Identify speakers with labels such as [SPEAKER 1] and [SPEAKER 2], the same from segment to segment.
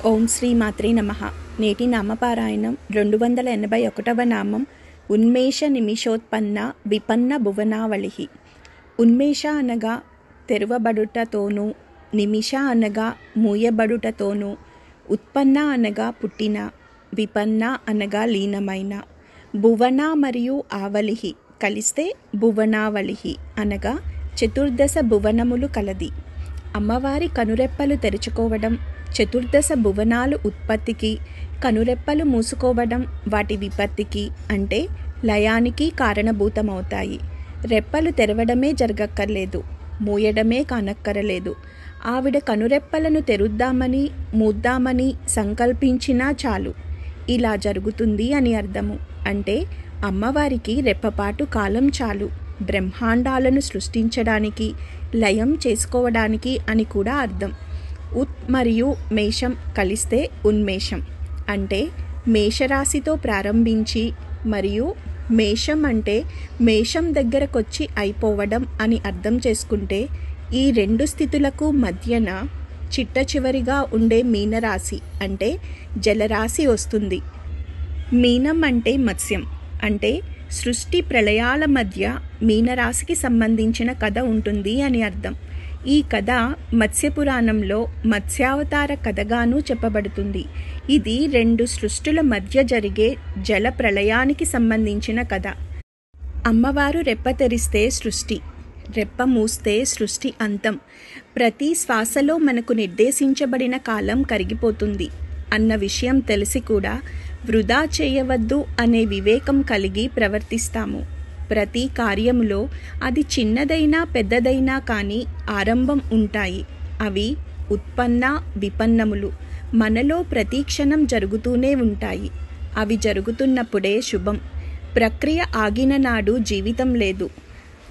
[SPEAKER 1] ఓం శ్రీ మాత్రే నమః. నేటి నామపారాయణం 281వ నామం ఉన్మేష నిమిషోత్పన్న విపన్న భువనావళి. ఉన్మేష అనగా తెరువబడుటతోనూ, నిమిష అనగా మూయబడుటతోనూ, ఉత్పన్న అనగా పుట్టిన, విపన్న అనగా లీనమైన. భువన మరియు ఆవళి కలిస్తే భువనావళి అనగా చతుర్దశ భువనములు కలది. అమ్మవారి కనురెప్పలు తెరుచుకోవడం, చతుర్దశ భువనాలు ఉత్పత్తికి, కనురెప్పలు మూసుకోవడం వాటి విపత్తికి అంటే లయానికి కారణభూతమవుతాయి. రెప్పలు తెరవడమే జరగక్కర్లేదు, మూయడమే కానక్కరలేదు. ఆవిడ కనురెప్పలను తెరుద్దామని మూద్దామని సంకల్పించినా చాలు, ఇలా జరుగుతుంది అని అర్థము. అంటే అమ్మవారికి రెప్పపాటు కాలం చాలు బ్రహ్మాండాలను సృష్టించడానికి, లయం చేసుకోవడానికి అని కూడా అర్థం. ఉత్ మరియు మేషం కలిస్తే ఉన్మేషం అంటే మేషరాశితో ప్రారంభించి, మరియు మేషం అంటే మేషం దగ్గరకొచ్చి అయిపోవడం అని అర్థం చేసుకుంటే ఈ రెండు స్థితులకు మధ్యన చిట్ట చివరిగా ఉండే మీనరాశి అంటే జలరాశి వస్తుంది. మీనం అంటే మత్స్యం అంటే సృష్టి ప్రళయాల మధ్య మీనరాశికి సంబంధించిన కథ ఉంటుంది అని అర్థం. ఈ కథ మత్స్యపురాణంలో మత్స్యావతార కథగాను చెప్పబడుతుంది. ఇది రెండు సృష్టుల మధ్య జరిగే జల ప్రళయానికి సంబంధించిన కథ. అమ్మవారు రెప్ప తెరిస్తే సృష్టి, రెప్ప మూస్తే సృష్టి అంతం. ప్రతి శ్వాసలో మనకు నిర్దేశించబడిన కాలం కరిగిపోతుంది అన్న విషయం తెలిసి కూడా వృధా చేయవద్దు అనే వివేకం కలిగి ప్రవర్తిస్తాము. ప్రతి కార్యములో అది చిన్నదైనా పెద్దదైనా కానీ ఆరంభం ఉంటాయి. అవి ఉత్పన్న విపన్నములు మనలో ప్రతి క్షణం జరుగుతూనే ఉంటాయి. అవి జరుగుతున్నప్పుడే శుభం. ప్రక్రియ ఆగిన నాడు జీవితం లేదు.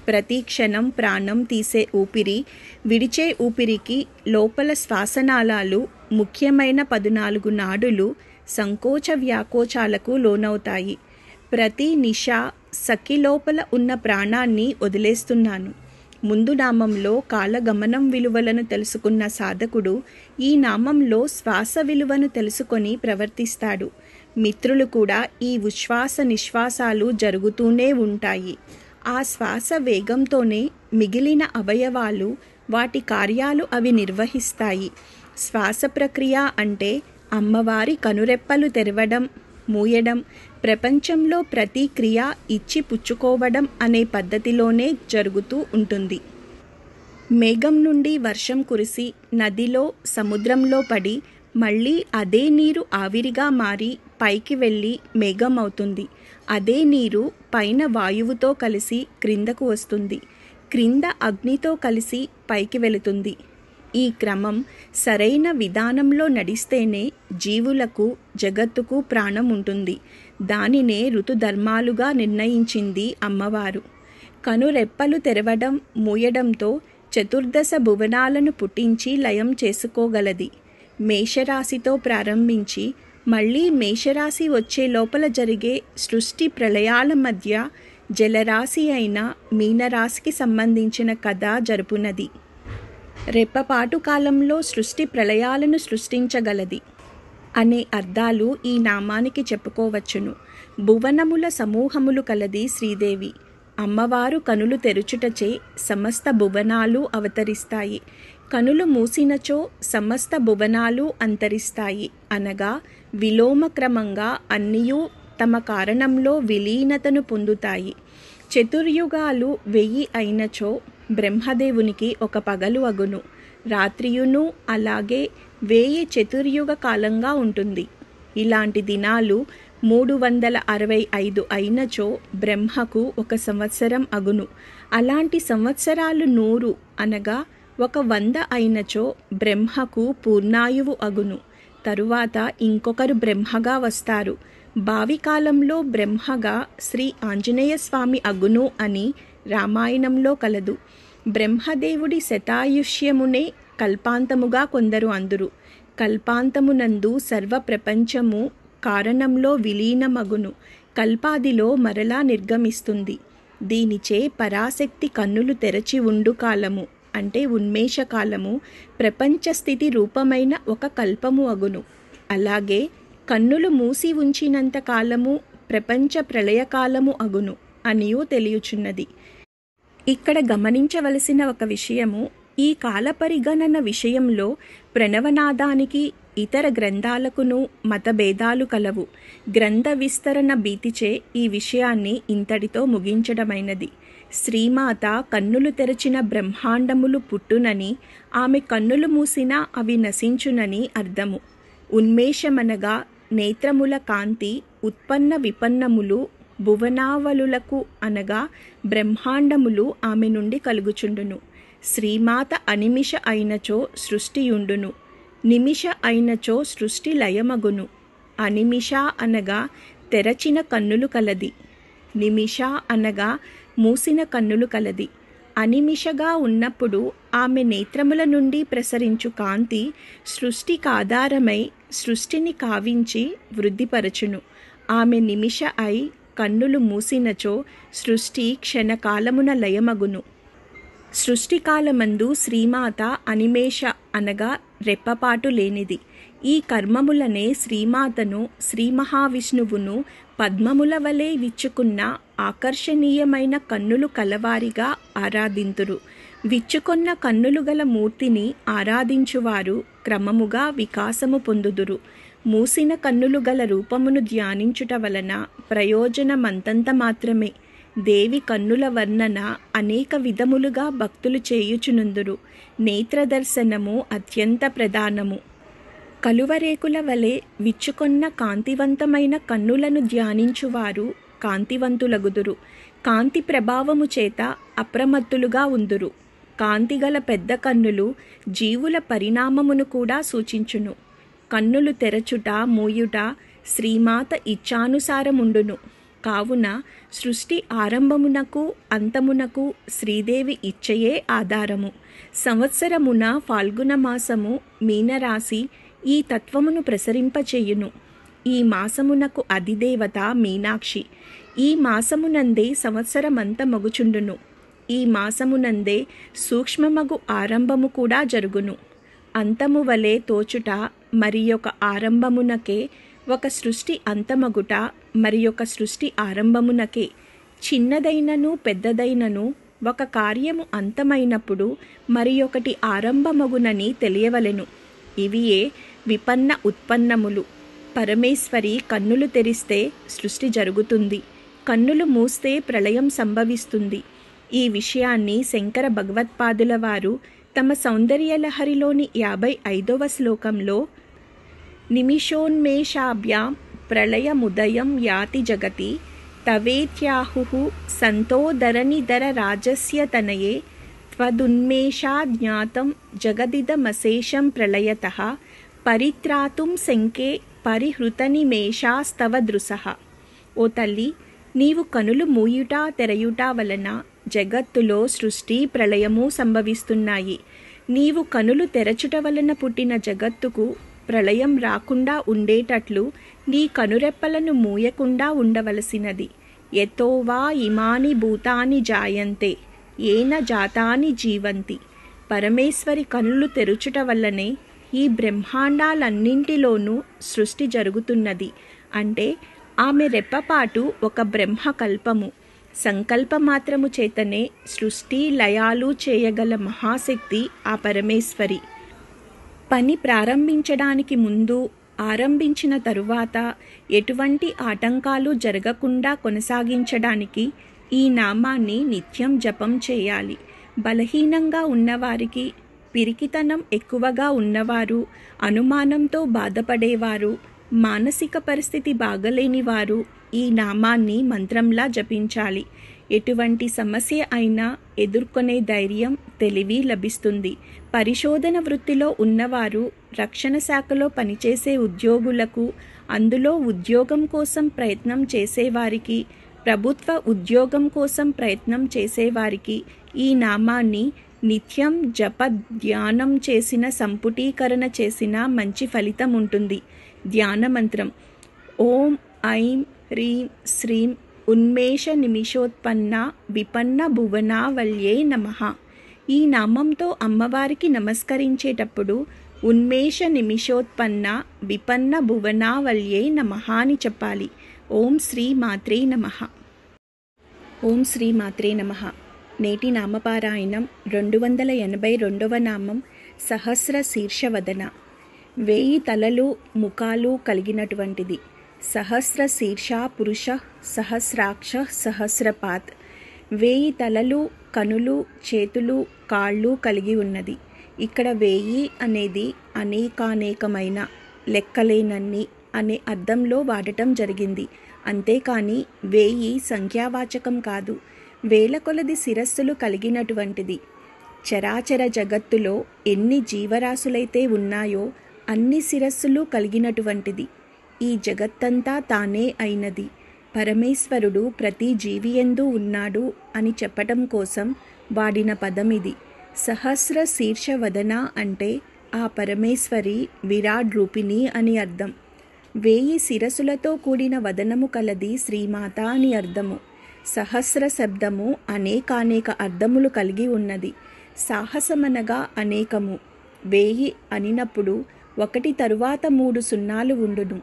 [SPEAKER 1] ప్రతి క్షణం ప్రాణం తీసే ఊపిరి, విడిచే ఊపిరికి లోపల శ్వాసనాళాలు, ముఖ్యమైన 14 నాడులు సంకోచ వ్యాకోచాలకు లోనవుతాయి. ప్రతి నిశ సఖి లోపల ఉన్న ప్రాణాన్ని వదిలేస్తున్నాను. ముందు నామంలో కాలగమనం విలువలను తెలుసుకున్న సాధకుడు ఈ నామంలో శ్వాస విలువను తెలుసుకొని ప్రవర్తిస్తాడు. మిత్రులు కూడా ఈ ఉచ్ఛ్వాస నిశ్వాసాలు జరుగుతూనే ఉంటాయి. ఆ శ్వాస వేగంతోనే మిగిలిన అవయవాలు వాటి కార్యాలు అవి నిర్వహిస్తాయి. శ్వాస ప్రక్రియ అంటే అమ్మవారి కనురెప్పలు తెరవడం, మూయడం, ప్రపంచంలో ప్రతి క్రియ ఇచ్చి పుచ్చుకోవడం అనే పద్ధతిలోనే జరుగుతూ ఉంటుంది. మేఘం నుండి వర్షం కురిసి నదిలో, సముద్రంలో పడి మళ్ళీ అదే నీరు ఆవిరిగా మారి పైకి వెళ్ళి మేఘం అవుతుంది. అదే నీరు పైన వాయువుతో కలిసి క్రిందకు వస్తుంది. క్రింద అగ్నితో కలిసి పైకి వెళుతుంది. ఈ క్రమం సరైన విధానంలో నడిస్తేనే జీవులకు, జగత్తుకు ప్రాణం ఉంటుంది. దానినే ఋతుధర్మాలుగా నిర్ణయించింది అమ్మవారు. కనురెప్పలు తెరవడం, మూయడంతో చతుర్దశ భువనాలను పుట్టించి లయం చేసుకోగలది. మేషరాశితో ప్రారంభించి మళ్ళీ మేషరాశి వచ్చే లోపల జరిగే సృష్టి ప్రళయాల మధ్య జలరాశి అయిన మీనరాశికి సంబంధించిన కథ జరుపునది. రెప్పపాటు కాలంలో సృష్టి ప్రళయాలను సృష్టించగలది అనే అర్థాలు ఈ నామానికి చెప్పుకోవచ్చును. భువనముల సమూహములు కలది శ్రీదేవి. అమ్మవారు కనులు తెరుచుటచే సమస్త భువనాలు అవతరిస్తాయి. కనులు మూసినచో సమస్త భువనాలు అంతరిస్తాయి అనగా విలోమక్రమంగా అన్నియూ తమ కారణంలో విలీనతను పొందుతాయి. చతుర్యుగాలు 1000 అయినచో బ్రహ్మదేవునికి ఒక పగలు అగును. రాత్రియును అలాగే 1000 చతుర్యుగ కాలంగా ఉంటుంది. ఇలాంటి దినాలు 365 అయినచో బ్రహ్మకు 1 సంవత్సరం అగును. అలాంటి సంవత్సరాలు 100 అనగా 100 అయినచో బ్రహ్మకు పూర్ణాయువు అగును. తరువాత ఇంకొకరు బ్రహ్మగా వస్తారు. భావికాలంలో బ్రహ్మగా శ్రీ ఆంజనేయ స్వామి అగును అని రామాయణంలో కలదు. బ్రహ్మదేవుడి శతాయుష్యమునే కల్పాంతముగా కొందరు అందురు. కల్పాంతమునందు సర్వ ప్రపంచము కారణంలో విలీనమగును. కల్పాదిలో మరలా నిర్గమిస్తుంది. దీనిచే పరాశక్తి కన్నులు తెరచి ఉండు కాలము అంటే ఉన్మేషకాలము ప్రపంచ స్థితి రూపమైన ఒక కల్పము అగును. అలాగే కన్నులు మూసి ఉంచినంత కాలము ప్రపంచ ప్రళయకాలము అగును అనియూ తెలియుచున్నది. ఇక్కడ గమనించవలసిన ఒక విషయము, ఈ కాల పరిగణన విషయంలో ప్రణవనాదానికి ఇతర గ్రంథాలకును మతభేదాలు కలవు. గ్రంథ విస్తరణ భీతిచే ఈ విషయాన్ని ఇంతటితో ముగించడమైనది. శ్రీమాత కన్నులు తెరచిన బ్రహ్మాండములు పుట్టునని, ఆమె కన్నులు మూసినా అవి నశించునని అర్థము. ఉన్మేషమనగా నేత్రముల కాంతి, ఉత్పన్న విపన్నములు భువనావలులకు అనగా బ్రహ్మాండములు ఆమె నుండి కలుగుచుండును. శ్రీమాత అనిమిష అయినచో సృష్టియుండును, నిమిష అయినచో సృష్టి లయమగును. అనిమిష అనగా తెరచిన కన్నులు కలది, నిమిష అనగా మూసిన కన్నులు కలది. అనిమిషగా ఉన్నప్పుడు ఆమె నేత్రముల నుండి ప్రసరించు కాంతి సృష్టికాధారమై సృష్టిని కావించి వృద్ధిపరచును. ఆమె నిమిష అయి కన్నులు మూసినచో సృష్టి క్షణకాలమున లయమగును. సృష్టికాలమందు శ్రీమాత అనిమేష అనగా రెప్పపాటు లేనిది. ఈ కర్మములనే శ్రీమాతను శ్రీ మహావిష్ణువును పద్మముల వలె విచ్చుకున్న ఆకర్షణీయమైన కన్నులు కలవారిగా ఆరాధింతురు. విచ్చుకొన్న కన్నులు గల మూర్తిని ఆరాధించువారు క్రమముగా వికాసము పొందుదురు. మూసిన కన్నులు గల రూపమును ధ్యానించుట వలన ప్రయోజనమంతంత మాత్రమే. దేవి కన్నుల వర్ణన అనేక విధములుగా భక్తులు చేయుచునుందురు. నేత్రదర్శనము అత్యంత ప్రధానము. కలువరేకుల వలె విచ్చుకొన్న కాంతివంతమైన కన్నులను ధ్యానించువారు కాంతివంతులగుదురు. కాంతి ప్రభావము చేత అప్రమత్తులుగా ఉందురు. కాంతిగల పెద్ద కన్నులు జీవుల పరిణామమును కూడా సూచించును. కన్నులు తెరచుట మూయుట శ్రీమాత ఇచ్ఛానుసారముండును. కావున సృష్టి ఆరంభమునకు అంతమునకు శ్రీదేవి ఇచ్చయే ఆధారము. సంవత్సరమున ఫాల్గుణ మాసము మీనరాశి ఈ తత్వమును ప్రసరింపచేయును. ఈ మాసమునకు అధిదేవత మీనాక్షి. ఈ మాసమునందే సంవత్సరమంత మగుచుండును. ఈ మాసమునందే సూక్ష్మమగు ఆరంభము కూడా జరుగును. అంతము వలె తోచుట మరి ఒక ఆరంభమునకే, ఒక సృష్టి అంతమగుట మరి ఒక సృష్టి ఆరంభమునకే. చిన్నదైనను పెద్దదైనను ఒక కార్యము అంతమైనప్పుడు మరి ఒకటి ఆరంభమగునని తెలియవలెను. ఇవియే విపన్న ఉత్పన్నములు. పరమేశ్వరి కన్నులు తెరిస్తే సృష్టి జరుగుతుంది, కన్నులు మూస్తే ప్రళయం సంభవిస్తుంది. ఈ విషయాన్ని శంకర భగవత్పాదుల వారు తమ సౌందర్యలహరిలోని 55వ శ్లోకంలో నిమిషోన్మేషాభ్యాం ప్రళయముదయం యాతి జగతి తవేత్యాహుః సంతోదరనిధర రాజస్య తనయే త్వదున్మేషా జ్ఞాతం జగదిదమశేషం ప్రళయతః పరిత్రాతుం శంకే పరిహృతనిమేషాస్తవ దృశః. ఓ తల్లి, నీవు కనులు మూయుట తెరయుట వలన జగత్తులో సృష్టి ప్రళయము సంభవిస్తున్నాయి. నీవు కనులు తెరచుట వలన పుట్టిన జగత్తుకు ప్రళయం రాకుండా ఉండేటట్లు నీ కనురెప్పలను మూయకుండా ఉండవలసినది. యతో వా ఇమాని భూతాని జాయంతే ఏన జాతాని జీవంతి. పరమేశ్వరి కనులు తెరుచుట వల్లనే ఈ బ్రహ్మాండాలన్నింటిలోనూ సృష్టి జరుగుతున్నది. అంటే ఆమె రెప్పపాటు ఒక బ్రహ్మకల్పము. సంకల్పమాత్రము చేతనే సృష్టి లయాలు చేయగల మహాశక్తి ఆ పరమేశ్వరి. పని ప్రారంభించడానికి ముందు, ఆరంభించిన తరువాత ఎటువంటి ఆటంకాలు జరగకుండా కొనసాగించడానికి ఈ నామాన్ని నిత్యం జపం చేయాలి. బలహీనంగా ఉన్నవారికి, పిరికితనం ఎక్కువగా ఉన్నవారు, అనుమానంతో బాధపడేవారు, మానసిక పరిస్థితి బాగలేని వారు ఈ నామాన్ని మంత్రంలా జపించాలి. ఎటువంటి సమస్య అయినా ఎదుర్కొనే ధైర్యం, తెలివి లభిస్తుంది. పరిశోధన వృత్తిలో ఉన్నవారు, రక్షణ శాఖలో పనిచేసే ఉద్యోగులకు, అందులో ఉద్యోగం కోసం ప్రయత్నం చేసేవారికి, ప్రభుత్వ ఉద్యోగం కోసం ప్రయత్నం చేసేవారికి ఈ నామాన్ని నిత్యం జప ధ్యానం చేసిన, సంపుటీకరణ చేసిన మంచి ఫలితం ఉంటుంది. ధ్యాన మంత్రం ఓం ఐం హ్రీం శ్రీం ఉన్మేష నిమిషోత్పన్న విపన్న భువనావల్యే నమః. ఈ నామంతో అమ్మవారికి నమస్కరించేటప్పుడు ఉన్మేష నిమిషోత్పన్న విపన్న భువనావల్యై నమః అని చెప్పాలి. ఓం శ్రీ మాత్రే నమః. ఓం శ్రీ మాత్రే నమః. నేటి నామపారాయణం 282వ నామం సహస్ర శీర్షవదన. 1000 తలలు ముఖాలు కలిగినటువంటిది. సహస్ర శీర్ష పురుష సహస్రాక్ష సహస్రపాత్. 1000 తలలు, కనులు, చేతులు, కాళ్ళు కలిగి ఉన్నది. ఇక్కడ 1000 అనేది అనేకానేకమైన, లెక్కలేనన్ని అనే అర్థంలో వాడటం జరిగింది. అంతేకాని 1000 సంఖ్యావాచకం కాదు. వేల కొలది శిరస్సులు కలిగినటువంటిది. చరాచర జగత్తులో ఎన్ని జీవరాశులైతే ఉన్నాయో అన్ని శిరస్సులు కలిగినటువంటిది. ఈ జగత్తంతా తానే అయినది. పరమేశ్వరుడు ప్రతి జీవియందు ఉన్నాడు అని చెప్పటం కోసం వాడిన పదమిది. సహస్ర శీర్షవదన అంటే ఆ పరమేశ్వరి విరాట్ రూపిణి అని అర్థం. 1000 శిరసులతో కూడిన వదనము కలది శ్రీమాత అని అర్థము. సహస్ర శబ్దము అనేకానేక అర్థములు కలిగి ఉన్నది. సాహసమనగా అనేకము. 1000 అనినప్పుడు 1 తరువాత 3 సున్నాలు ఉండును.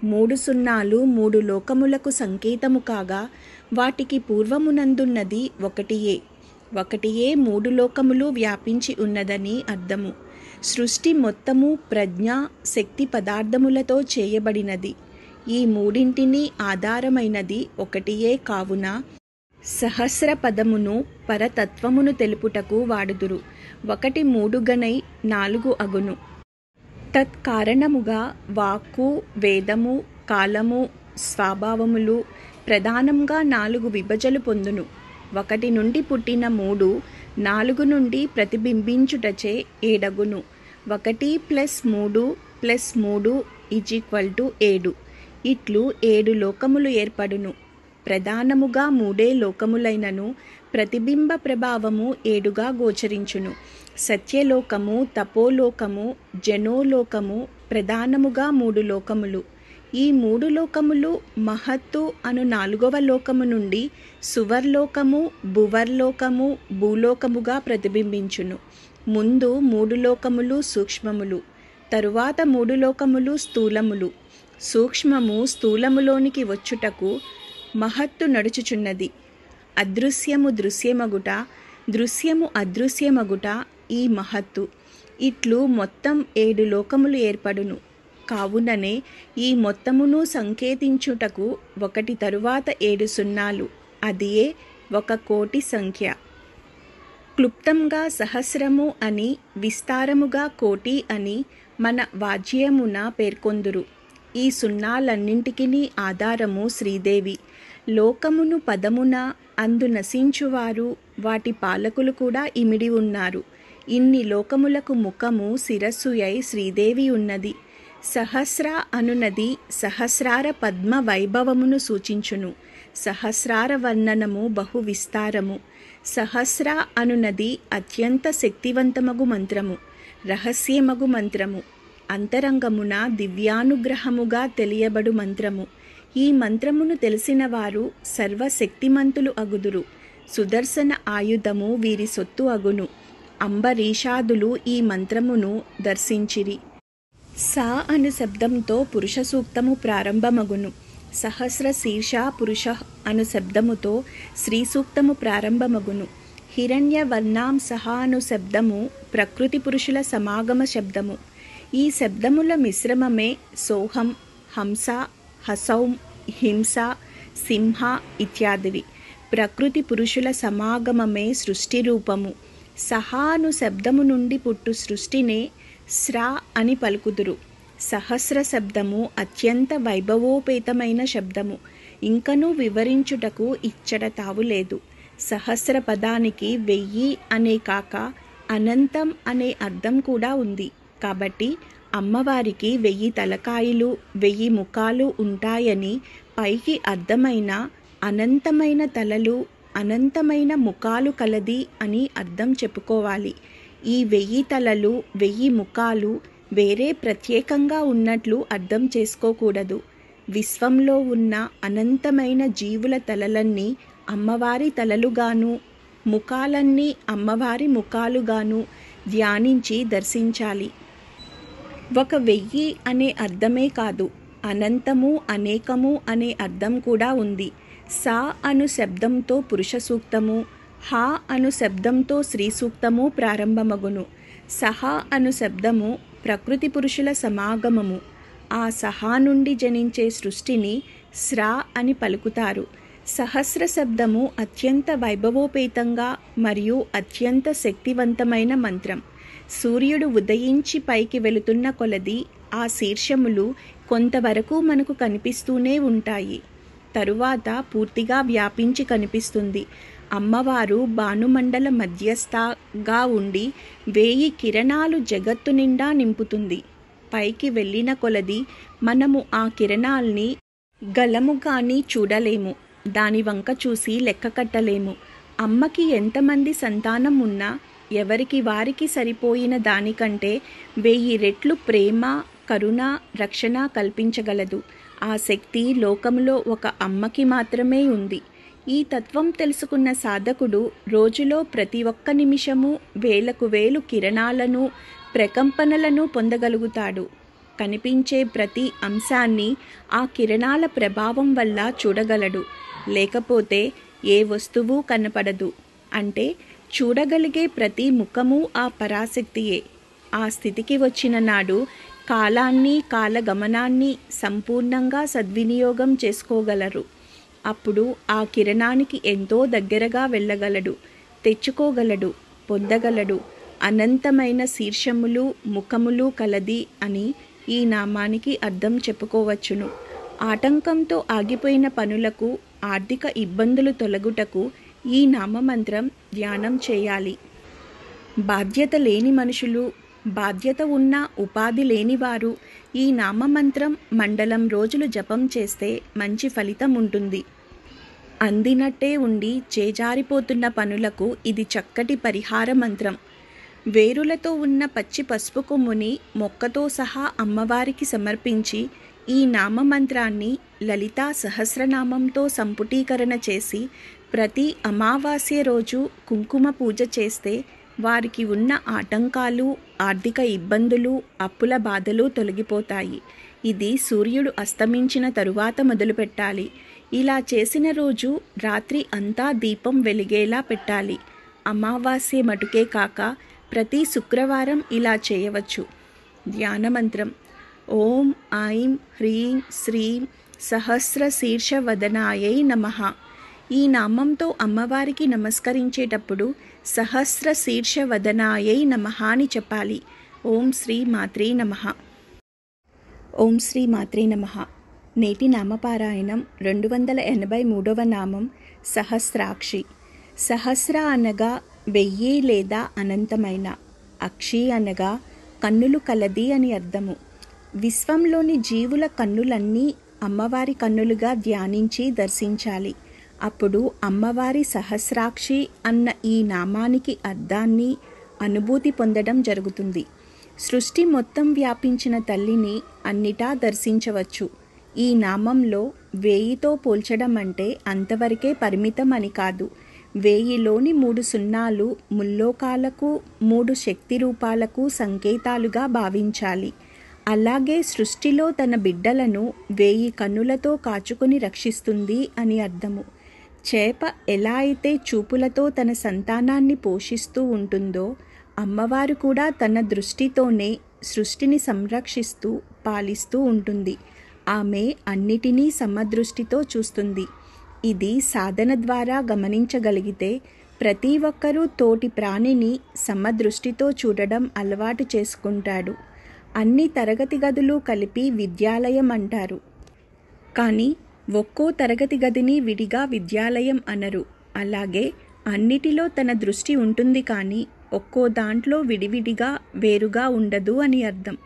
[SPEAKER 1] 3 సున్నాలు 3 లోకములకు సంకేతము కాగా వాటికి పూర్వమునందున్నది ఒకటియే. ఒకటియే 3 లోకములు వ్యాపించి ఉన్నదని అర్థము. సృష్టి మొత్తము ప్రజ్ఞ, శక్తి పదార్థములతో చేయబడినది. ఈ మూడింటిని ఆధారమైనది ఒకటియే కావున సహస్ర పదమును పరతత్వమును తెలుపుటకు వాడుదురు. 1 3 గనై 4 అగును. తత్కారణముగా వాక్కు, వేదము, కాలము, స్వభావములు ప్రధానంగా 4 విభజలు పొందును. 1 నుండి పుట్టిన 3 4 నుండి ప్రతిబింబించుటచే 7 అగును. 1 + 3 + 3 = 7. ఇట్లు 7 లోకములు ఏర్పడును. ప్రధానముగా 3 లోకములైనను ప్రతిబింబ ప్రభావము 7గా గోచరించును. సత్యలోకము, తపోలోకము, జనోలోకము ప్రధానముగా 3 లోకములు. ఈ 3 లోకములు మహత్తు అను 4వ లోకము నుండి సువర్లోకము, భువర్లోకము, భూలోకముగా ప్రతిబింబించును. ముందు 3 లోకములు సూక్ష్మములు, తరువాత 3 లోకములు స్థూలములు. సూక్ష్మము స్థూలములోనికి వచ్చుటకు మహత్తు నడుచుచున్నది. అదృశ్యము దృశ్యమగుట, దృశ్యము అదృశ్యమగుట ఈ మహత్తు. ఇట్లు మొత్తం 7 లోకములు ఏర్పడును. కావుననే ఈ మొత్తమును సంకేతించుటకు 1 తరువాత 7 సున్నాలు, అదియే 1,00,00,000 సంఖ్య. క్లుప్తంగా సహస్రము అని, విస్తారముగా 1,00,00,000 అని మన వాజ్యమున పేర్కొందురు. ఈ సున్నాలన్నింటికీ ఆధారము శ్రీదేవి. లోకమును పదమున అందు నశించువారు, వాటి పాలకులు కూడా ఇమిడి ఉన్నారు. ఇన్ని లోకములకు ముఖము శిరస్సు అయి శ్రీదేవి ఉన్నది. సహస్ర అనునది సహస్రార పద్మ వైభవమును సూచించును. సహస్రార వర్ణనము బహు విస్తారము. సహస్ర అనునది అత్యంత శక్తివంతమగు మంత్రము, రహస్యమగు మంత్రము, అంతరంగమున దివ్యానుగ్రహముగా తెలియబడు మంత్రము. ఈ మంత్రమును తెలిసిన వారు సర్వశక్తిమంతులు అగుదురు. సుదర్శన ఆయుధము వీరి సొత్తు అగును. అంబరీషాదులు ఈ మంత్రమును దర్శించిరి. సా అను శబ్దంతో పురుష సూక్తము ప్రారంభమగును. సహస్ర శీర్ష పురుష అను శబ్దముతో శ్రీ సూక్తము ప్రారంభమగును. హిరణ్య వర్ణాం సహ అను శబ్దము ప్రకృతి పురుషుల సమాగమ శబ్దము. ఈ శబ్దముల మిశ్రమమే సోహం, హంస, హసౌం, హింస, సింహ ఇత్యాదివి. ప్రకృతి పురుషుల సమాగమమే సృష్టి రూపము. సహా అను శబ్దము నుండి పుట్టు సృష్టినే స్రా అని పలుకుదురు. సహస్ర శబ్దము అత్యంత వైభవోపేతమైన శబ్దము. ఇంకనూ వివరించుటకు ఇచ్చట తావులేదు. సహస్ర పదానికి 1000 అనే కాక అనంతం అనే అర్థం కూడా ఉంది. కాబట్టి అమ్మవారికి 1000 తలకాయలు, 1000 ముఖాలు ఉంటాయని పైకి అర్థమైన అనంతమైన తలలు, అనంతమైన ముఖాలు కలది అని అర్థం చెప్పుకోవాలి. ఈ 1000 తలలు, 1000 ముఖాలు వేరే ప్రత్యేకంగా ఉన్నట్లు అర్థం చేసుకోకూడదు. విశ్వంలో ఉన్న అనంతమైన జీవుల తలలన్నీ అమ్మవారి తలలుగాను, ముఖాలన్నీ అమ్మవారి ముఖాలుగాను ధ్యానించి దర్శించాలి. ఒక 1000 అనే అర్థమే కాదు, అనంతము, అనేకము అనే అర్థం కూడా ఉంది. సా అను శబ్దంతో పురుష సూక్తము, హా అను శబ్దంతో స్త్రీ సూక్తము ప్రారంభమగును. సహా అను శబ్దము ప్రకృతి పురుషుల సమాగమము. ఆ సహా నుండి జనించే సృష్టిని స్రా అని పలుకుతారు. సహస్ర శబ్దము అత్యంత వైభవోపేతంగా మరియు అత్యంత శక్తివంతమైన మంత్రం. సూర్యుడు ఉదయించి పైకి వెళుతున్న కొలది ఆ శీర్షములు కొంతవరకు మనకు కనిపిస్తూనే ఉంటాయి. తరువాత పూర్తిగా వ్యాపించి కనిపిస్తుంది. అమ్మవారు భానుమండల మధ్యస్థగా ఉండి 1000 కిరణాలు జగత్తు నిండా నింపుతుంది. పైకి వెళ్ళిన కొలది మనము ఆ కిరణాల్ని గలము కానీ చూడలేము. దాని వంక చూసి లెక్క కట్టలేము. అమ్మకి ఎంతమంది సంతానం ఉన్నా ఎవరికి వారికి సరిపోయిన దానికంటే 1000 రెట్లు ప్రేమ, కరుణ, రక్షణ కల్పించగలదు. ఆ శక్తి లోకంలో ఒక అమ్మకి మాత్రమే ఉంది. ఈ తత్వం తెలుసుకున్న సాధకుడు రోజులో ప్రతి ఒక్క నిమిషము వేలకు వేలు కిరణాలను, ప్రకంపనలను పొందగలుగుతాడు. కనిపించే ప్రతి అంశాన్ని ఆ కిరణాల ప్రభావం వల్ల చూడగలడు. లేకపోతే ఏ వస్తువు కనపడదు. అంటే చూడగలిగే ప్రతి ముఖము ఆ పరాశక్తియే. ఆ స్థితికి వచ్చిన నాడు కాలాన్ని, కాలగమనాన్ని సంపూర్ణంగా సద్వినియోగం చేసుకోగలరు. అప్పుడు ఆ కిరణానికి ఎంతో దగ్గరగా వెళ్ళగలడు, తెచ్చుకోగలడు, పొందగలడు. అనంతమైన శీర్షములు, ముఖములు కలది అని ఈ నామానికి అర్థం చెప్పుకోవచ్చును. ఆటంకంతో ఆగిపోయిన పనులకు, ఆర్థిక ఇబ్బందులు తొలగుటకు ఈ నామమంత్రం ధ్యానం చేయాలి. బాధ్యత లేని మనుషులు, బాధ్యత ఉన్న ఉపాధి లేనివారు ఈ నామమంత్రం మండలం రోజులు జపం చేస్తే మంచి ఫలితం ఉంటుంది. అందినట్టే ఉండి చేజారిపోతున్న పనులకు ఇది చక్కటి పరిహార మంత్రం. వేరులతో ఉన్న పచ్చి పసుపు కొమ్ముని మొక్కతో సహా అమ్మవారికి సమర్పించి ఈ నామమంత్రాన్ని లలితా సహస్రనామంతో సంపుటీకరణ చేసి ప్రతి అమావాస్య రోజు కుంకుమ పూజ చేస్తే వారికి ఉన్న ఆటంకాలు, ఆర్థిక ఇబ్బందులు, అప్పుల బాధలు తొలగిపోతాయి. ఇది సూర్యుడు అస్తమించిన తరువాత మొదలుపెట్టాలి. ఇలా చేసిన రోజు రాత్రి అంతా దీపం వెలిగేలా పెట్టాలి. అమావాస్య మటుకే కాక ప్రతి శుక్రవారం ఇలా చేయవచ్చు. ధ్యానమంత్రం: ఓం ఐం హ్రీం శ్రీం సహస్రశీర్షవదనాయై నమః. ఈ నామంతో అమ్మవారికి నమస్కరించేటప్పుడు సహస్రశీర్షవదనాయై నమః అని చెప్పాలి. ఓం శ్రీ మాత్రే నమః. ఓం శ్రీ మాత్రే నమః. నేటి నామపారాయణం 283వ నామం సహస్రాక్షి. సహస్ర అనగా 1000 లేదా అనంతమైన, అక్షి అనగా కన్నులు కలది అని అర్థము. విశ్వంలోని జీవుల కన్నులన్నీ అమ్మవారి కన్నులుగా ధ్యానించి దర్శించాలి. అప్పుడు అమ్మవారి సహస్రాక్షి అన్న ఈ నామానికి అర్థాన్ని, అనుభూతి పొందడం జరుగుతుంది. సృష్టి మొత్తం వ్యాపించిన తల్లిని అన్నిటా దర్శించవచ్చు. ఈ నామంలో 1000తో పోల్చడం అంటే అంతవరకే పరిమితం అని కాదు. 1000లోని 3 సున్నాలు ముల్లోకాలకు, 3 శక్తి రూపాలకు సంకేతాలుగా భావించాలి. అలాగే సృష్టిలో తన బిడ్డలను 1000 కన్నులతో కాచుకొని రక్షిస్తుంది అని అర్థము. చేప ఎలా అయితే చూపులతో తన సంతానాన్ని పోషిస్తూ ఉంటుందో, అమ్మవారు కూడా తన దృష్టితోనే సృష్టిని సంరక్షిస్తూ, పాలిస్తూ ఉంటుంది. ఆమె అన్నిటినీ సమదృష్టితో చూస్తుంది. ఇది సాధన ద్వారా గమనించగలిగితే ప్రతి ఒక్కరూ తోటి ప్రాణిని సమదృష్టితో చూడడం అలవాటు చేసుకుంటాడు. అన్ని తరగతి గదులు కలిపి విద్యాలయం అంటారు. కానీ ఒక్కో తరగతి గదిని విడిగా విద్యాలయం అనరు. అలాగే అన్నిటిలో తన దృష్టి ఉంటుంది కానీ ఒక్కో దాంట్లో విడివిడిగా వేరుగా ఉండదు అని అర్థం.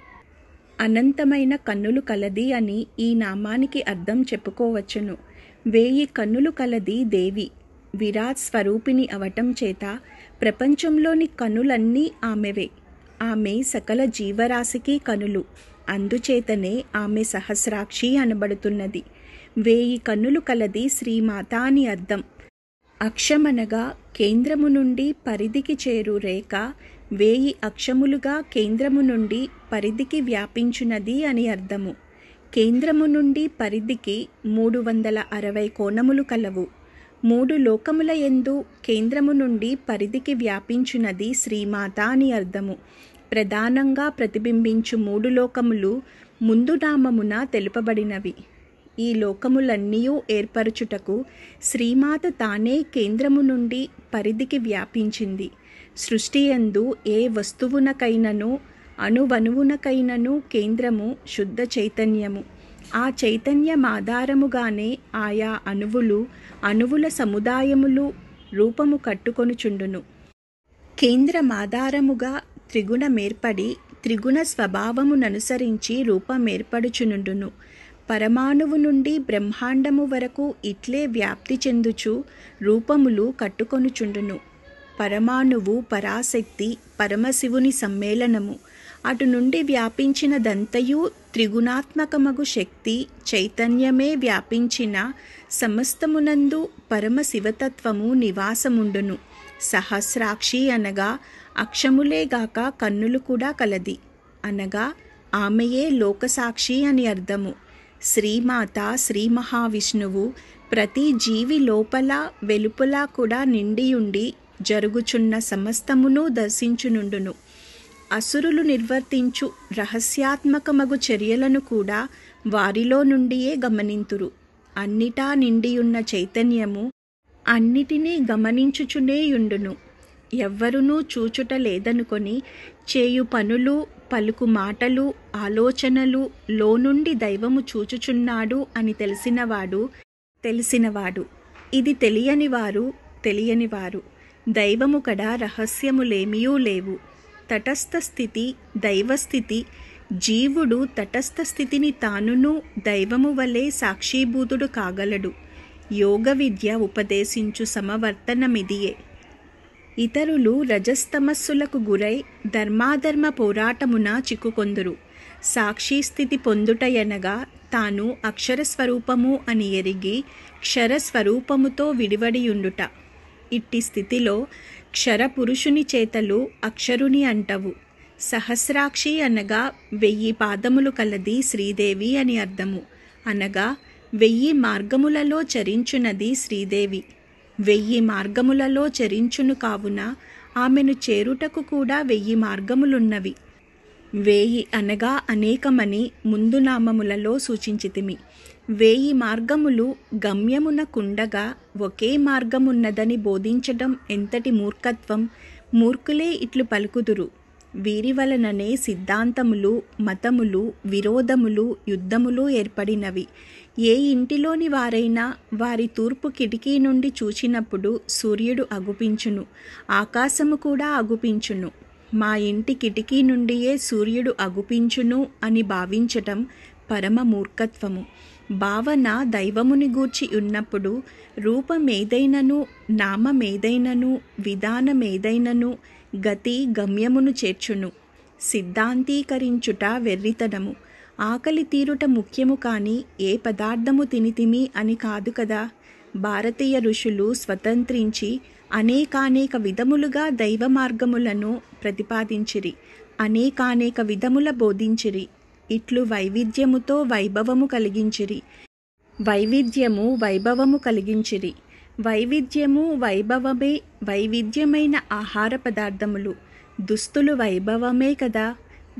[SPEAKER 1] అనంతమైన కన్నులు కలది అని ఈ నామానికి అర్థం చెప్పుకోవచ్చును. 1000 కన్నులు కలది దేవి. విరాట్ స్వరూపిణి అవటం చేత ప్రపంచంలోని కన్నులన్నీ ఆమెవే. ఆమె సకల జీవరాశికి కనులు. అందుచేతనే ఆమె సహస్రాక్షి అనబడుతున్నది. 1000 కన్నులు కలది శ్రీమాత అని అర్థం. అక్షమనగా కేంద్రము నుండి పరిధికి చేరు రేఖ 1000 అక్షములుగా కేంద్రము నుండి పరిధికి వ్యాపించున్నది అని అర్థము. కేంద్రము నుండి పరిధికి 360 కోణములు కలవు. 3 లోకముల యందు కేంద్రము నుండి పరిధికి వ్యాపించున్నది శ్రీమాత అని అర్థము. ప్రధానంగా ప్రతిబింబించు 3 లోకములు ముందు నామమున తెలుపబడినవి. ఈ లోకములన్నీయూ ఏర్పరచుటకు శ్రీమాత తానే కేంద్రము నుండి పరిధికి వ్యాపించింది. సృష్టియందు ఏ వస్తువునకైనను అణువణువునకైనను కేంద్రము శుద్ధ చైతన్యము. ఆ చైతన్యమాధారముగానే ఆయా అణువుల సముదాయములు రూపము కట్టుకొనుచుండును. కేంద్రమాధారముగా త్రిగుణమేర్పడి త్రిగుణ స్వభావముననుసరించి రూపమేర్పడుచునుండును. పరమాణువు నుండి బ్రహ్మాండము వరకు ఇట్లే వ్యాప్తి చెందుచు రూపములు కట్టుకొనుచుండును. పరమాణువు పరాశక్తి పరమశివుని సమ్మేళనము. అటు నుండి వ్యాపించినదంతయు త్రిగుణాత్మకమగు శక్తి చైతన్యమే వ్యాపించిన సమస్తమునందు పరమశివతత్వము నివాసముండును. సహస్రాక్షి అనగా అక్షములేగాక కన్నులు కూడా కలది. అనగా ఆమెయే లోకసాక్షి అని అర్థము. శ్రీమాత శ్రీ మహావిష్ణువు ప్రతి జీవి లోపల వెలుపల కూడా నిండియుండి జరుగుచున్న సమస్తమును దర్శించునుండును. అసురులు నిర్వర్తించు రహస్యాత్మకమగు చర్యలను కూడా వారిలో నుండియే గమనింతురు. అన్నిటా నిండియున్న చైతన్యము అన్నిటినీ గమనించుచునేయుండును. ఎవ్వరునూ చూచుట లేదనుకొని చేయు పనులు పలుకు మాటలు ఆలోచనలు లోనుండి దైవము చూచుచున్నాడు అని తెలిసినవాడు. ఇది తెలియనివారు. దైవము కడ రహస్యములేమియూ లేవు. తటస్థ స్థితి దైవస్థితి. జీవుడు తటస్థ స్థితిని తానును దైవము వలె సాక్షీభూతుడు కాగలడు. యోగ విద్య ఉపదేశించు సమవర్తనమిదియే. ఇతరులు రజస్తమస్సులకు గురై ధర్మాధర్మ పోరాటమున చిక్కుకొందురు. సాక్షిస్థితి పొందుటయనగా తాను అక్షరస్వరూపము అని ఎరిగి క్షరస్వరూపముతో విడివడియుండుట. ఇట్టి స్థితిలో క్షరపురుషుని చేతలు అక్షరుని అంటవు. సహస్రాక్షి అనగా 1000 పాదములు కలది శ్రీదేవి అని అర్థము. అనగా 1000 మార్గములలో చరించున్నది శ్రీదేవి. 1000 మార్గములలో చరించును కావున ఆమెను చేరుటకు కూడా 1000 మార్గములున్నవి. 1000 అనగా అనేకమని ముందు నామములలో సూచించితిమి. 1000 మార్గములు గమ్యమునకుండగా ఒకే మార్గమున్నదని బోధించటం ఎంతటి మూర్ఖత్వం! మూర్ఖులే ఇట్లు పలుకుదురు. వీరి వలననే సిద్ధాంతములు మతములు విరోధములు యుద్ధములు ఏర్పడినవి. ఏ ఇంటిలోని వారైనా వారి తూర్పు కిటికీ నుండి చూచినప్పుడు సూర్యుడు అగుపించును, ఆకాశము కూడా అగుపించును. మా ఇంటి కిటికీ నుండియే సూర్యుడు అగుపించును అని భావించటం పరమ మూర్ఖత్వము. భావన దైవముని గూర్చి ఉన్నప్పుడు రూపమేదైనను నామమేదైనను విధానమేదైనను గతి గమ్యమును చేర్చును. సిద్ధాంతీకరించుట వెర్రితనము. ఆకలి తీరుట ముఖ్యము కానీ ఏ పదార్థము తినితిమి అని కాదు కదా. భారతీయ ఋషులు స్వతంత్రించి అనేకానేక విధములుగా దైవ మార్గములను ప్రతిపాదించిరి. అనేకానేక విధముల బోధించిరి. ఇట్లు వైవిధ్యముతో వైభవము కలిగించిరి. వైవిధ్యము వైభవమే వైవిధ్యమైన ఆహార పదార్థములు. దుస్తులు వైభవమే కదా.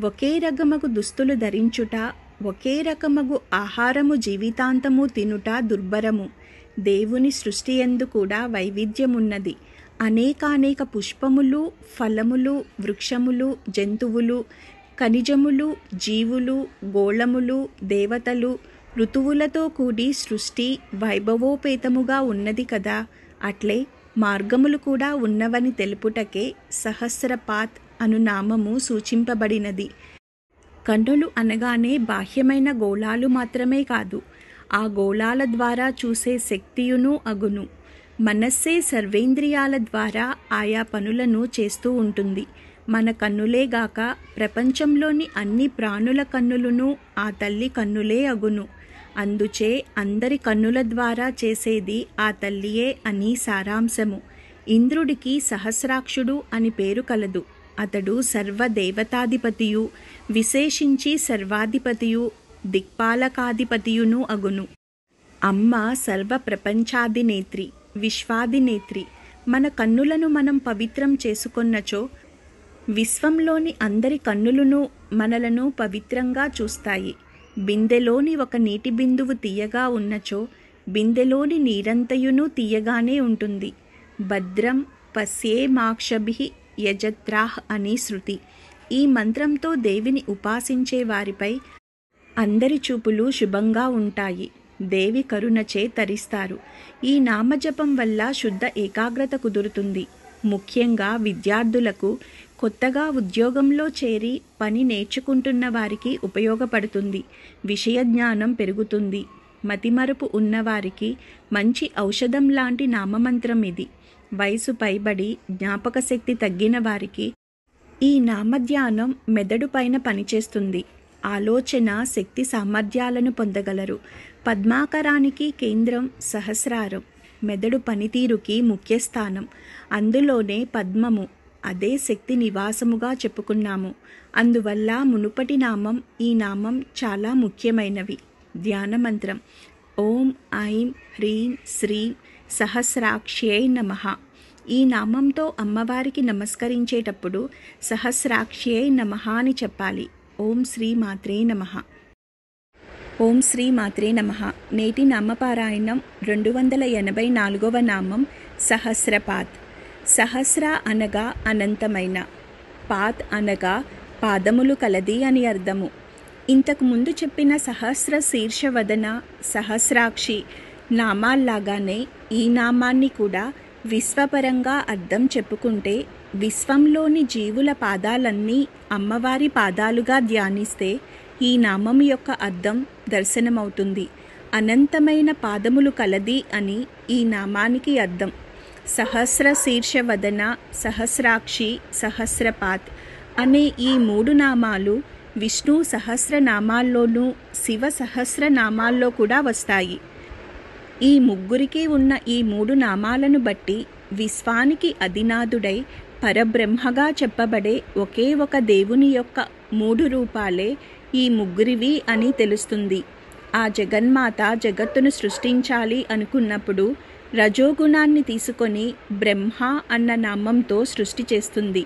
[SPEAKER 1] ఒకే రకమగు దుస్తులు ధరించుట ఒకే రకమగు ఆహారము జీవితాంతము తినుట దుర్భరము. దేవుని సృష్టియందు కూడా వైవిధ్యమున్నది. అనేకానేక పుష్పములు ఫలములు వృక్షములు జంతువులు ఖనిజములు జీవులు గోళములు దేవతలు ఋతువులతో కూడి సృష్టి వైభవోపేతముగా ఉన్నది కదా. అట్లే మార్గములు కూడా ఉన్నవని తెలుపుటకే సహస్రపాత్ అను నామము సూచింపబడినది. కన్నులు అనగానే బాహ్యమైన గోళాలు మాత్రమే కాదు, ఆ గోళాల ద్వారా చూసే శక్తియును అగును. మనస్సే సర్వేంద్రియాల ద్వారా ఆయా పనులను చేస్తూ ఉంటుంది. మన కన్నులేగాక ప్రపంచంలోని అన్ని ప్రాణుల కన్నులను ఆ తల్లి కన్నులే అగును. అందుచే అందరి కన్నుల ద్వారా చేసేది ఆ తల్లియే అని సారాంశము. ఇంద్రుడికి సహస్రాక్షుడు అని పేరు కలదు. అతడు సర్వదేవతాధిపతియు, విశేషించి సర్వాధిపతియు, దిక్పాలకాధిపతియును అగును. అమ్మ సర్వ ప్రపంచాధినేత్రి, విశ్వాధినేత్రి. మన కన్నులను మనం పవిత్రం చేసుకొన్నచో విశ్వంలోని అందరి కన్నులను మనలను పవిత్రంగా చూస్తాయి. బిందెలోని ఒక నీటి బిందువు తీయగా ఉన్నచో బిందెలోని నీరంతయును తీయగానే ఉంటుంది. భద్రం పశ్యేమాక్షభిః యజత్రాః అని శృతి. ఈ మంత్రంతో దేవిని ఉపాసించే వారిపై అందరి చూపులు శుభంగా ఉంటాయి. దేవి కరుణచే తరిస్తారు. ఈ నామజపం వల్ల శుద్ధ ఏకాగ్రత కుదురుతుంది. ముఖ్యంగా విద్యార్థులకు, కొత్తగా ఉద్యోగంలో చేరి పని నేర్చుకుంటున్న వారికి ఉపయోగపడుతుంది. విషయ జ్ఞానం పెరుగుతుంది. మతిమరుపు ఉన్నవారికి మంచి ఔషధం లాంటి నామమంత్రం ఇది. వయసు పైబడి జ్ఞాపక శక్తి తగ్గిన వారికి ఈ నామధ్యానం మెదడు పైన పనిచేస్తుంది. ఆలోచన శక్తి సామర్థ్యాలను పొందగలరు. పద్మాకరానికి కేంద్రం సహస్రారం. మెదడు పనితీరుకి ముఖ్య స్థానం. అందులోనే పద్మము, అదే శక్తి నివాసముగా చెప్పుకున్నాము. అందువల్ల మునుపటి నామం, ఈ నామం చాలా ముఖ్యమైనవి. ధ్యాన మంత్రం ఓం ఐం హ్రీం శ్రీం సహస్రాక్ష్యై నమః. ఈ నామంతో అమ్మవారికి నమస్కరించేటప్పుడు సహస్రాక్ష్యై నమః అని చెప్పాలి. ఓం శ్రీ మాత్రే నమః. ఓం శ్రీ మాత్రే నమః. నేటి నామపారాయణం 284వ నామం సహస్రపాత్. సహస్ర అనగా అనంతమైన, పాత్ అనగా పాదములు కలది అని అర్థము. ఇంతకు ముందు చెప్పిన సహస్ర శీర్షవదన, సహస్రాక్షి నామాల్లాగానే ఈ నామాన్ని కూడా విశ్వపరంగా అర్థం చెప్పుకుంటే, విశ్వంలోని జీవుల పాదాలన్నీ అమ్మవారి పాదాలుగా ధ్యానిస్తే ఈ నామం యొక్క అర్థం దర్శనమవుతుంది. అనంతమైన పాదములు కలది అని ఈ నామానికి అర్థం. సహస్ర శీర్షవదన, సహస్రాక్షి, సహస్రపాత్ అనే ఈ 3 నామాలు విష్ణు సహస్రనామాల్లోనూ శివ సహస్రనామాల్లో కూడా వస్తాయి. ఈ ముగ్గురికి ఉన్న ఈ 3 నామాలను బట్టి విశ్వానికి అధినాథుడై పరబ్రహ్మగా చెప్పబడే ఒకే ఒక దేవుని యొక్క 3 రూపాలే ఈ ముగ్గురివి అని తెలుస్తుంది. ఆ జగన్మాత జగత్తును సృష్టించాలి అనుకున్నప్పుడు రజోగుణాన్ని తీసుకొని బ్రహ్మ అన్న నామంతో సృష్టి చేస్తుంది.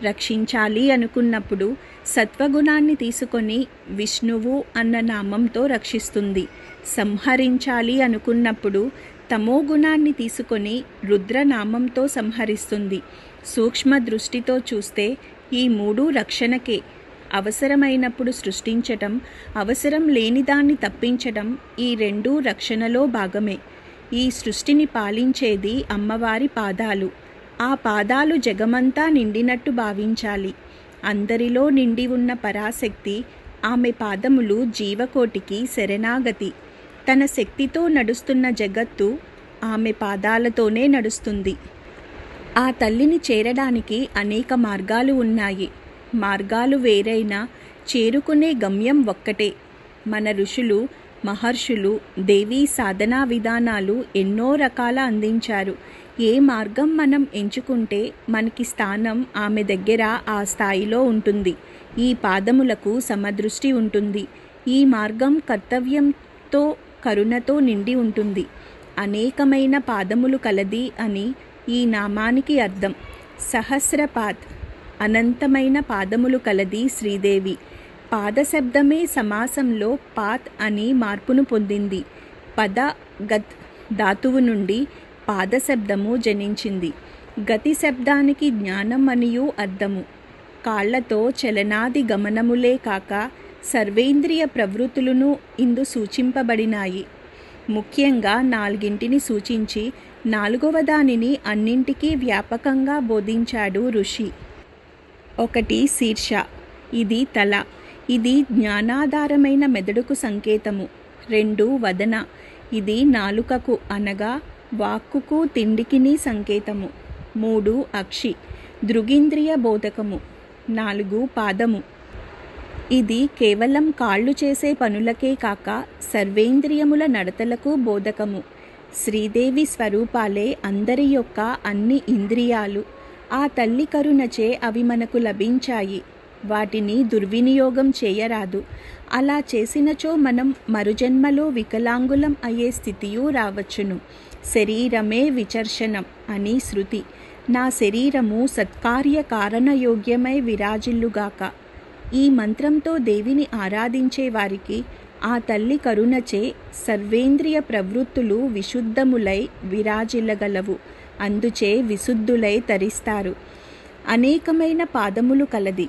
[SPEAKER 1] రక్షించాలి అనుకున్నప్పుడు సత్వగుణాన్ని తీసుకొని విష్ణువు అన్న నామంతో రక్షిస్తుంది. సంహరించాలి అనుకున్నప్పుడు తమోగుణాన్ని తీసుకొని రుద్రనామంతో సంహరిస్తుంది. సూక్ష్మ దృష్టితో చూస్తే ఈ 3 రక్షణకే. అవసరమైనప్పుడు సృష్టించటం, అవసరం లేని దాన్ని తప్పించటం, ఈ 2 రక్షణలో భాగమే. ఈ సృష్టిని పాలించేది అమ్మవారి పాదాలు. ఆ పాదాలు జగమంతా నిండినట్టు భావించాలి. అందరిలో నిండి ఉన్న పరాశక్తి, ఆమె పాదములు జీవకోటికి శరణాగతి. తన శక్తితో నడుస్తున్న జగత్తు ఆమె పాదాలతోనే నడుస్తుంది. ఆ తల్లిని చేరడానికి అనేక మార్గాలు ఉన్నాయి. మార్గాలు వేరైనా చేరుకునే గమ్యం ఒక్కటే. మన ఋషులు, మహర్షులు దేవీ సాధనా విధానాలు ఎన్నో రకాల అందించారు. ఏ మార్గం మనం ఎంచుకుంటే మనకి స్థానం ఆమె దగ్గర ఆ స్థాయిలో ఉంటుంది. ఈ పాదములకు సమదృష్టి ఉంటుంది. ఈ మార్గం కర్తవ్యంతో, కరుణతో నిండి ఉంటుంది. అనేకమైన పాదములు కలది అని ఈ నామానికి అర్థం. సహస్రపాత్, అనంతమైన పాదములు కలది శ్రీదేవి. పాదశబ్దమే సమాసంలో పాత్ అని మార్పును పొందింది. పద గత్ ధాతువు నుండి పాదశబ్దము జనించింది. గతి శబ్దానికి జ్ఞానం అనియు అర్థము. కాళ్లతో చలనాది గమనములే కాక సర్వేంద్రియ ప్రవృత్తులను ఇందు సూచింపబడినాయి. ముఖ్యంగా 4ంటిని సూచించి 4వ దానిని అన్నింటికీ వ్యాపకంగా బోధించాడు ఋషి. 1 శీర్ష, ఇది తల, ఇది జ్ఞానాధారమైన మెదడుకు సంకేతము. 2 వదన, ఇది నాలుకకు అనగా వాక్కుకు తిండికిని సంకేతము. 3 అక్షి, దృగింద్రియ బోధకము. 4 పాదము, ఇది కేవలం కాళ్ళు చేసే పనులకే కాక సర్వేంద్రియముల నడతలకు బోధకము. శ్రీదేవి స్వరూపాలే అందరి యొక్క అన్ని ఇంద్రియాలు. ఆ తల్లి కరుణచే అవి మనకు లభించాయి. వాటిని దుర్వినియోగం చేయరాదు. అలా చేసినచో మనం మరుజన్మలో వికలాంగులం అయ్యే స్థితియూ రావచ్చును. శరీరమే విచర్షణం అని శృతి. నా శరీరము సత్కార్య కారణయోగ్యమై విరాజిల్లుగాక. ఈ మంత్రంతో దేవిని ఆరాధించే వారికి ఆ తల్లి కరుణచే సర్వేంద్రియ ప్రవృత్తులు విశుద్ధములై విరాజిల్లగలవు. అందుచే విశుద్ధులై తరిస్తారు. అనేకమైన పాదములు కలది.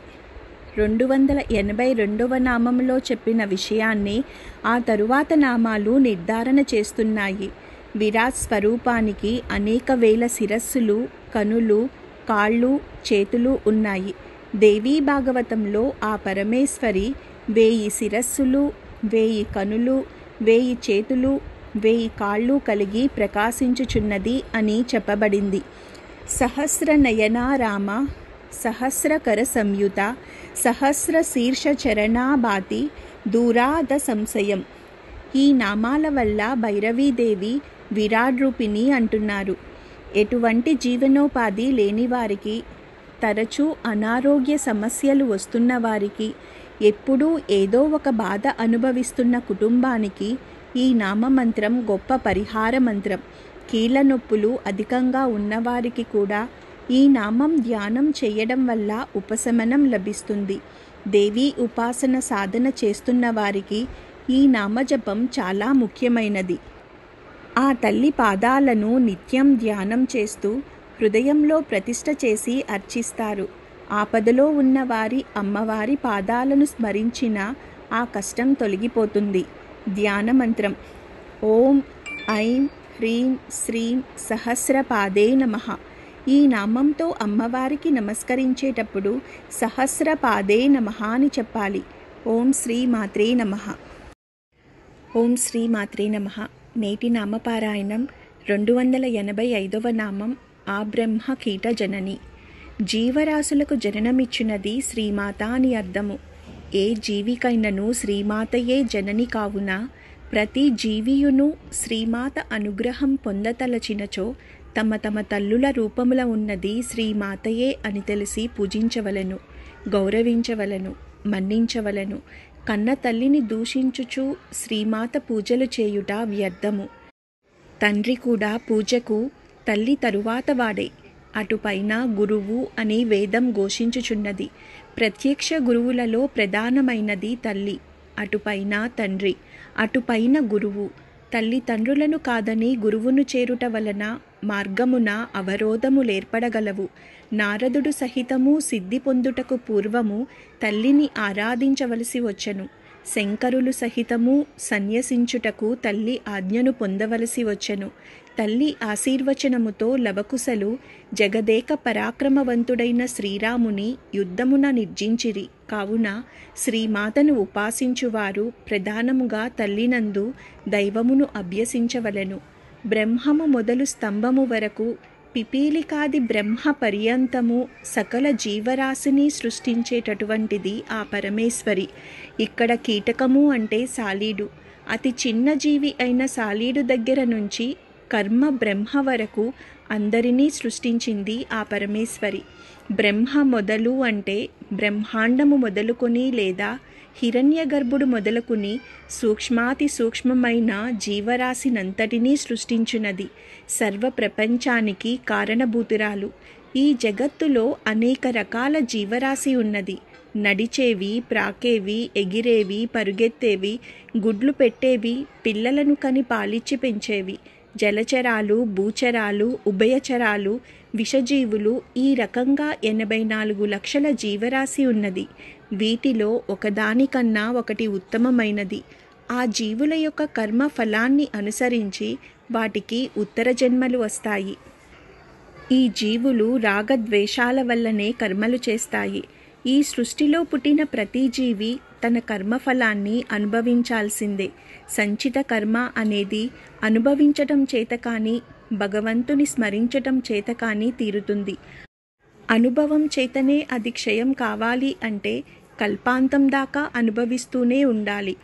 [SPEAKER 1] 282వ నామంలో చెప్పిన విషయాన్ని ఆ తరువాత నామాలు నిర్ధారణ చేస్తున్నాయి. విరాట్ స్వరూపానికి అనేక వేల శిరస్సులు, కనులు, కాళ్ళు, చేతులు ఉన్నాయి. దేవీ భాగవతంలో ఆ పరమేశ్వరి 1000 శిరస్సులు, 1000 కనులు, 1000 చేతులు, 1000 కాళ్ళు కలిగి ప్రకాశించుచున్నది అని చెప్పబడింది. సహస్ర నయనా రామ, సహస్రకర సంయుత, సహస్ర శీర్ష చరణాభాతి దూరాద సంశయం. ఈ నామాల వల్ల భైరవీదేవి విరాట్ రూపిణి అంటున్నారు. ఎటువంటి జీవనోపాధి లేని వారికి, తరచూ అనారోగ్య సమస్యలు వస్తున్న వారికి, ఎప్పుడూ ఏదో ఒక బాధ అనుభవిస్తున్న కుటుంబానికి ఈ నామమంత్రం గొప్ప పరిహార మంత్రం. కీళ్ళ నొప్పులు అధికంగా ఉన్నవారికి కూడా ఈ నామం ధ్యానం చేయడం వల్ల ఉపశమనం లభిస్తుంది. దేవీ ఉపాసన సాధన చేస్తున్న వారికి ఈ నామజపం చాలా ముఖ్యమైనది. ఆ తల్లి పాదాలను నిత్యం ధ్యానం చేస్తూ హృదయంలో ప్రతిష్ఠ చేసి అర్చిస్తారు. ఆపదలో ఉన్న వారి అమ్మవారి పాదాలను స్మరించిన ఆ కష్టం తొలగిపోతుంది. ధ్యాన మంత్రం: ఓం ఐం హ్రీం శ్రీం సహస్రపాదే నమః. ఈ నామంతో అమ్మవారికి నమస్కరించేటప్పుడు సహస్రపాదే నమః అని చెప్పాలి. ఓం శ్రీ మాత్రే నమః. ఓం శ్రీ మాత్రే నమః. నేటి నామపారాయణం 285వ నామం ఆ బ్రహ్మ కీట జనని. జీవరాశులకు జననమిచ్చునది శ్రీమాత అని అర్థము. ఏ జీవికైనను శ్రీమాతయే జనని కావున ప్రతి జీవియును శ్రీమాత అనుగ్రహం పొందతలచినచో తమ తమ తల్లుల రూపముల ఉన్నది శ్రీమాతయే అని తెలిసి పూజించవలెను, గౌరవించవలను, మన్నించవలను. కన్న తల్లిని దూషించుచు శ్రీమాత పూజలు చేయుట వ్యర్థము. తండ్రి కూడా పూజకు తల్లి తరువాత వాడే. అటుపైన గురువు అని వేదం ఘోషించుచున్నది. ప్రత్యక్ష గురువులలో ప్రధానమైనది తల్లి, అటుపైన తండ్రి, అటుపైన గురువు. తల్లిదండ్రులను కాదని గురువును చేరుట వలన మార్గమున అవరోధములేర్పడగలవు. నారదుడు సహితము సిద్ధి పొందుటకు పూర్వము తల్లిని ఆరాధించవలసి వచ్చెను. శంకరులు సహితము సన్యసించుటకు తల్లి ఆజ్ఞను పొందవలసి వచ్చెను. తల్లి ఆశీర్వచనముతో లవకుశలు జగదేక పరాక్రమవంతుడైన శ్రీరాముని యుద్ధమున నిర్జించిరి. కావున శ్రీమాతను ఉపాసించువారు ప్రధానముగా తల్లినందు దైవమును అభ్యసించవలెను. బ్రహ్మము మొదలు స్తంభము వరకు పిపీలికాది బ్రహ్మ పర్యంతము సకల జీవరాశిని సృష్టించేటటువంటిది ఆ పరమేశ్వరి. ఇక్కడ కీటకము అంటే సాలీడు. అతి చిన్న జీవి అయిన సాలీడు దగ్గర నుంచి కర్మ బ్రహ్మ వరకు అందరినీ సృష్టించింది ఆ పరమేశ్వరి. బ్రహ్మ మొదలు అంటే బ్రహ్మాండము మొదలుకొని లేదా హిరణ్య గర్భుడు మొదలుకుని సూక్ష్మాతి సూక్ష్మమైన జీవరాశినంతటినీ సృష్టించున్నది. సర్వ ప్రపంచానికి కారణభూతురాలు. ఈ జగత్తులో అనేక రకాల జీవరాశి ఉన్నది. నడిచేవి, ప్రాకేవి, ఎగిరేవి, పరుగెత్తేవి, గుడ్లు పెట్టేవి, పిల్లలను కని పాలిచ్చి పెంచేవి, జలచరాలు, భూచరాలు, ఉభయచరాలు, విషజీవులు, ఈ రకంగా 84 లక్షల జీవరాశి ఉన్నది. వీటిలో ఒకదానికన్నా ఒకటి ఉత్తమమైనది. ఆ జీవుల యొక్క కర్మ ఫలాన్ని అనుసరించి వాటికి ఉత్తర జన్మలు వస్తాయి. ఈ జీవులు రాగద్వేషాల వల్లనే కర్మలు చేస్తాయి. ఈ సృష్టిలో పుట్టిన ప్రతి జీవి తన కర్మఫలాన్ని అనుభవించాల్సిందే. సంచిత కర్మ అనేది అనుభవించటం చేత కానీ భగవంతుని స్మరించటం చేత కానీ తీరుతుంది. అనుభవం చేతనే అది క్షయం కావాలి అంటే కల్పాంతం దాకా అనుభవిస్తూనే ఉండాలి.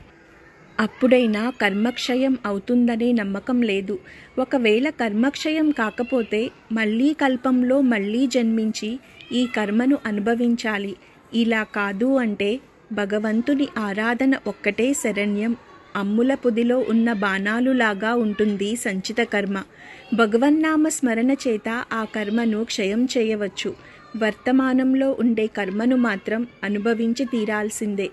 [SPEAKER 1] అప్పుడైనా కర్మక్షయం అవుతుందనే నమ్మకం లేదు. ఒకవేళ కర్మక్షయం కాకపోతే మళ్ళీ కల్పంలో మళ్ళీ జన్మించి ఈ కర్మను అనుభవించాలి. ఇలా కాదు అంటే భగవంతుని ఆరాధన ఒక్కటే శరణ్యం. అమ్ముల పొదిలో ఉన్న బాణాలులాగా ఉంటుంది సంచిత కర్మ. భగవన్నామ స్మరణ చేత ఆ కర్మను క్షయం చేయవచ్చు. వర్తమానంలో ఉండే కర్మను మాత్రం అనుభవించి తీరాల్సిందే.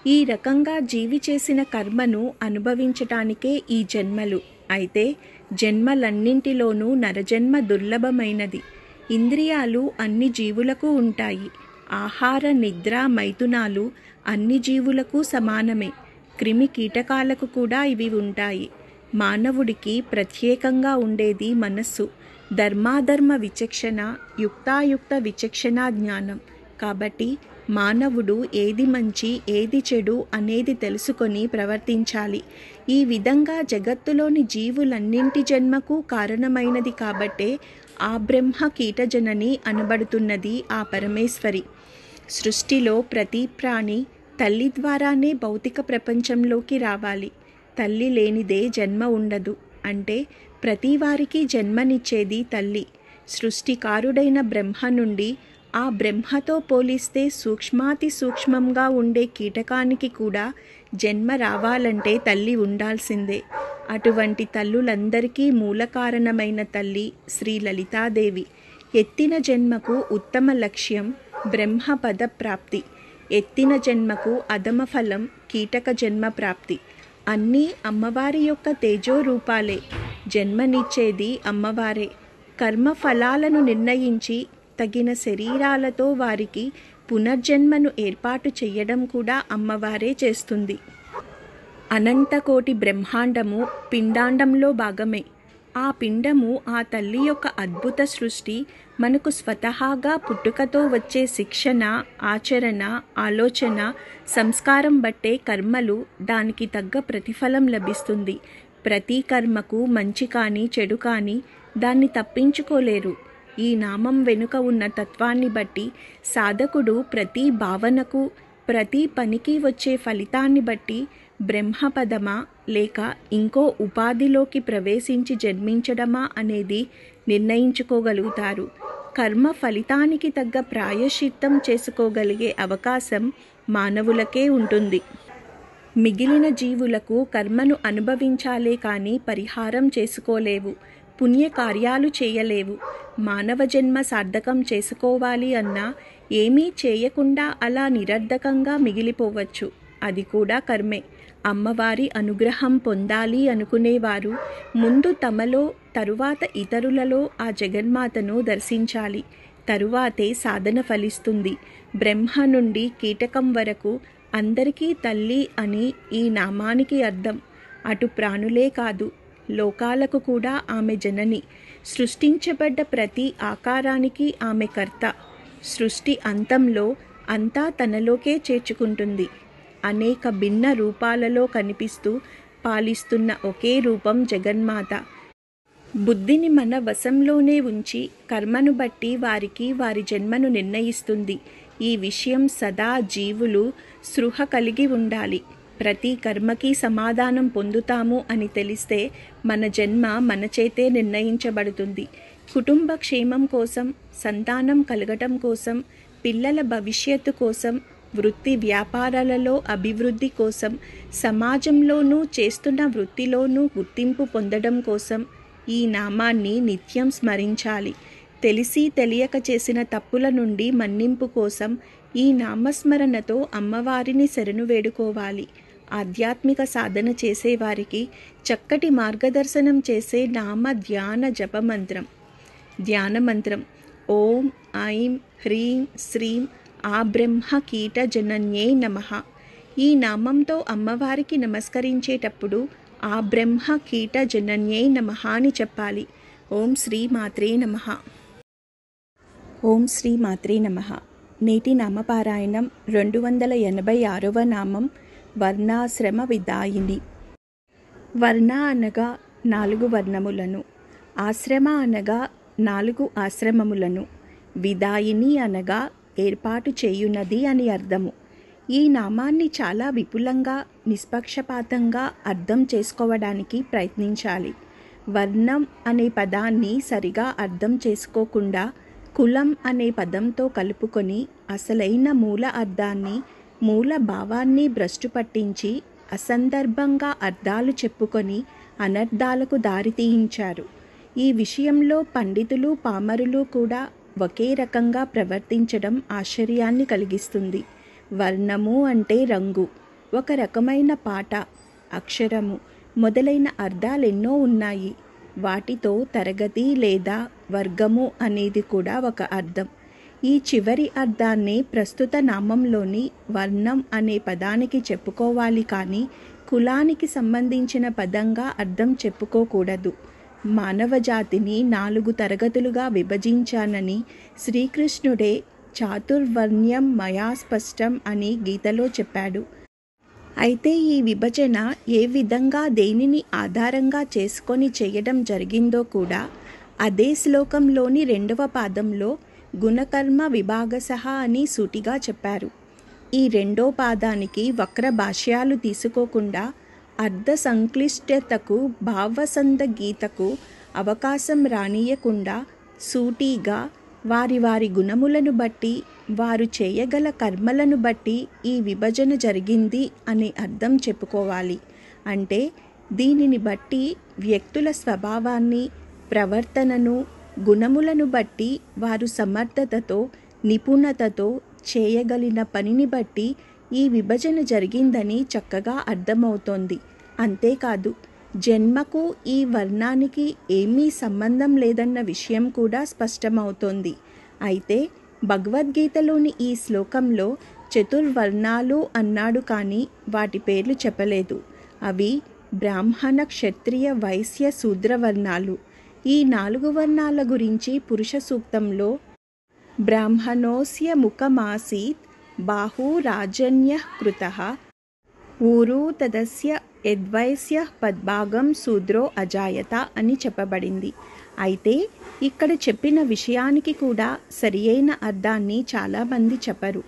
[SPEAKER 1] ఈ రకంగా జీవి చేసిన కర్మను అనుభవించటానికే ఈ జన్మలు. అయితే జన్మలన్నింటిలోనూ నరజన్మ దుర్లభమైనది. ఇంద్రియాలు అన్ని జీవులకు ఉంటాయి. ఆహార నిద్ర మైథునాలు అన్ని జీవులకు సమానమే. క్రిమి కీటకాలకు కూడా ఇవి ఉంటాయి. మానవుడికి ప్రత్యేకంగా ఉండేది మనస్సు. ధర్మాధర్మ విచక్షణ, యుక్తాయుక్త విచక్షణ జ్ఞానం. కాబట్టి మానవుడు ఏది మంచి ఏది చెడు అనేది తెలుసుకొని ప్రవర్తించాలి. ఈ విధంగా జగత్తులోని జీవులన్నింటి జన్మకు కారణమైనది కాబట్టే ఆ బ్రహ్మ కీటజనని అనబడుతున్నది ఆ పరమేశ్వరి. సృష్టిలో ప్రతి ప్రాణి తల్లి ద్వారానే భౌతిక ప్రపంచంలోకి రావాలి. తల్లి లేనిదే జన్మ ఉండదు. అంటే ప్రతి వారికి జన్మనిచ్చేది తల్లి. సృష్టికారుడైన బ్రహ్మ నుండి ఆ బ్రహ్మతో పోలిస్తే సూక్ష్మాతి సూక్ష్మంగా ఉండే కీటకానికి కూడా జన్మ రావాలంటే తల్లి ఉండాల్సిందే. అటువంటి తల్లులందరికీ మూల కారణమైన తల్లి శ్రీ లలితాదేవి. ఎత్తిన జన్మకు ఉత్తమ లక్ష్యం బ్రహ్మపద ప్రాప్తి. ఎత్తిన జన్మకు అధమ ఫలం కీటక జన్మ ప్రాప్తి. అన్నీ అమ్మవారి యొక్క తేజో రూపాలే. జన్మనిచ్చేది అమ్మవారే. కర్మ ఫలాలను నిర్ణయించి తగిన శరీరాలతో వారికి పునర్జన్మను ఏర్పాటు చేయడం కూడా అమ్మవారే చేస్తుంది. అనంతకోటి బ్రహ్మాండము పిండాండంలో భాగమే. ఆ పిండము ఆ తల్లి యొక్క అద్భుత సృష్టి. మనకు స్వతహాగా పుట్టుకతో వచ్చే శిక్షణ, ఆచరణ, ఆలోచన, సంస్కారం బట్టే కర్మలు దానికి తగ్గ ప్రతిఫలం లభిస్తుంది. ప్రతి కర్మకు మంచి కానీ చెడు కానీ దాన్ని తప్పించుకోలేరు. ఈ నామం వెనుక ఉన్న తత్వాన్ని బట్టి సాధకుడు ప్రతి భావనకు, ప్రతి పనికి వచ్చే ఫలితాన్ని బట్టి బ్రహ్మపదమా లేక ఇంకో ఉపాధిలోకి ప్రవేశించి జన్మించడమా అనేది నిర్ణయించుకోగలుగుతారు. కర్మ ఫలితానికి తగ్గ ప్రాయశ్చిత్తం చేసుకోగలిగే అవకాశం మానవులకే ఉంటుంది. మిగిలిన జీవులకు కర్మను అనుభవించాలే కానీ పరిహారం చేసుకోలేవు. పుణ్యకార్యాలు చేయలేవు. మానవ జన్మ సార్థకం చేసుకోవాలి అన్నా ఏమీ చేయకుండా అలా నిరర్ధకంగా మిగిలిపోవచ్చు. అది కూడా కర్మే. అమ్మవారి అనుగ్రహం పొందాలి అనుకునేవారు ముందు తమలో, తరువాత ఇతరులలో ఆ జగన్మాతను దర్శించాలి. తరువాతే సాధన ఫలిస్తుంది. బ్రహ్మ నుండి కీటకం వరకు అందరికీ తల్లి అని ఈ నామానికి అర్థం. అటు ప్రాణులే కాదు, లోకాలకు కూడా ఆమె జనని. సృష్టించబడ్డ ప్రతి ఆకారానికి ఆమె కర్త. సృష్టి అంతంలో అంతా తనలోకే చేర్చుకుంటుంది. అనేక భిన్న రూపాలలో కనిపిస్తూ పాలిస్తున్న ఒకే రూపం జగన్మాత. బుద్ధిని మన వశంలోనే ఉంచి కర్మను బట్టి వారికి వారి జన్మను నిర్ణయిస్తుంది. ఈ విషయం సదా జీవులు స్పృహ కలిగి ఉండాలి. ప్రతి కర్మకి సమాధానం పొందుతాము అని తెలిస్తే మన జన్మ మన చేతే నిర్ణయించబడుతుంది. కుటుంబ క్షేమం కోసం, సంతానం కలగటం కోసం, పిల్లల భవిష్యత్తు కోసం, వృత్తి వ్యాపారాలలో అభివృద్ధి కోసం, సమాజంలోనూ చేస్తున్న వృత్తిలోనూ గుర్తింపు పొందడం కోసం ఈ నామాన్ని నిత్యం స్మరించాలి. తెలిసి తెలియక చేసిన తప్పుల నుండి మన్నింపు కోసం ఈ నామస్మరణతో అమ్మవారిని శరణు వేడుకోవాలి. ఆధ్యాత్మిక సాధన చేసేవారికి చక్కటి మార్గదర్శనం చేసే నామ ధ్యాన జపమంత్రం. ధ్యానమంత్రం ఓం ఐం హ్రీం శ్రీం ఆ బ్రహ్మ కీట జనన్యే నమః. ఈ నామంతో అమ్మవారికి నమస్కరించేటప్పుడు ఆ బ్రహ్మ కీట జనన్యే నమః అని చెప్పాలి. ఓం శ్రీ మాత్రే నమః. ఓం శ్రీ మాత్రే నమః. నేటి నామపారాయణం 286వ నామం వర్ణాశ్రమ విదాయిని. వర్ణ అనగా 4 వర్ణములను, ఆశ్రమ అనగా 4 ఆశ్రమములను, విదాయిని అనగా ఏర్పాటు చేయున్నది అని అర్థము. ఈ నామాన్ని చాలా విపులంగా, నిష్పక్షపాతంగా అర్థం చేసుకోవడానికి ప్రయత్నించాలి. వర్ణం అనే పదాన్ని సరిగా అర్థం చేసుకోకుండా కులం అనే పదంతో కలుపుకొని అసలైన మూల అర్థాన్ని, మూల భావాన్ని భ్రష్టు పట్టించి అసందర్భంగా అర్థాలు చెప్పుకొని అనర్థాలకు దారితీయించారు. ఈ విషయంలో పండితులు, పామరులు కూడా ఒకే రకంగా ప్రవర్తించడం ఆశ్చర్యాన్ని కలిగిస్తుంది. వర్ణము అంటే రంగు, ఒక రకమైన పాట, అక్షరము మొదలైన అర్థాలెన్నో ఉన్నాయి. వాటితో తరగతి లేదా వర్గము అనేది కూడా ఒక అర్థం. ఈ చివరి అర్థాన్ని ప్రస్తుత నామంలోని వర్ణం అనే పదానికి చెప్పుకోవాలి కానీ కులానికి సంబంధించిన పదంగా అర్థం చెప్పుకోకూడదు. మానవ జాతిని 4 తరగతులుగా విభజించానని శ్రీకృష్ణుడే చాతుర్వర్ణ్యం మయా స్పష్టం అని గీతలో చెప్పాడు. అయితే ఈ విభజన ఏ విధంగా దేనిని ఆధారంగా చేసుకొని చేయడం జరిగిందో కూడా అదే శ్లోకంలోని 2వ పాదంలో గుణకర్మ విభాగశః అని సూటిగా చెప్పారు. ఈ 2వ పాదానికి వక్ర భాష్యాలు తీసుకోకుండా అర్థ సంక్లిష్టతకు, భావసంద గీతకు అవకాశం రానియకుండా సూటిగా వారి వారి గుణములను బట్టి, వారు చేయగల కర్మలను బట్టి ఈ విభజన జరిగింది అని అర్థం చెప్పుకోవాలి. అంటే దీనిని బట్టి వ్యక్తుల స్వభావాన్ని, ప్రవర్తనను, గుణములను బట్టి వారు సమర్థతతో, నిపుణతతో చేయగలిగిన పనిని బట్టి ఈ విభజన జరిగిందని చక్కగా అర్థమవుతోంది. అంతేకాదు జన్మకు ఈ వర్ణానికి ఏమీ సంబంధం లేదన్న విషయం కూడా స్పష్టమవుతోంది. అయితే భగవద్గీతలోని ఈ శ్లోకంలో చతుర్వర్ణాలు అన్నాడు కానీ వాటి పేర్లు చెప్పలేదు. అవి బ్రాహ్మణ, క్షత్రియ, వైశ్య, శూద్రవర్ణాలు. ఈ 4 వర్ణాల గురించి పురుష సూక్తంలో బ్రాహ్మణోస్య ముఖమాసీత్ బాహు రాజన్యః కృతః ఊరు తదస్య యద్వైశ్య పద్భాగం శూద్రో అజాయత అని చెప్పబడింది. అయితే ఇక్కడ చెప్పిన విషయానికి కూడా సరియైన అర్థాన్ని చాలామంది చెప్పరు.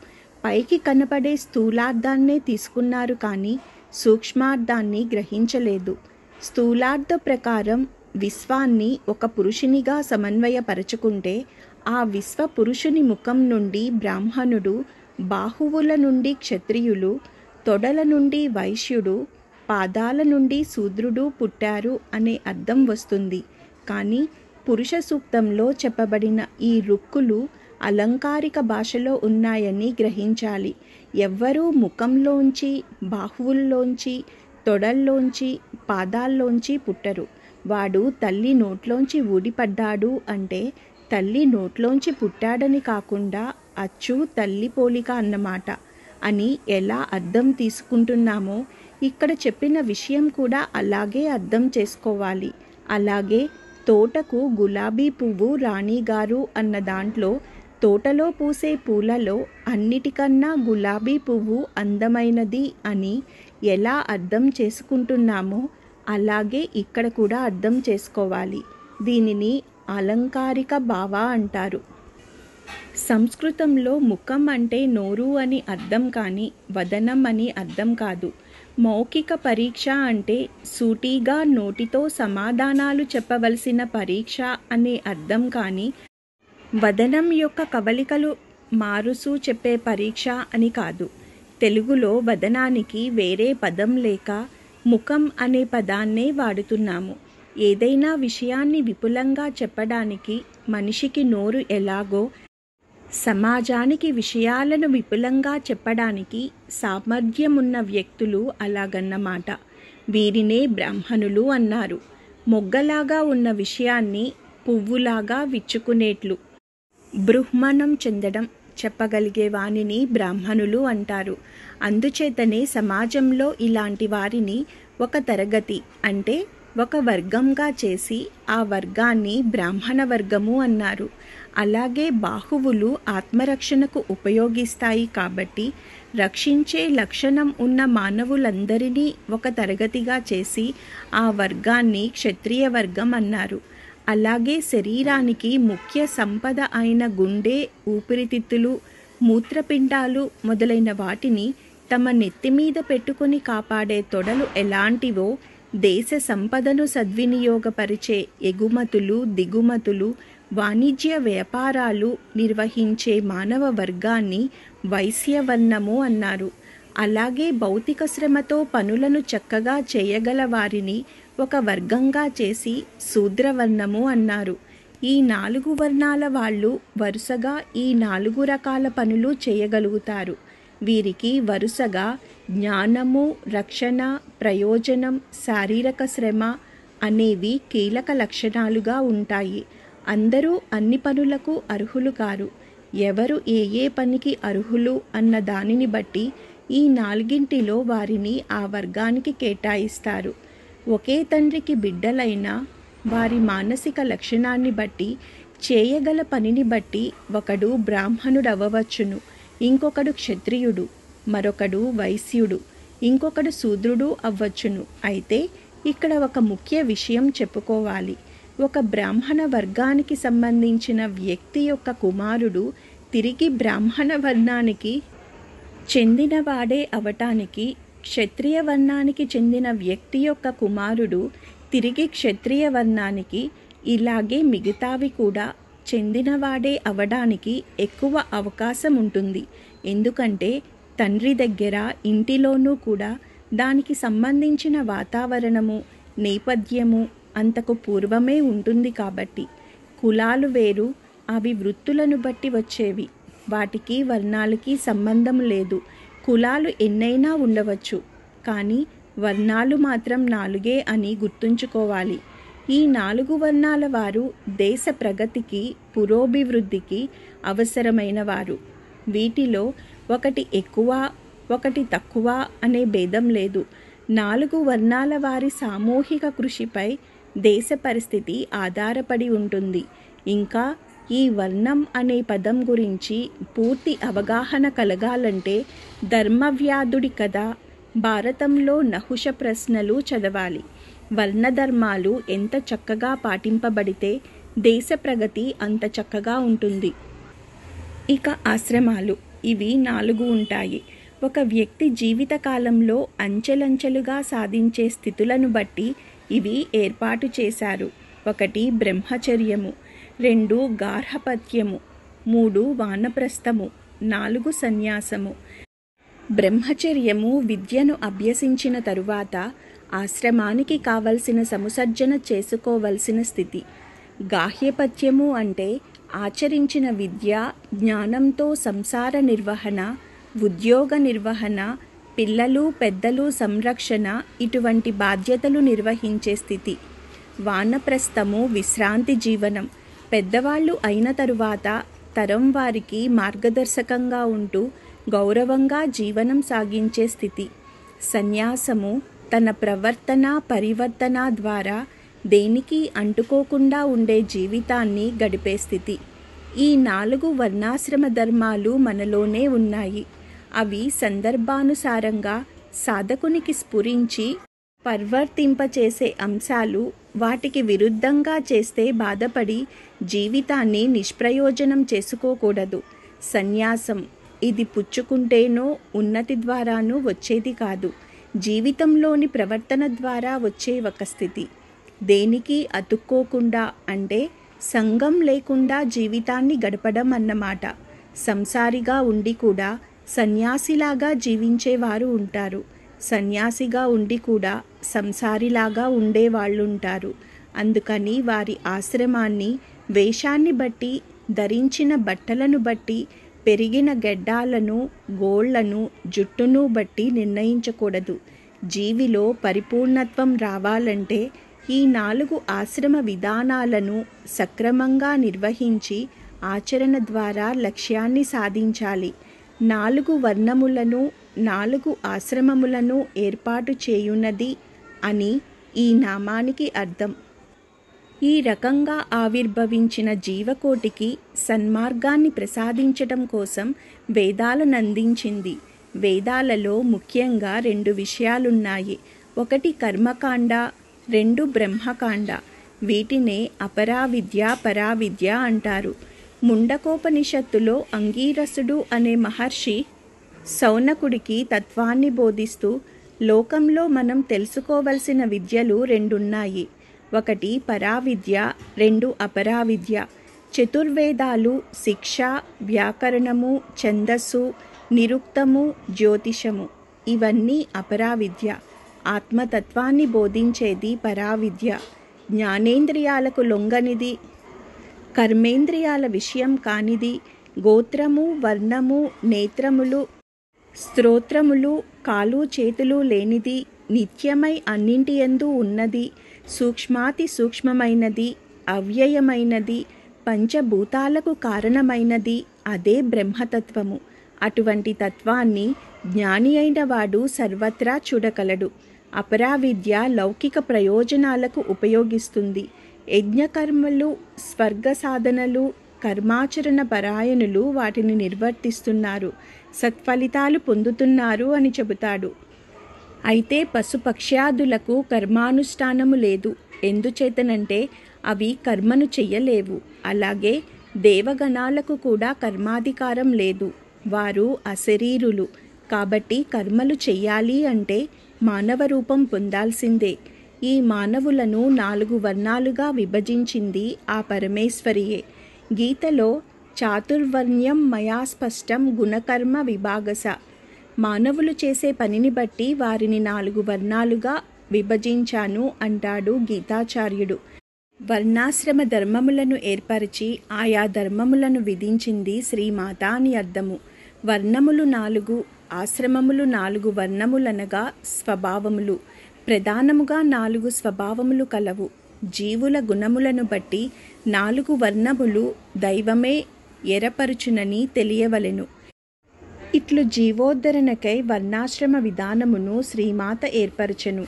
[SPEAKER 1] పైకి కనపడే స్థూలార్థాన్నే తీసుకున్నారు కానీ సూక్ష్మార్థాన్ని గ్రహించలేదు. స్థూలార్థ ప్రకారం విశ్వాన్ని ఒక పురుషునిగా సమన్వయపరచుకుంటే ఆ విశ్వ పురుషుని ముఖం నుండి బ్రాహ్మణుడు, బాహువుల నుండి క్షత్రియులు, తొడల నుండి వైశ్యుడు, పాదాల నుండి శూద్రుడు పుట్టారు అనే అర్థం వస్తుంది. కానీ పురుష సూక్తంలో చెప్పబడిన ఈ రుక్కులు అలంకారిక భాషలో ఉన్నాయని గ్రహించాలి. ఎవ్వరూ ముఖంలోంచి, బాహువుల్లోంచి, తొడల్లోంచి, పాదాల్లోంచి పుట్టరు. వాడు తల్లి నోట్లోంచి ఊడిపడ్డాడు అంటే తల్లి నోట్లోంచి పుట్టాడని కాకుండా అచ్చు తల్లి పోలిక అన్నమాట అని ఎలా అర్థం తీసుకుంటున్నామో ఇక్కడ చెప్పిన విషయం కూడా అలాగే అర్థం చేసుకోవాలి. అలాగే తోటకు గులాబీ పువ్వు రాణిగారు అన్న దాంట్లో తోటలో పూసే పూలలో అన్నిటికన్నా గులాబీ పువ్వు అందమైనది అని ఎలా అర్థం చేసుకుంటున్నామో అలాగే ఇక్కడ కూడా అర్థం చేసుకోవాలి. దీనిని అలంకారిక భావ అంటారు. సంస్కృతంలో ముఖం అంటే నోరు అని అర్థం కానీ వదనం అని అర్థం కాదు. మౌఖిక పరీక్ష అంటే సూటిగా నోటితో సమాధానాలు చెప్పవలసిన పరీక్ష అనే అర్థం కానీ వదనం యొక్క కవలికలు మారుసు చెప్పే పరీక్ష అని కాదు. తెలుగులో వదనానికి వేరే పదం లేక ముఖం అనే పదాన్నే వాడుతున్నాము. ఏదైనా విషయాన్ని విపులంగా చెప్పడానికి మనిషికి నోరు ఎలాగో సమాజానికి విషయాలను విపులంగా చెప్పడానికి సామర్థ్యమున్న వ్యక్తులు అలాగన్నమాట. వీరినే బ్రాహ్మణులు అన్నారు. మొగ్గలాగా ఉన్న విషయాన్ని పువ్వులాగా విచ్చుకునేట్లు బృహ్మణం చెందడం చెప్పగలిగే వారిని బ్రాహ్మణులు అంటారు. అందుచేతనే సమాజంలో ఇలాంటి వారిని ఒక తరగతి అంటే ఒక వర్గంగా చేసి ఆ వర్గాన్ని బ్రాహ్మణ వర్గము అన్నారు. అలాగే బాహువులు ఆత్మరక్షణకు ఉపయోగిస్తాయి కాబట్టి రక్షించే లక్షణం ఉన్న మానవులందరినీ ఒక తరగతిగా చేసి ఆ వర్గాన్ని క్షత్రియ వర్గం అన్నారు. అలాగే శరీరానికి ముఖ్య సంపద అయిన గుండె, ఊపిరితిత్తులు, మూత్రపిండాలు మొదలైన వాటిని తమ నెత్తిమీద పెట్టుకుని కాపాడే తొడలు ఎలాంటివో దేశ సంపదను సద్వినియోగపరిచే ఎగుమతులు దిగుమతులు వాణిజ్య వ్యాపారాలు నిర్వహించే మానవ వర్గాన్ని వైశ్యవర్ణము అన్నారు. అలాగే భౌతిక శ్రమతో పనులను చక్కగా చేయగల వారిని ఒక వర్గంగా చేసి శూద్రవర్ణము అన్నారు. ఈ 4 వర్ణాల వాళ్ళు వరుసగా ఈ 4 రకాల పనులు చేయగలుగుతారు. వీరికి వరుసగా జ్ఞానము, రక్షణ, ప్రయోజనం, శారీరక శ్రమ అనేవి కీలక లక్షణాలుగా ఉంటాయి. అందరూ అన్ని పనులకు అర్హులు కారు. ఎవరు ఏ పనికి అర్హులు అన్న దానిని బట్టి ఈ 4ంటిలో వారిని ఆ వర్గానికి కేటాయిస్తారు. ఒకే తండ్రికి బిడ్డలైన వారి మానసిక లక్షణాన్ని బట్టి, చేయగల పనిని బట్టి ఒకడు బ్రాహ్మణుడవ్వవచ్చును, ఇంకొకడు క్షత్రియుడు, మరొకడు వైశ్యుడు, ఇంకొకడు శూద్రుడు అవ్వచ్చును. అయితే ఇక్కడ ఒక ముఖ్య విషయం చెప్పుకోవాలి. ఒక బ్రాహ్మణ వర్గానికి సంబంధించిన వ్యక్తి యొక్క కుమారుడు తిరిగి బ్రాహ్మణ వర్ణానికి చెందినవాడే అవటానికి, క్షత్రియ వర్ణానికి చెందిన వ్యక్తి యొక్క కుమారుడు తిరిగి క్షత్రియ వర్ణానికి, ఇలాగే మిగతావి కూడా చెందినవాడే అవడానికి ఎక్కువ అవకాశం ఉంటుంది. ఎందుకంటే తండ్రి దగ్గర, ఇంటిలోనూ కూడా దానికి సంబంధించిన వాతావరణము, నేపథ్యము అంతకు పూర్వమే ఉంటుంది కాబట్టి. కులాలు వేరు, అవి వృత్తులను బట్టి వచ్చేవి. వాటికి వర్ణాలకి సంబంధం లేదు. కులాలు ఎన్నైనా ఉండవచ్చు, కానీ వర్ణాలు మాత్రం 4 అని గుర్తుంచుకోవాలి. ఈ 4 వర్ణాల వారు దేశ ప్రగతికి, పురోభివృద్ధికి అవసరమైన వారు. వీటిలో ఒకటి ఎక్కువ, ఒకటి తక్కువ అనే భేదం లేదు. 4 వర్ణాల వారి సామూహిక కృషిపై దేశ పరిస్థితి ఆధారపడి ఉంటుంది. ఇంకా ఈ వర్ణం అనే పదం గురించి పూర్తి అవగాహన కలగాలంటే ధర్మవ్యాధుడి కథ, భారతంలో నహుష ప్రశ్నలు చదవాలి. వర్ణధర్మాలు ఎంత చక్కగా పాటింపబడితే దేశ ప్రగతి అంత చక్కగా ఉంటుంది. ఇక ఆశ్రమాలు, ఇవి 4 ఉంటాయి. ఒక వ్యక్తి జీవితకాలంలో అంచెలంచెలుగా సాధించే స్థితులను బట్టి ఇవి ఏర్పాటు చేశారు. 1 బ్రహ్మచర్యము, 2 గార్హపత్యము, 3 వానప్రస్థము, 4 సన్యాసము. బ్రహ్మచర్యము విద్యను అభ్యసించిన తరువాత ఆశ్రమానికి కావలసిన సముసర్జన చేసుకోవలసిన స్థితి. గాహ్యపత్యము అంటే ఆచరించిన విద్య, జ్ఞానంతో సంసార నిర్వహణ, ఉద్యోగ నిర్వహణ, పిల్లలు పెద్దలు సంరక్షణ ఇటువంటి బాధ్యతలు నిర్వహించే స్థితి. వానప్రస్థము విశ్రాంతి జీవనం, పెద్దవాళ్ళు అయిన తరువాత తరం వారికి మార్గదర్శకంగా ఉంటూ గౌరవంగా జీవనం సాగించే స్థితి. సన్యాసము తన ప్రవర్తన పరివర్తన ద్వారా దేనికి అంటుకోకుండా ఉండే జీవితాన్ని గడిపే స్థితి. ఈ 4 వర్ణాశ్రమ ధర్మాలు మనలోనే ఉన్నాయి. అవి సందర్భానుసారంగా సాధకునికి స్ఫురించి పరివర్తింపచేసే అంశాలు. వాటికి విరుద్ధంగా చేస్తే బాధపడి జీవితాన్ని నిష్ప్రయోజనం చేసుకోకూడదు. సన్యాసం, ఇది పుచ్చుకుంటేనో ఉన్నతి ద్వారానూ వచ్చేది కాదు. జీవితంలోని ప్రవర్తన ద్వారా వచ్చే ఒక స్థితి. దేనికి అతుక్కోకుండా అంటే సంఘం లేకుండా జీవితాన్ని గడపడం అన్నమాట. సంసారిగా ఉండి కూడా సన్యాసిలాగా జీవించేవారు ఉంటారు. సన్యాసిగా ఉండి కూడా సంసారిలాగా ఉండేవాళ్ళుంటారు. అందుకని వారి ఆశ్రమాన్ని వేషాన్ని బట్టి, ధరించిన బట్టలను బట్టి, పెరిగిన గెడ్డాలను, గోళ్లను, జుట్టును బట్టి నిర్ణయించకూడదు. జీవిలో పరిపూర్ణత్వం రావాలంటే ఈ 4 ఆశ్రమ విధానాలను సక్రమంగా నిర్వహించి ఆచరణ ద్వారా లక్ష్యాన్ని సాధించాలి. 4 వర్ణములను, 4 ఆశ్రమములను ఏర్పాటు చేయున్నది అని ఈ నామానికి అర్థం. ఈ రకంగా ఆవిర్భవించిన జీవకోటికి సన్మార్గాన్ని ప్రసాదించటం కోసం వేదాలనందించింది. వేదాలలో ముఖ్యంగా 2 విషయాలున్నాయి. 1 కర్మకాండ, 2 బ్రహ్మకాండ. వీటినే అపరావిద్య, పరావిద్య అంటారు. ముండకోపనిషత్తులో అంగీరసుడు అనే మహర్షి శౌనకుడికి తత్వాన్ని బోధిస్తూ, లోకంలో మనం తెలుసుకోవలసిన విద్యలు రెండున్నాయి. ఒకటి పరావిద్య, రెండు అపరావిద్య. చతుర్వేదాలు, శిక్ష, వ్యాకరణము, ఛందస్సు, నిరుక్తము, జ్యోతిషము ఇవన్నీ అపరావిద్య. ఆత్మతత్వాన్ని బోధించేది పరావిద్య. జ్ఞానేంద్రియాలకు లొంగనిది, కర్మేంద్రియాల విషయం కానిది, గోత్రము, వర్ణము, నేత్రములు, స్తోత్రములు, కాలు చేతులు లేనిది, నిత్యమై అన్నింటి యందు ఉన్నది, సూక్ష్మాతి సూక్ష్మమైనది, అవ్యయమైనది, పంచభూతాలకు కారణమైనది, అదే బ్రహ్మతత్వము. అటువంటి తత్వాన్ని జ్ఞాని అయిన వాడు సర్వత్రా చూడగలడు. అపరావిద్య లౌకిక ప్రయోజనాలకు ఉపయోగిస్తుంది. యజ్ఞకర్మలు, స్వర్గ సాధనలు, కర్మాచరణ పరాయణులు వాటిని నిర్వర్తిస్తున్నారు, సత్ఫలితాలు పొందుతున్నారు అని చెబుతాడు. అయితే పశుపక్ష్యాదులకు కర్మానుష్ఠానము లేదు. ఎందుచేతనంటే అవి కర్మను చెయ్యలేవు. అలాగే దేవగణాలకు కూడా కర్మాధికారం లేదు. వారు అశరీరులు. కాబట్టి కర్మలు చెయ్యాలి అంటే మానవ రూపం పొందాల్సిందే. ఈ మానవులను 4 వర్ణాలుగా విభజించింది ఆ పరమేశ్వరియే. గీతలో చాతుర్వర్ణ్యం మయా స్పష్టం గుణకర్మ విభాగస. మానవులు చేసే పనిని బట్టి వారిని 4 వర్ణాలుగా విభజించాను అంటాడు గీతాచార్యుడు. వర్ణాశ్రమ ధర్మములను ఏర్పరిచి ఆయా ధర్మములను విధించింది శ్రీమాత అని అర్థము. వర్ణములు 4, ఆశ్రమములు 4. వర్ణములనగా స్వభావములు. ప్రధానముగా 4 స్వభావములు కలవు. జీవుల గుణములను బట్టి 4 వర్ణములు దైవమే ఎరపరుచునని తెలియవలెను. ఇట్లు జీవోద్ధరణకై వర్ణాశ్రమ విధానమును శ్రీమాత ఏర్పరచెను.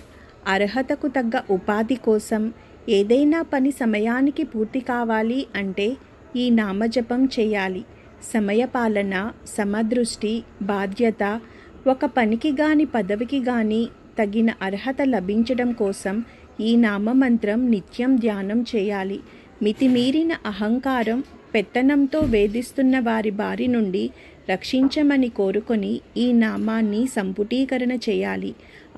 [SPEAKER 1] అర్హతకు తగ్గ ఉపాధి కోసం ఏదైనా పని సమయానికి పూర్తి కావాలి అంటే ఈ నామజపం చేయాలి. సమయపాలన, సమదృష్టి, బాధ్యత, ఒక పనికి గాని పదవికి గాని తగిన అర్హత లభించడం కోసం ఈ నామమంత్రం నిత్యం ధ్యానం చేయాలి. మితిమీరిన అహంకారం, పెత్తనంతో వేధిస్తున్న వారి బారి నుండి రక్షించమని కోరుకొని ఈ నామాన్ని సంపుటీకరణ చేయాలి.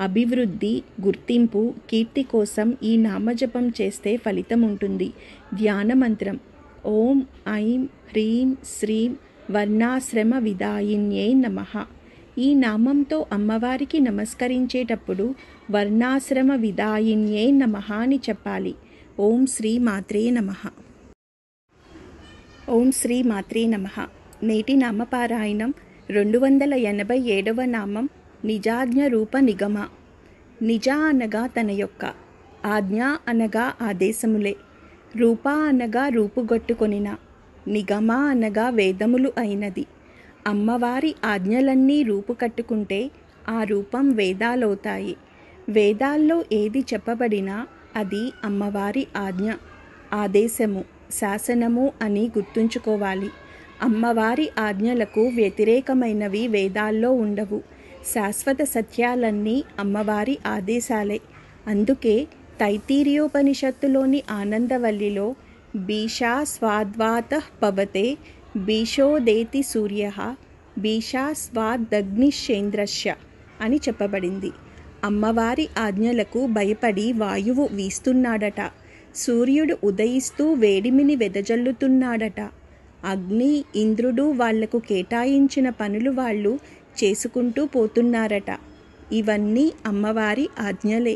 [SPEAKER 1] అభివృద్ధి, గుర్తింపు, కీర్తి కోసం ఈ నామజపం చేస్తే ఫలితం ఉంటుంది. ధ్యాన మంత్రం ఓం ఐం హ్రీం శ్రీం వర్ణాశ్రమ విదాయిన్యే నమః. ఈ నామంతో అమ్మవారికి నమస్కరించేటప్పుడు వర్ణాశ్రమ విదాయిన్యే నమః అని చెప్పాలి. ఓం శ్రీ మాత్రే నమః. ఓం శ్రీ మాత్రే నమః. నేటి నామపారాయణం 287వ నామం నిజాజ్ఞ రూప నిగమ. నిజ అనగా తన యొక్క, ఆజ్ఞ అనగా ఆదేశములే, రూప అనగా రూపుగొట్టుకొనిన, నిగమ అనగా వేదములు అయినది. అమ్మవారి ఆజ్ఞలన్నీ రూపుకట్టుకుంటే ఆ రూపం వేదాలవుతాయి. వేదాల్లో ఏది చెప్పబడినా అది అమ్మవారి ఆజ్ఞ, ఆదేశము, శాసనము అని గుర్తుంచుకోవాలి. అమ్మవారి ఆజ్ఞలకు వ్యతిరేకమైనవి వేదాల్లో ఉండవు. శాశ్వత సత్యాలన్నీ అమ్మవారి ఆదేశాలే. అందుకే తైత్తిరీయోపనిషత్తులోని ఆనందవల్లిలో బీషా స్వాద్వాతః పవతే బీషోదేతి సూర్యః బీషా స్వాదగ్నిశ్చేంద్రస్య అని చెప్పబడింది. అమ్మవారి ఆజ్ఞలకు భయపడి వాయువు వీస్తున్నాడట. సూర్యుడు ఉదయిస్తూ వేడిమిని వెదజల్లుతున్నాడట. అగ్ని, ఇంద్రుడు వాళ్లకు కేటాయించిన పనులు వాళ్ళు చేసుకుంటూ పోతున్నారట. ఇవన్నీ అమ్మవారి ఆజ్ఞలే.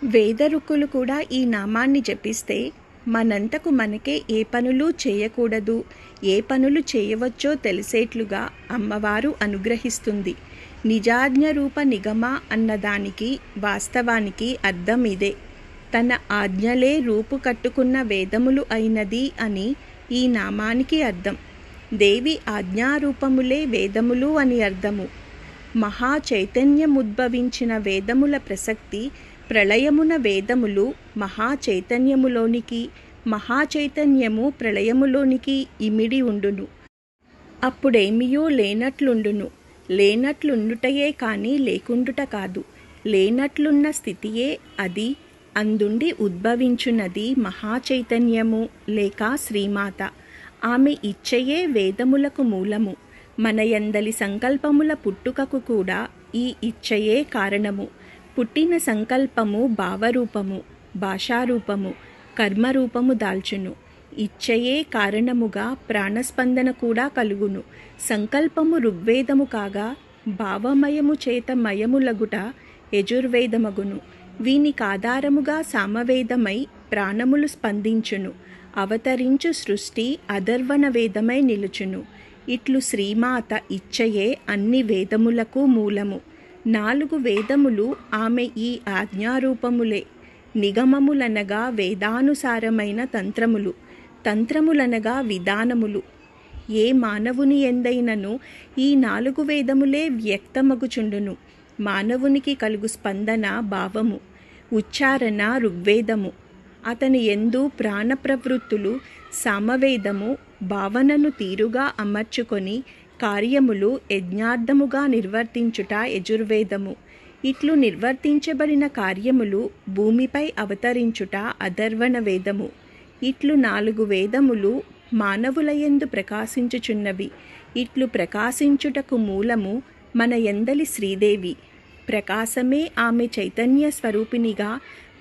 [SPEAKER 1] వేదరుకులు కూడా ఈ నామాన్ని జపిస్తే మనంతకు మనకే ఏ పనులు చేయకూడదు, ఏ పనులు చేయవచ్చో తెలిసేట్లుగా అమ్మవారు అనుగ్రహిస్తుంది. నిజాజ్ఞ రూప నిగమ అన్నదానికి వాస్తవానికి అర్థం ఇదే. తన ఆజ్ఞలే రూపు కట్టుకున్న వేదములు అయినది అని ఈ నామానికి అర్థం. దేవి ఆజ్ఞారూపములే వేదములు అని అర్థము. మహా చైతన్యముద్భవించిన వేదముల ప్రసక్తి ప్రళయమున వేదములు మహా చైతన్యములోనికి, మహాచైతన్యము ప్రళయములోనికి ఇమిడి ఉండును. అప్పుడేమియూ లేనట్లుండును. లేనట్లుండుటయే కాని లేకుండుట కాదు. లేనట్లున్న స్థితియే అది. అందుండి ఉద్భవించున్నది మహాచైతన్యము లేక శ్రీమాత. ఆమె ఇచ్చయే వేదములకు మూలము. మన యందలి సంకల్పముల పుట్టుకకు కూడా ఈ ఇచ్చయే కారణము. పుట్టిన సంకల్పము భావరూపము, భాషారూపము, కర్మరూపము దాల్చును. ఇచ్చయే కారణముగా ప్రాణస్పందన కూడా కలుగును. సంకల్పము ఋగ్వేదము కాగా భావమయము చేత మయములగుట యజుర్వేదమగును. వీనికాధారముగా సామవేదమై ప్రాణములు స్పందించును. అవతరించు సృష్టి అధర్వణ వేదమై నిలుచును. ఇట్లు శ్రీమాత ఇచ్చయే అన్ని వేదములకు మూలము. 4 వేదములు ఆమె ఈ ఆజ్ఞారూపములే. నిగమములనగా వేదానుసారమైన తంత్రములు, తంత్రములనగా విధానములు. ఏ మానవుని ఎందైనను ఈ 4 వేదములే వ్యక్తమగుచుండును. మానవునికి కలుగు స్పందన భావము, ఉచ్చారణ ఋగ్వేదము. అతని యందు ప్రాణ ప్రవృత్తులు సామవేదము. భావనను తీరుగా అమర్చుకొని కార్యములు యజ్ఞార్థముగా నిర్వర్తించుట యజుర్వేదము. ఇట్లు నిర్వర్తించబడిన కార్యములు భూమిపై అవతరించుట అధర్వణ వేదము. ఇట్లు 4 వేదములు మానవులయందు ప్రకాశించుచున్నవి. ఇట్లు ప్రకాశించుటకు మూలము మన యందలి శ్రీదేవి. ప్రకాశమే ఆమె చైతన్య స్వరూపిణిగా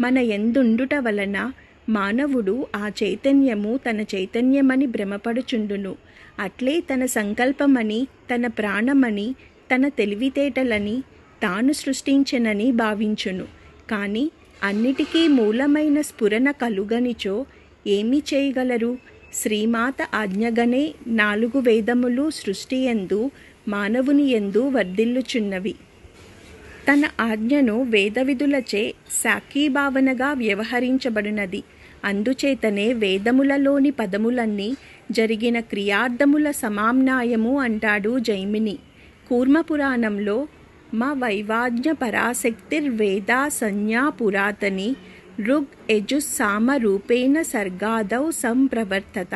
[SPEAKER 1] మన యందుండుట వలన మానవుడు ఆ చైతన్యము తన చైతన్యమని భ్రమపడుచుండును. అట్లే తన సంకల్పమని, తన ప్రాణమని, తన తెలివితేటలని తాను సృష్టించెనని భావించును. కానీ అన్నిటికీ మూలమైన స్ఫురణ కలుగనిచో ఏమి చేయగలరు? శ్రీమాత ఆజ్ఞగనే 4 వేదములు సృష్టియందు మానవుని యందు వర్ధిల్లుచున్నవి. తన ఆజ్ఞను వేదవిధులచే సాక్షీభావనగా వ్యవహరించబడినది. అందుచేతనే వేదములలోని పదములన్నీ జరిగిన క్రియార్థముల సమామ్నాయము అంటాడు జైమిని. కూర్మపురాణంలో మా వైవాజ్ఞ పరాశక్తిర్వేదా సంజ్ఞా పురాతని ఋగ్ యజుస్సామ రూపేణ సర్గాదౌ సంప్రవర్తత.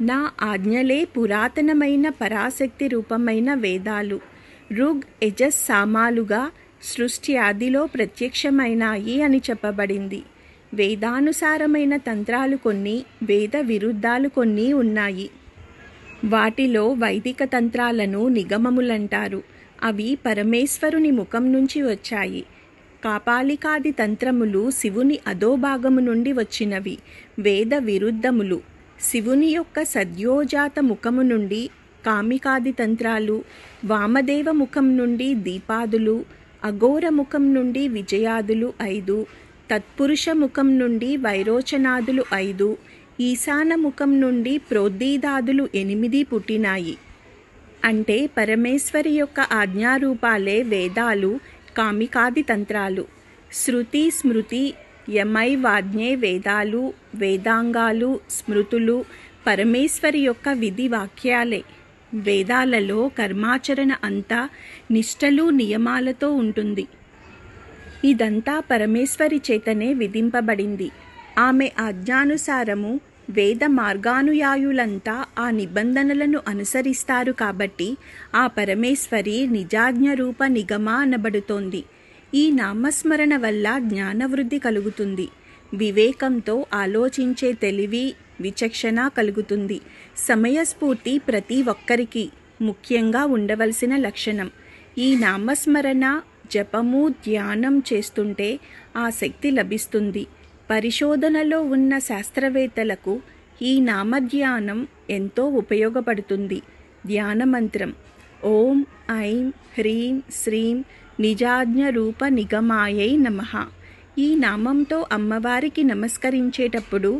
[SPEAKER 1] నా ఆజ్ఞలే పురాతనమైన పరాశక్తి రూపమైన వేదాలు ఋగ్ యజస్సామాలుగా సృష్టి ఆదిలో ప్రత్యక్షమైనాయి అని చెప్పబడింది. వేదానుసారమైన తంత్రాలు కొన్ని, వేద విరుద్ధాలు కొన్ని ఉన్నాయి. వాటిలో వైదిక తంత్రాలను నిగమములంటారు. అవి పరమేశ్వరుని ముఖం నుంచి వచ్చాయి. కాపాలికాది తంత్రములు శివుని అధోభాగము నుండి వచ్చినవి. వేద విరుద్ధములు. శివుని యొక్క సద్యోజాత ముఖము నుండి కామికాది తంత్రాలు, వామదేవ ముఖం నుండి దీపాదులు, అఘోర ముఖం నుండి విజయాదులు 5, తత్పురుష ముఖం నుండి వైరోచనాదులు 5, ఈశాన ముఖం నుండి ప్రోద్దీదాదులు 8 పుట్టినాయి. అంటే పరమేశ్వరి యొక్క ఆజ్ఞారూపాలే వేదాలు, కామికాది తంత్రాలు. శృతి స్మృతి యమైవాజ్ఞే వేదాలు, వేదాంగాలు, స్మృతులు పరమేశ్వరి యొక్క విధి వాక్యాలే. వేదాలలో కర్మాచరణ అంతా నిష్టలు నియమాలతో ఉంటుంది. ఇదంతా పరమేశ్వరి చేతనే విధింపబడింది. ఆమె ఆజ్ఞానుసారము వేద మార్గానుయాయులంతా ఆ నిబంధనలను అనుసరిస్తారు. కాబట్టి ఆ పరమేశ్వరి నిజాజ్ఞ రూప నిగమ అనబడుతోంది. ఈ నామస్మరణ వల్ల జ్ఞానవృద్ధి కలుగుతుంది. వివేకంతో ఆలోచించే తెలివి, విచక్షణ కలుగుతుంది. సమయస్ఫూర్తి ప్రతి ఒక్కరికి ముఖ్యంగా ఉండవలసిన లక్షణం. ఈ నామస్మరణ జపము ధ్యానం చేస్తుంటే ఆ శక్తి లభిస్తుంది. పరిశోధనలో ఉన్న శాస్త్రవేత్తలకు ఈ నామధ్యానం ఎంతో ఉపయోగపడుతుంది. ధ్యాన మంత్రం ఓం ఐం హ్రీం శ్రీం నిజాజ్ఞ రూప నిగమాయై నమః. ఈ నామంతో అమ్మవారికి నమస్కరించేటప్పుడు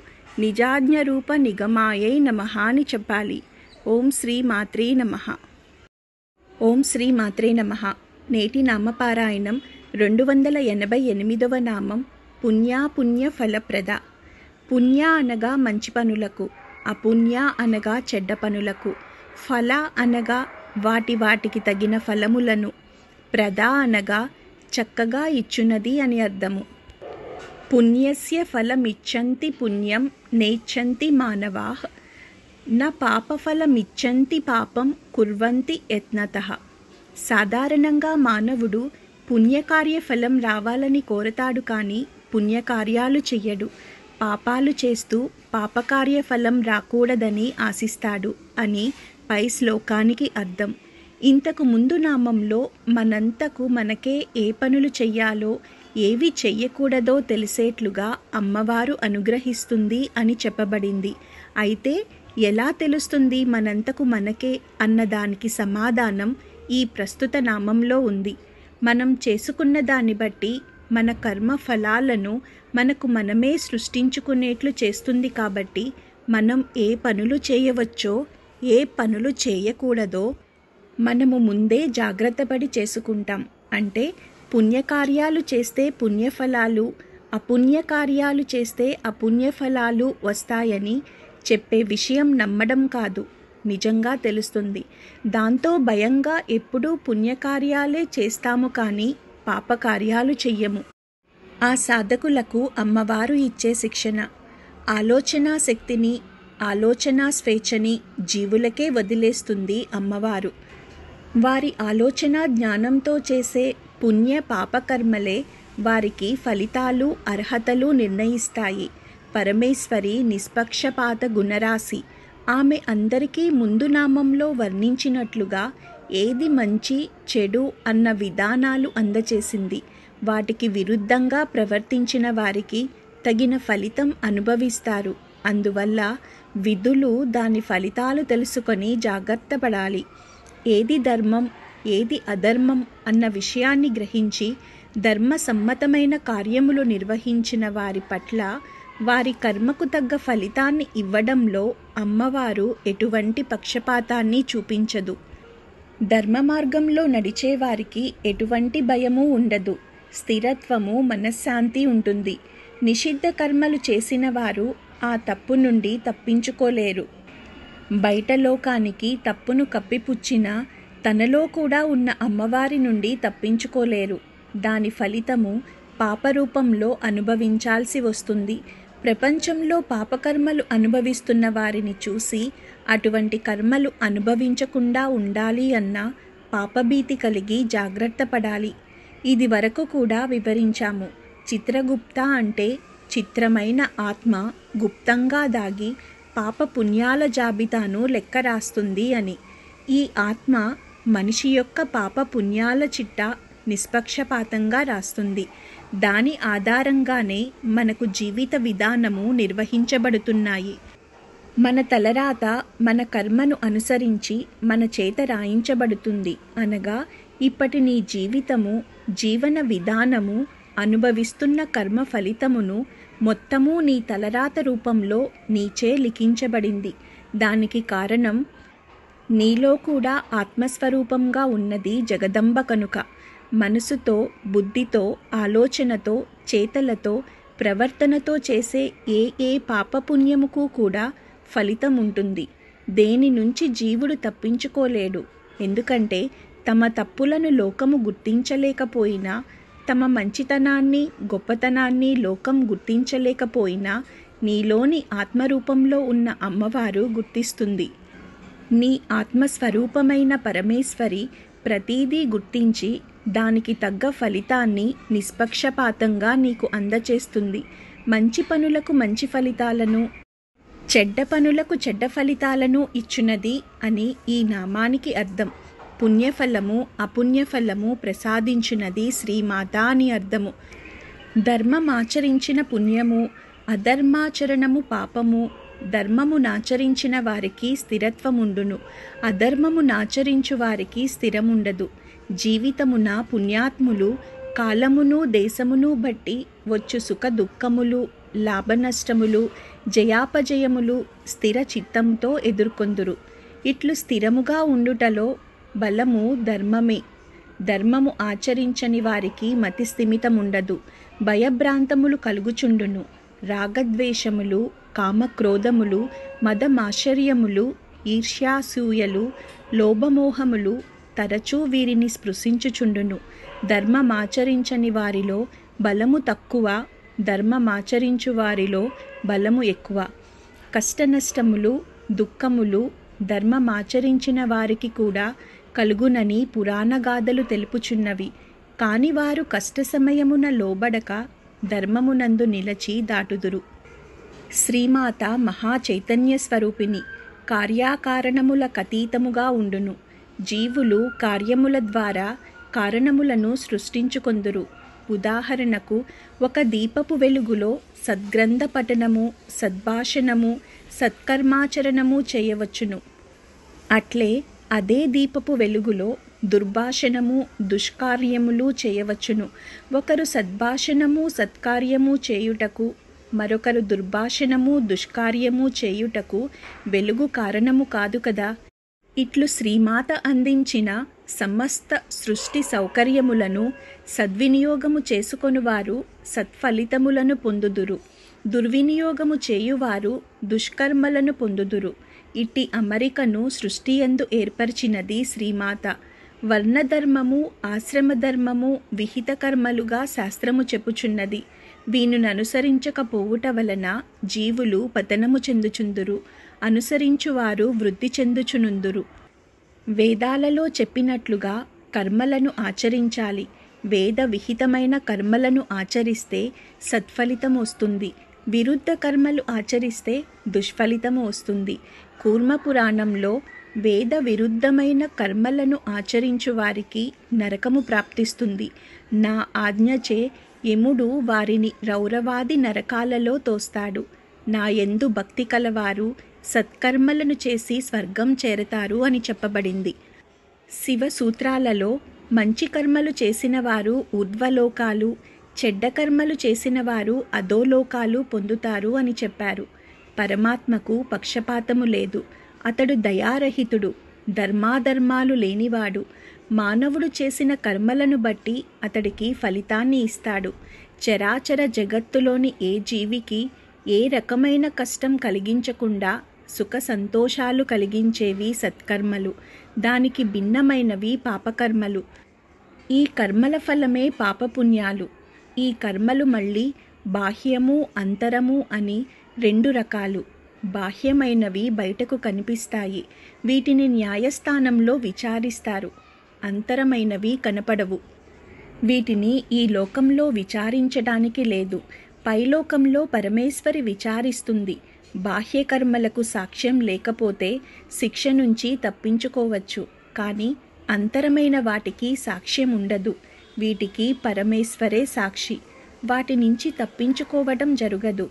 [SPEAKER 1] నిజాజ్ఞ రూప నిగమాయై నమః అని చెప్పాలి. ఓం శ్రీ మాత్రే నమః. ఓం శ్రీ మాత్రే నమః. నేటి నామపారాయణం 288వ నామం పుణ్య ఫలప్రద. పుణ్య అనగా మంచి పనులకు, అపుణ్య అనగా చెడ్డ పనులకు, ఫల అనగా వాటికి తగిన ఫలములను, ప్రద అనగా చక్కగా ఇచ్చున్నది అని అర్థము. పుణ్యస్య ఫలమిచ్చంతి పుణ్యం నేచ్చంతి మానవాః న పాపఫలమిచ్చంతి పాపం కుర్వంతి యత్నతః. సాధారణంగా మానవుడు పుణ్యకార్య ఫలం రావాలని కోరతాడు, కానీ పుణ్యకార్యాలు చెయ్యడు. పాపాలు చేస్తూ పాపకార్య ఫలం రాకూడదని ఆశిస్తాడు అని పై శ్లోకానికి అర్థం. ఇంతకు ముందు నామంలో మనంతకు మనకే ఏ పనులు చెయ్యాలో ఏవి చెయ్యకూడదో తెలిసేట్లుగా అమ్మవారు అనుగ్రహిస్తుంది అని చెప్పబడింది. అయితే ఎలా తెలుస్తుంది మనంతకు మనకే అన్నదానికి సమాధానం ఈ ప్రస్తుత నామంలో ఉంది. మనం చేసుకున్న దాన్ని బట్టి మన కర్మ ఫలాలను మనకు మనమే సృష్టించుకునేట్లు చేస్తుంది. కాబట్టి మనం ఏ పనులు చేయవచ్చో ఏ పనులు చేయకూడదో మనము ముందే జాగ్రత్తపడి చేసుకుంటాం. అంటే పుణ్యకార్యాలు చేస్తే పుణ్యఫలాలు, అపుణ్యకార్యాలు చేస్తే అపుణ్యఫలాలు వస్తాయని చెప్పే విషయం నమ్మడం కాదు, నిజంగా తెలుస్తుంది. దాంతో భయంగా ఎప్పుడూ పుణ్యకార్యాలే చేస్తాము కానీ పాపకార్యాలు చెయ్యము. ఆ సాధకులకు అమ్మవారు ఇచ్చే శిక్షణ ఆలోచనా శక్తిని, ఆలోచనా స్వేచ్ఛని జీవులకే వదిలేస్తుంది అమ్మవారు. వారి ఆలోచన జ్ఞానంతో చేసే పుణ్య పాపకర్మలే వారికి ఫలితాలు, అర్హతలు నిర్ణయిస్తాయి. పరమేశ్వరి నిష్పక్షపాత గుణరాశి. ఆమె అందరికీ ముందు నామంలో వర్ణించినట్లుగా ఏది మంచి చెడు అన్న విధానాలు అందచేసింది. వాటికి విరుద్ధంగా ప్రవర్తించిన వారికి తగిన ఫలితం అనుభవిస్తారు. అందువల్ల విధులు దాని ఫలితాలు తెలుసుకొని జాగ్రత్త పడాలి. ఏది ధర్మం ఏది అధర్మం అన్న విషయాన్ని గ్రహించి ధర్మసమ్మతమైన కార్యములు నిర్వహించిన వారి పట్ల వారి కర్మకు తగ్గ ఫలితాన్ని ఇవ్వడంలో అమ్మవారు ఎటువంటి పక్షపాతాన్ని చూపించదు. ధర్మ మార్గంలో నడిచేవారికి ఎటువంటి భయము ఉండదు. స్థిరత్వము, మనశ్శాంతి ఉంటుంది. నిషిద్ధ కర్మలు చేసిన వారు ఆ తప్పు నుండి తప్పించుకోలేరు. బయట లోకానికి తప్పును కప్పిపుచ్చినా తనలో కూడా ఉన్న అమ్మవారి నుండి తప్పించుకోలేరు. దాని ఫలితము పాపరూపంలో అనుభవించాల్సి వస్తుంది. ప్రపంచంలో పాపకర్మలు అనుభవిస్తున్న వారిని చూసి అటువంటి కర్మలు అనుభవించకుండా ఉండాలి అన్న పాపభీతి కలిగి జాగ్రత్త పడాలి. ఇది వరకు కూడా వివరించాము. చిత్రగుప్త అంటే చిత్రమైన ఆత్మ గుప్తంగా దాగి పాప పుణ్యాల జాబితాను లెక్క రాస్తుంది అని. ఈ ఆత్మ మనిషి యొక్క పాప పుణ్యాల చిట్టా నిష్పక్షపాతంగా రాస్తుంది. దాని ఆధారంగానే మనకు జీవిత విధానము నిర్వహించబడుతున్నాయి. మన తలరాత మన కర్మను అనుసరించి మన చేత రాయించబడుతుంది. అనగా ఇప్పటి నీ జీవితము, జీవన విధానము, అనుభవిస్తున్న కర్మ ఫలితమును మొత్తము నీ తలరాత రూపంలో నీచే లిఖించబడింది. దానికి కారణం నీలో కూడా ఆత్మస్వరూపంగా ఉన్నది జగదంబ కనుక. మనసుతో, బుద్ధితో, ఆలోచనతో, చేతలతో, ప్రవర్తనతో చేసే ఏ పాపపుణ్యముకు కూడా ఫలితం ఉంటుంది. దేని నుంచి జీవుడు తప్పించుకోలేడు. ఎందుకంటే తమ తప్పులను లోకము గుర్తించలేకపోయినా, తమ మంచితనాన్ని, గొప్పతనాన్ని లోకం గుర్తించలేకపోయినా నీలోని ఆత్మరూపంలో ఉన్న అమ్మవారు గుర్తిస్తుంది. నీ ఆత్మస్వరూపమైన పరమేశ్వరి ప్రతీదీ గుర్తించి దానికి తగ్గ ఫలితాన్ని నిష్పక్షపాతంగా నీకు అందచేస్తుంది. మంచి పనులకు మంచి ఫలితాలను, చెడ్డ పనులకు చెడ్డ ఫలితాలను ఇచ్చునది అని ఈ నామానికి అర్థం. పుణ్యఫలము, అపుణ్యఫలము ప్రసాదించునది శ్రీమాత అని అర్థము. ధర్మమాచరించిన పుణ్యము, అధర్మాచరణము పాపము. ధర్మము నాచరించిన వారికి స్థిరత్వముండును, అధర్మము నాచరించు వారికి స్థిరముండదు. జీవితమున పుణ్యాత్ములు కాలమును దేశమును బట్టి వచ్చు సుఖ దుఃఖములు, లాభనష్టములు, జయాపజయములు స్థిర చిత్తంతో ఎదుర్కొందురు. ఇట్లు స్థిరముగా ఉండుటలో బలము ధర్మమే. ధర్మము ఆచరించని వారికి మతి స్థిమితముండదు. భయభ్రాంతములు కలుగుచుండును. రాగద్వేషములు, కామక్రోధములు, మదమాశ్చర్యములు, ఈర్ష్యాసూయలు, లోభమోహములు తరచూ వీరిని స్పృశించుచుండును. ధర్మమాచరించని వారిలో బలము తక్కువ, ధర్మమాచరించు వారిలో బలము ఎక్కువ. కష్టనష్టములు, దుఃఖములు ధర్మమాచరించిన వారికి కూడా కలుగునని పురాణగాథలు తెలుపుచున్నవి. కాని వారు కష్ట సమయమున లోబడక ధర్మమునందు నిలచి దాటుదురు. శ్రీమాత మహా చైతన్య స్వరూపిణి. కార్యాకారణములకతీతముగా ఉండును. జీవులు కార్యముల ద్వారా కారణములను సృష్టించుకొందురు. ఉదాహరణకు, ఒక దీపపు వెలుగులో సద్గ్రంథ పఠనము, సద్భాషణము, సత్కర్మాచరణము చేయవచ్చును. అట్లే అదే దీపపు వెలుగులో దుర్భాషణము, దుష్కార్యములు చేయవచ్చును. ఒకరు సద్భాషణము, సత్కార్యము చేయుటకు, మరొకరు దుర్భాషణము, దుష్కార్యము చేయుటకు వెలుగు కారణము కాదు కదా. ఇట్లు శ్రీమాత అందించిన సమస్త సృష్టి సౌకర్యములను సద్వినియోగము చేసుకొనువారు సత్ఫలితములను పొందుదురు. దుర్వినియోగము చేయువారు దుష్కర్మలను పొందుదురు. ఇట్టి అమరికను సృష్టియందు ఏర్పరిచినది శ్రీమాత. వర్ణధర్మము, ఆశ్రమధర్మము విహిత కర్మలుగా శాస్త్రము చెప్పుచున్నది. వీనును అనుసరించకపోవుట వలన జీవులు పతనము చెందుచుందురు, అనుసరించువారు వృద్ధి చెందుచునుందురు. వేదాలలో చెప్పినట్లుగా కర్మలను ఆచరించాలి. వేద విహితమైన కర్మలను ఆచరిస్తే సత్ఫలితం వస్తుంది. విరుద్ధ కర్మలు ఆచరిస్తే దుష్ఫలితము వస్తుంది. కూర్మపురాణంలో వేద విరుద్ధమైన కర్మలను ఆచరించు వారికి నరకము ప్రాప్తిస్తుంది. నా ఆజ్ఞచే యముడు వారిని రౌరవాది నరకాలలో తోస్తాడు. నా యందు భక్తి కలవారు సత్కర్మలను చేసి స్వర్గం చేరతారు అని చెప్పబడింది. శివ సూత్రాలలో మంచి కర్మలు చేసిన వారు ఊర్ధ్వలోకాలు, చెడ్డ కర్మలు చేసిన వారు అధోలోకాలు పొందుతారు అని చెప్పారు. పరమాత్మకు పక్షపాతము లేదు. అతడు దయారహితుడు, ధర్మాధర్మాలు లేనివాడు. మానవుడు చేసిన కర్మలను బట్టి అతడికి ఫలితాన్ని ఇస్తాడు. చరాచర జగత్తులోని ఏ జీవికి ఏ రకమైన కష్టం కలిగించకుండా సుఖ సంతోషాలు కలిగించేవి సత్కర్మలు. దానికి భిన్నమైనవి పాపకర్మలు. ఈ కర్మల ఫలమే పాపపుణ్యాలు. ఈ కర్మలు మళ్ళీ బాహ్యము, అంతరము అని రెండు రకాలు. బాహ్యమైనవి బయటకు కనిపిస్తాయి. వీటిని న్యాయస్థానంలో విచారిస్తారు. అంతరమైనవి కనపడవు. వీటిని ఈ లోకంలో విచారించడానికి లేదు. పైలోకంలో పరమేశ్వరి విచారిస్తుంది. బాహ్యకర్మలకు సాక్ష్యం లేకపోతే శిక్ష నుంచి తప్పించుకోవచ్చు. కానీ అంతరమైన వాటికి సాక్ష్యం ఉండదు. వీటికి పరమేశ్వరే సాక్షి. వాటి నుంచి తప్పించుకోవడం జరగదు.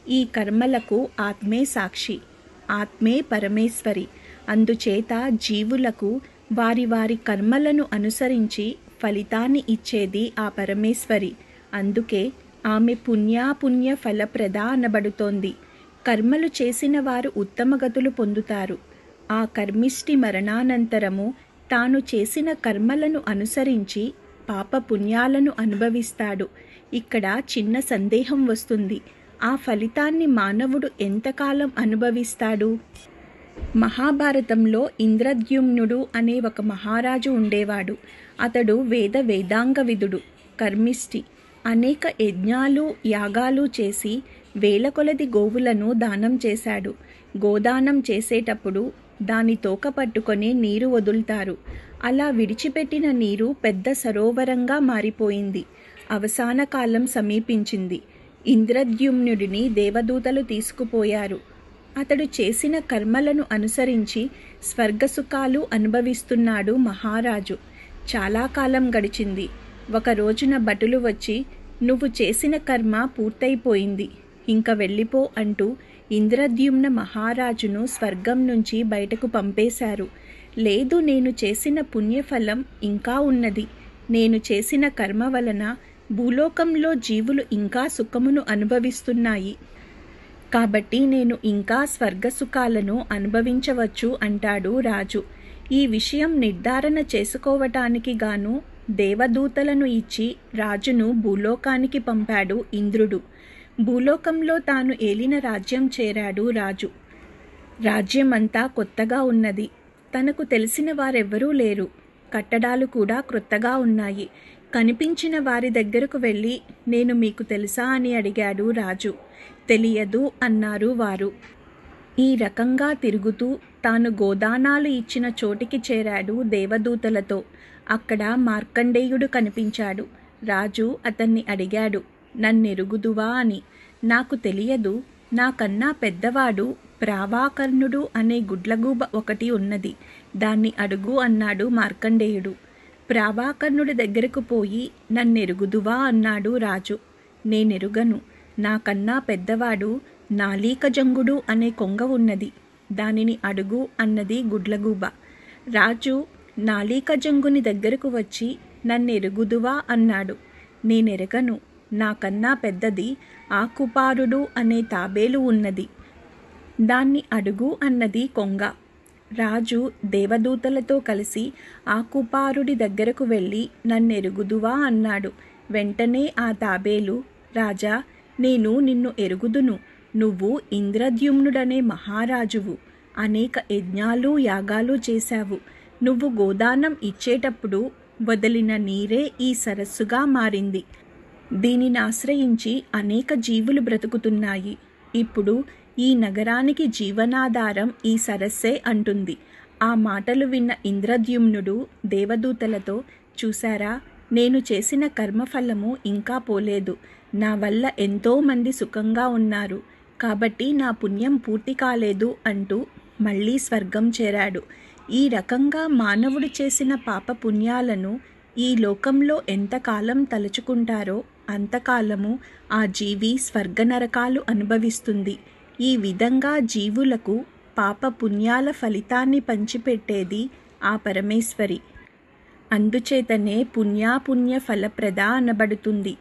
[SPEAKER 1] ఈ కర్మలకు ఆత్మే సాక్షి, ఆత్మే పరమేశ్వరి. అందుచేత జీవులకు వారి వారి కర్మలను అనుసరించి ఫలితాన్ని ఇచ్చేది ఆ పరమేశ్వరి. అందుకే ఆమె పుణ్యాపుణ్య ఫలప్రద అనబడుతోంది. కర్మలు చేసిన వారు ఉత్తమ గతులు పొందుతారు. ఆ కర్మిష్టి మరణానంతరము తాను చేసిన కర్మలను అనుసరించి పాపపుణ్యాలను అనుభవిస్తాడు. ఇక్కడ చిన్న సందేహం వస్తుంది. ఆ ఫలితాన్ని మానవుడు ఎంతకాలం అనుభవిస్తాడు? మహాభారతంలో ఇంద్రద్యుమ్నుడు అనే ఒక మహారాజు ఉండేవాడు. అతడు వేదాంగవిదుడు, కర్మిష్టి. అనేక యజ్ఞాలు, యాగాలు చేసి వేల కొలది గోవులను దానం చేశాడు. గోదానం చేసేటప్పుడు దాని తోక పట్టుకొని నీరు వదులుతారు. అలా విడిచిపెట్టిన నీరు పెద్ద సరోవరంగా మారిపోయింది. అవసాన కాలం సమీపించింది. ఇంద్రద్యుమ్నుడిని దేవదూతలు తీసుకుపోయారు. అతడు చేసిన కర్మలను అనుసరించి స్వర్గసుఖాలు అనుభవిస్తున్నాడు మహారాజు. చాలా కాలం గడిచింది. ఒక రోజున భటులు వచ్చి, నువ్వు చేసిన కర్మ పూర్తయిపోయింది, ఇంక వెళ్ళిపో అంటూ ఇంద్రద్యుమ్న మహారాజును స్వర్గం నుంచి బయటకు పంపేశారు. లేదు, నేను చేసిన పుణ్యఫలం ఇంకా ఉన్నది. నేను చేసిన కర్మ వలన భూలోకంలో జీవులు ఇంకా సుఖమును అనుభవిస్తున్నాయి. కాబట్టి నేను ఇంకా స్వర్గసుఖాలను అనుభవించవచ్చు అంటాడు రాజు. ఈ విషయం నిర్ధారణ చేసుకోవటానికి గాను దేవదూతలను ఇచ్చి రాజును భూలోకానికి పంపాడు ఇంద్రుడు. భూలోకంలో తాను ఏలిన రాజ్యం చేరాడు రాజు. రాజ్యమంతా కొత్తగా ఉన్నది. తనకు తెలిసిన వారెవ్వరూ లేరు. కట్టడాలు కూడా క్రొత్తగా ఉన్నాయి. కనిపించిన వారి దగ్గరకు వెళ్ళి, నేను మీకు తెలుసా అని అడిగాడు రాజు. తెలియదు అన్నారు వారు. ఈ రకంగా తిరుగుతూ తాను గోదానాలు ఇచ్చిన చోటికి చేరాడు దేవదూతలతో. అక్కడ మార్కండేయుడు కనిపించాడు. రాజు అతన్ని అడిగాడు, నన్నెరుగుదువా అని. నాకు తెలియదు. నాకన్నా పెద్దవాడు ప్రావాకర్ణుడు అనే గుడ్లగూబ ఒకటి ఉన్నది, దాన్ని అడుగు అన్నాడు మార్కండేయుడు. ప్రావాకర్ణుడి దగ్గరకు పోయి నన్నెరుగుదువా అన్నాడు రాజు. నేనెరుగను, నాకన్నా పెద్దవాడు నాలీకజంగుడు అనే కొంగ ఉన్నది, దానిని అడుగు అన్నది గుడ్లగూబ. రాజు నాలీకజంగుని దగ్గరకు వచ్చి నన్నెరుగుదువా అన్నాడు. నేనెరగను, నాకన్నా పెద్దది ఆకుపారుడు అనే తాబేలు ఉన్నది, దాన్ని అడుగు అన్నది కొంగ. రాజు దేవదూతలతో కలిసి ఆకుపారుడి దగ్గరకు వెళ్ళి నన్నెరుగుదువా అన్నాడు. వెంటనే ఆ తాబేలు, రాజా, నేను నిన్ను ఎరుగుదును, నువ్వు ఇంద్రద్యుమ్నుడనే మహారాజువు, అనేక యజ్ఞాలు యాగాలు చేశావు, నువ్వు గోదానం ఇచ్చేటప్పుడు వదిలిన నీరే ఈ సరస్సుగా మారింది, దీనిని ఆశ్రయించి అనేక జీవులు బ్రతుకుతున్నాయి, ఇప్పుడు ఈ నగరానికి జీవనాధారం ఈ సరస్సే అంటుంది. ఆ మాటలు విన్న ఇంద్రద్యుమ్నుడు దేవదూతలతో, చూశారా, నేను చేసిన కర్మఫలము ఇంకా పోలేదు, నా వల్ల ఎంతోమంది సుఖంగా ఉన్నారు, కాబట్టి నా పుణ్యం పూర్తి కాలేదు అంటూ మళ్ళీ స్వర్గం చేరాడు. ఈ రకంగా మానవుడు చేసిన పాప పుణ్యాలను ఈ లోకంలో ఎంతకాలం తలుచుకుంటారో అంతకాలము ఆ జీవి స్వర్గనరకాలు అనుభవిస్తుంది. ఈ విధంగా జీవులకు పాప పుణ్యాల ఫలితాన్ని పంచిపెట్టేది ఆ పరమేశ్వరి. అందుచేతనే పుణ్యాపుణ్య ఫలప్రద అనబడుతుంది.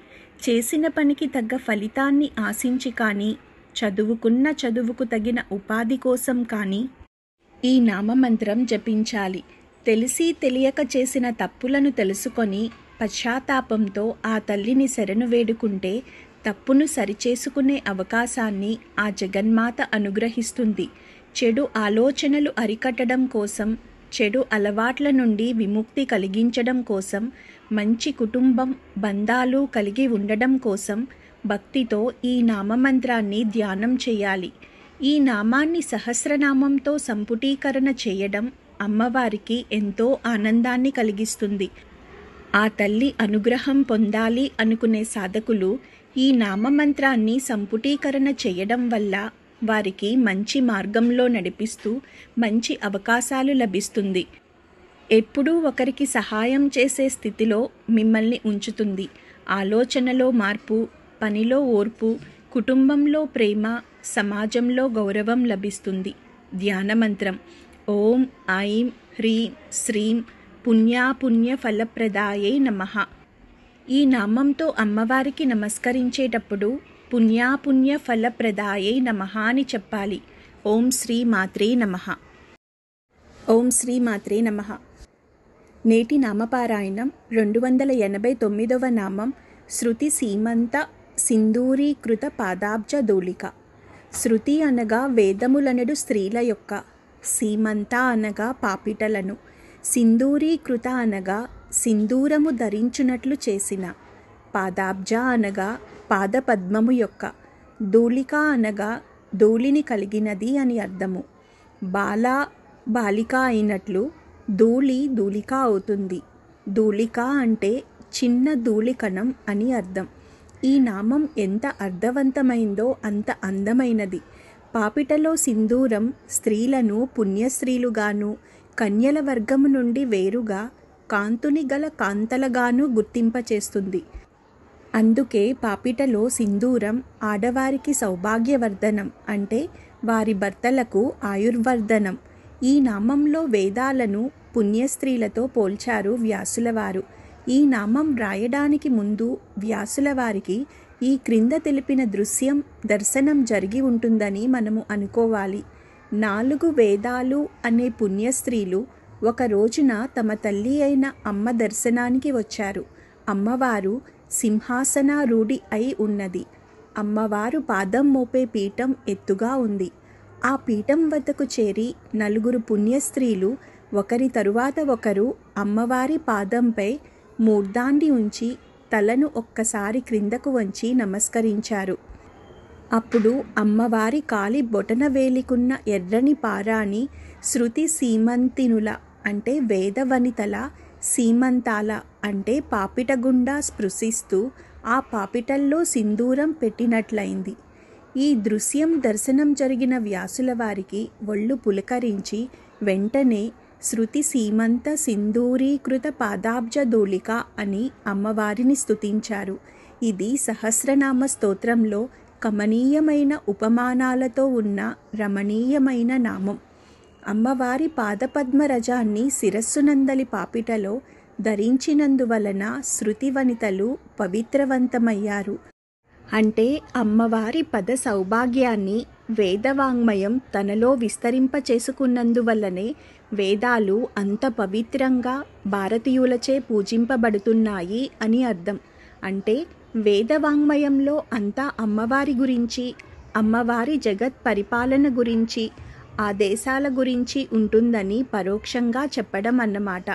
[SPEAKER 1] చేసిన పనికి తగ్గ ఫలితాన్ని ఆశించి కానీ, చదువుకున్న చదువుకు తగిన ఉపాధి కోసం కానీ ఈ నామమంత్రం జపించాలి. తెలిసి తెలియక చేసిన తప్పులను తెలుసుకొని పశ్చాత్తాపంతో ఆ తల్లిని శరణు వేడుకుంటే తప్పును సరిచేసుకునే అవకాశాన్ని ఆ జగన్మాత అనుగ్రహిస్తుంది. చెడు ఆలోచనలు అరికట్టడం కోసం, చెడు అలవాట్ల నుండి విముక్తి కలిగించడం కోసం, మంచి కుటుంబం బంధాలు కలిగి ఉండడం కోసం భక్తితో ఈ నామమంత్రాన్ని ధ్యానం చేయాలి. ఈ నామాన్ని సహస్రనామంతో సంపుటీకరణ చేయడం అమ్మవారికి ఎంతో ఆనందాన్ని కలిగిస్తుంది. ఆ తల్లి అనుగ్రహం పొందాలి అనుకునే సాధకులు ఈ నామమంత్రాన్ని సంపుటీకరణ చేయడం వల్ల వారికి మంచి మార్గంలో నడిపిస్తూ మంచి అవకాశాలు లభిస్తుంది. ఎప్పుడూ ఒకరికి సహాయం చేసే స్థితిలో మిమ్మల్ని ఉంచుతుంది. ఆలోచనలో మార్పు, పనిలో ఓర్పు, కుటుంబంలో ప్రేమ, సమాజంలో గౌరవం లభిస్తుంది. ధ్యానమంత్రం ఓం ఐం హ్రీం శ్రీం పుణ్యాపుణ్య ఫలప్రదాయై నమః. ఈ నామంతో అమ్మవారికి నమస్కరించేటప్పుడు పుణ్యాపుణ్య ఫలప్రదాయై నమః అని చెప్పాలి. ఓం శ్రీ మాత్రే నమః. ఓం శ్రీ మాత్రే నమః. నేటి నామపారాయణం 289వ నామం శృతి సీమంత సింధూరీకృత పాదాబ్జ దూలిక. శృతి అనగా వేదములనడు స్త్రీల యొక్క, సీమంత అనగా పాపిటలను, సింధూరీకృత అనగా సింధూరము ధరించునట్లు చేసిన, పాదాబ్జ అనగా పాదపద్మము యొక్క, దూలిక అనగా ధూళిని కలిగినది అని అర్థము. బాల బాలిక అయినట్లు ధూళి ధూళిక అవుతుంది. ధూళిక అంటే చిన్న ధూళికణం అని అర్థం. ఈ నామం ఎంత అర్థవంతమైందో అంత అందమైనది. పాపిటలో సింధూరం స్త్రీలను పుణ్యస్త్రీలుగాను, కన్యల వర్గము నుండి వేరుగా కాంతుని గల కాంతలగాను గుర్తింపచేస్తుంది. అందుకే పాపిటలో సింధూరం ఆడవారికి సౌభాగ్యవర్ధనం, అంటే వారి భర్తలకు ఆయుర్వర్ధనం. ఈ నామంలో వేదాలను పుణ్యస్త్రీలతో పోల్చారు వ్యాసులవారు. ఈ నామం రాయడానికి ముందు వ్యాసుల వారికి ఈ క్రింద తెలిపిన దర్శనం జరిగి ఉంటుందని మనము అనుకోవాలి. 4 వేదాలు అనే పుణ్యస్త్రీలు ఒక రోజున తమ తల్లి అయిన అమ్మ దర్శనానికి వచ్చారు. అమ్మవారు సింహాసనారూఢి అయి ఉన్నది. అమ్మవారు పాదం మోపే పీఠం ఎత్తుగా ఉంది. ఆ పీఠం వద్దకు చేరి 4 పుణ్యస్త్రీలు ఒకరి తరువాత ఒకరు అమ్మవారి పాదంపై మూర్ధాండి ఉంచి తలను ఒక్కసారి క్రిందకు వంచి నమస్కరించారు. అప్పుడు అమ్మవారి కాలి బొటన వేలికున్న ఎర్రని పారాని శృతి సీమంతినుల, అంటే వేదవనితల, సీమంతాల అంటే పాపిట గుండా స్పృశిస్తూ ఆ పాపిటల్లో సింధూరం పెట్టినట్లయింది. ఈ దృశ్యం దర్శనం జరిగిన వ్యాసుల వారికి ఒళ్ళు పులకరించి వెంటనే శృతి సీమంత సింధూరీకృత పాదాబ్జ దూలిక అని అమ్మవారిని స్తుతించారు. ఇది సహస్రనామ స్తోత్రంలో కమనీయమైన ఉపమానాలతో ఉన్న రమణీయమైన నామం. అమ్మవారి పాదపద్మరజాన్ని శిరస్సునందలి పాపిటలో ధరించినందువలన శృతి వనితలు పవిత్రవంతమయ్యారు. అంటే అమ్మవారి పద సౌభాగ్యాన్ని వేదవాంగ్మయం తనలో విస్తరింపచేసుకున్నందువల్లనే వేదాలు అంత పవిత్రంగా భారతీయులచే పూజింపబడుతున్నాయి అని అర్థం. అంటే వేదవాంగ్మయంలో అంతా అమ్మవారి గురించి, అమ్మవారి జగత్ పరిపాలన గురించి, ఆ దేశాల గురించి ఉంటుందని పరోక్షంగా చెప్పడం అన్నమాట.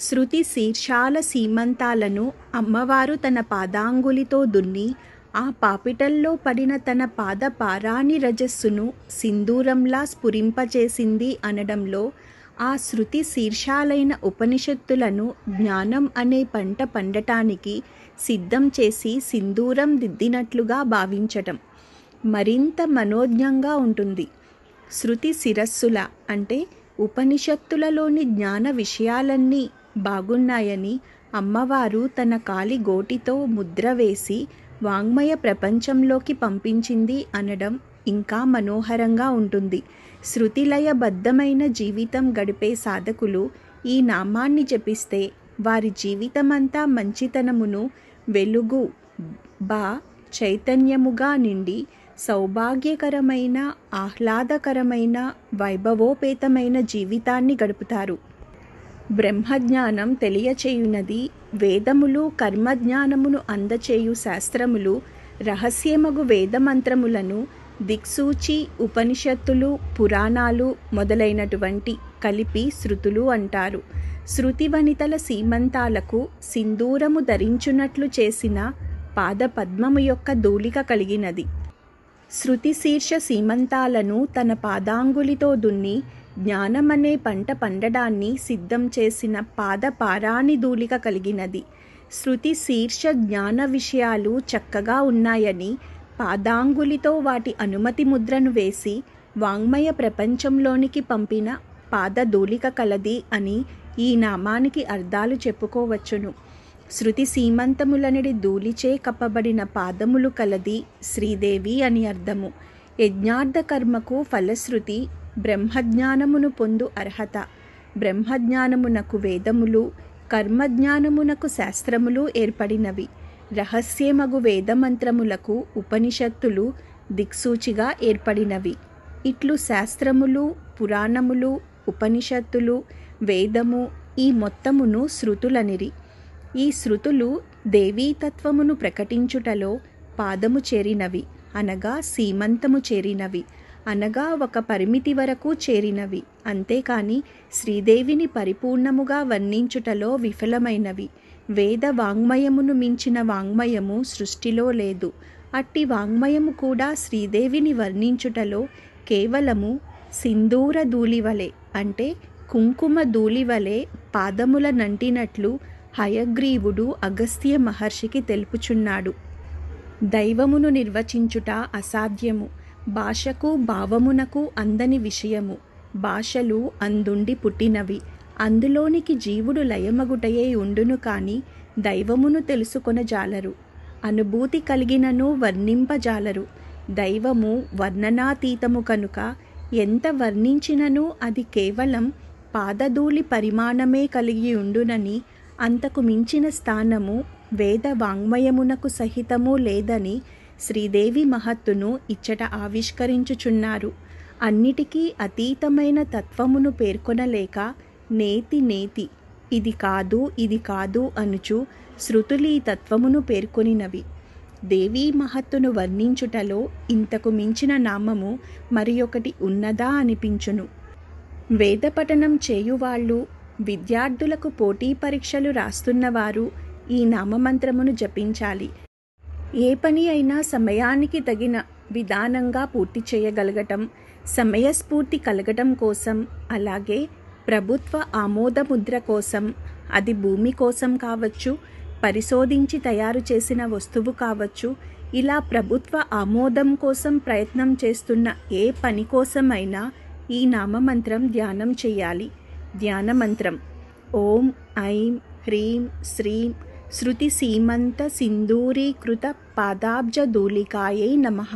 [SPEAKER 1] శృతి శీర్షాల సీమంతాలను అమ్మవారు తన పాదాంగులితో దున్ని ఆ పాపిటల్లో పడిన తన పాద పారాని రజస్సును సింధూరంలా స్ఫురింపచేసింది అనడంలో ఆ శృతి శీర్షాలైన ఉపనిషత్తులను జ్ఞానం అనే పంట పండటానికి సిద్ధం చేసి సింధూరం దిద్దినట్లుగా భావించటం మరింత మనోజ్ఞంగా ఉంటుంది. శృతి శిరస్సుల అంటే ఉపనిషత్తులలోని జ్ఞాన విషయాలన్నీ బాగున్నాయని అమ్మవారు తన కాలి గోటితో ముద్ర వేసి వాంగ్మయ ప్రపంచంలోకి పంపించింది అనడం ఇంకా మనోహరంగా ఉంటుంది. శృతిలయబద్ధమైన జీవితం గడిపే సాధకులు ఈ నామాన్ని జపిస్తే వారి జీవితమంతా మంచితనమును, వెలుగు, చైతన్యముగా నిండి సౌభాగ్యకరమైన, ఆహ్లాదకరమైన, వైభవోపేతమైన జీవితాన్ని గడుపుతారు. బ్రహ్మజ్ఞానం తెలియచేయునది వేదములు, కర్మజ్ఞానమును అందచేయు శాస్త్రములు, రహస్యమగు వేదమంత్రములను దిక్సూచి ఉపనిషత్తులు, పురాణాలు మొదలైనటువంటి కలిపి శృతులు అంటారు. శృతి వనితల సీమంతాలకు సింధూరము ధరించున్నట్లు చేసిన పాదపద్మము యొక్క ధూళిక కలిగినది. శృతి శీర్ష సీమంతాలను తన పాదాంగులితో దున్ని జ్ఞానమనే పంట పండడాన్ని సిద్ధం చేసిన పాద పారాని ధూళిక కలిగినది. శృతి శీర్ష జ్ఞాన విషయాలు చక్కగా ఉన్నాయని పాదాంగులితో వాటి అనుమతి ముద్రను వేసి వాంగ్మయ ప్రపంచంలోనికి పంపిన పాదధూళిక కలది అని ఈ నామానికి అర్థాలు చెప్పుకోవచ్చును. శృతి సీమంతములనడి ధూళిచే కప్పబడిన పాదములు కలది శ్రీదేవి అని అర్థము. యజ్ఞార్థ కర్మకు ఫలశ్రుతి బ్రహ్మజ్ఞానమును పొందు అర్హత. బ్రహ్మజ్ఞానమునకు వేదములు, కర్మజ్ఞానమునకు శాస్త్రములు ఏర్పడినవి. రహస్యమగు వేదమంత్రములకు ఉపనిషత్తులు దిక్సూచిగా ఏర్పడినవి. ఇట్లు శాస్త్రములు, పురాణములు, ఉపనిషత్తులు, వేదము ఈ మొత్తమును శృతులనిరి. ఈ శృతులు దేవీతత్వమును ప్రకటించుటలో పాదము చేరినవి, అనగా సీమంతము చేరినవి, అనగా ఒక పరిమితి వరకు చేరినవి. అంతేకాని శ్రీదేవిని పరిపూర్ణముగా వర్ణించుటలో విఫలమైనవి. వేద వాంగ్మయమును మించిన వాంగ్మయము సృష్టిలో లేదు. అట్టి వాంగ్మయము కూడా శ్రీదేవిని వర్ణించుటలో కేవలము సింధూర ధూళివలే, అంటే కుంకుమ ధూళివలే పాదముల నంటినట్లు హయగ్రీవుడు అగస్త్య మహర్షికి తెలుపుచున్నాడు. దైవమును నిర్వచించుట అసాధ్యము. భాషకు భావమునకు అందని విషయము. భాషలు అందుండి పుట్టినవి. అందులోనికి జీవుడు లయమగుటయే ఉండును కాని దైవమును తెలుసుకొనజాలరు. అనుభూతి కలిగినను వర్ణింపజాలరు. దైవము వర్ణనాతీతము కనుక ఎంత వర్ణించినను అది కేవలం పాదధూళి పరిమాణమే కలిగి ఉండునని, అంతకు మించిన స్థానము వేద వాంగ్మయమునకు సహితము లేదని శ్రీదేవి మహత్తును ఇచ్చట ఆవిష్కరించుచున్నారు. అన్నిటికీ అతీతమైన తత్వమును పేర్కొనలేక నేతి నేతి, ఇది కాదు ఇది కాదు అనుచు శృతులు ఈ తత్వమును పేర్కొనినవి. దేవీ మహత్తును వర్ణించుటలో ఇంతకు మించిన నామము మరి ఒకటి ఉన్నదా అనిపించును. వేదపఠనం చేయువాళ్ళు, విద్యార్థులకు పోటీ పరీక్షలు రాస్తున్నవారు ఈ నామమంత్రమును జపించాలి. ఏ పని అయినా సమయానికి తగిన విధానంగా పూర్తి చేయగలగటం, సమయస్ఫూర్తి కలగటం కోసం, అలాగే ప్రభుత్వ ఆమోదముద్ర కోసం, అది భూమి కోసం కావచ్చు, పరిశోధించి తయారు చేసిన వస్తువు కావచ్చు, ఇలా ప్రభుత్వ ఆమోదం కోసం ప్రయత్నం చేస్తున్న ఏ పని కోసమైనా ఈ నామమంత్రం ధ్యానం చేయాలి. ధ్యాన మంత్రం: ఓం ఐం హ్రీం శ్రీం శృతి సీమంత సింధూరీకృత పాదాబ్జ ధూళికాయై నమః.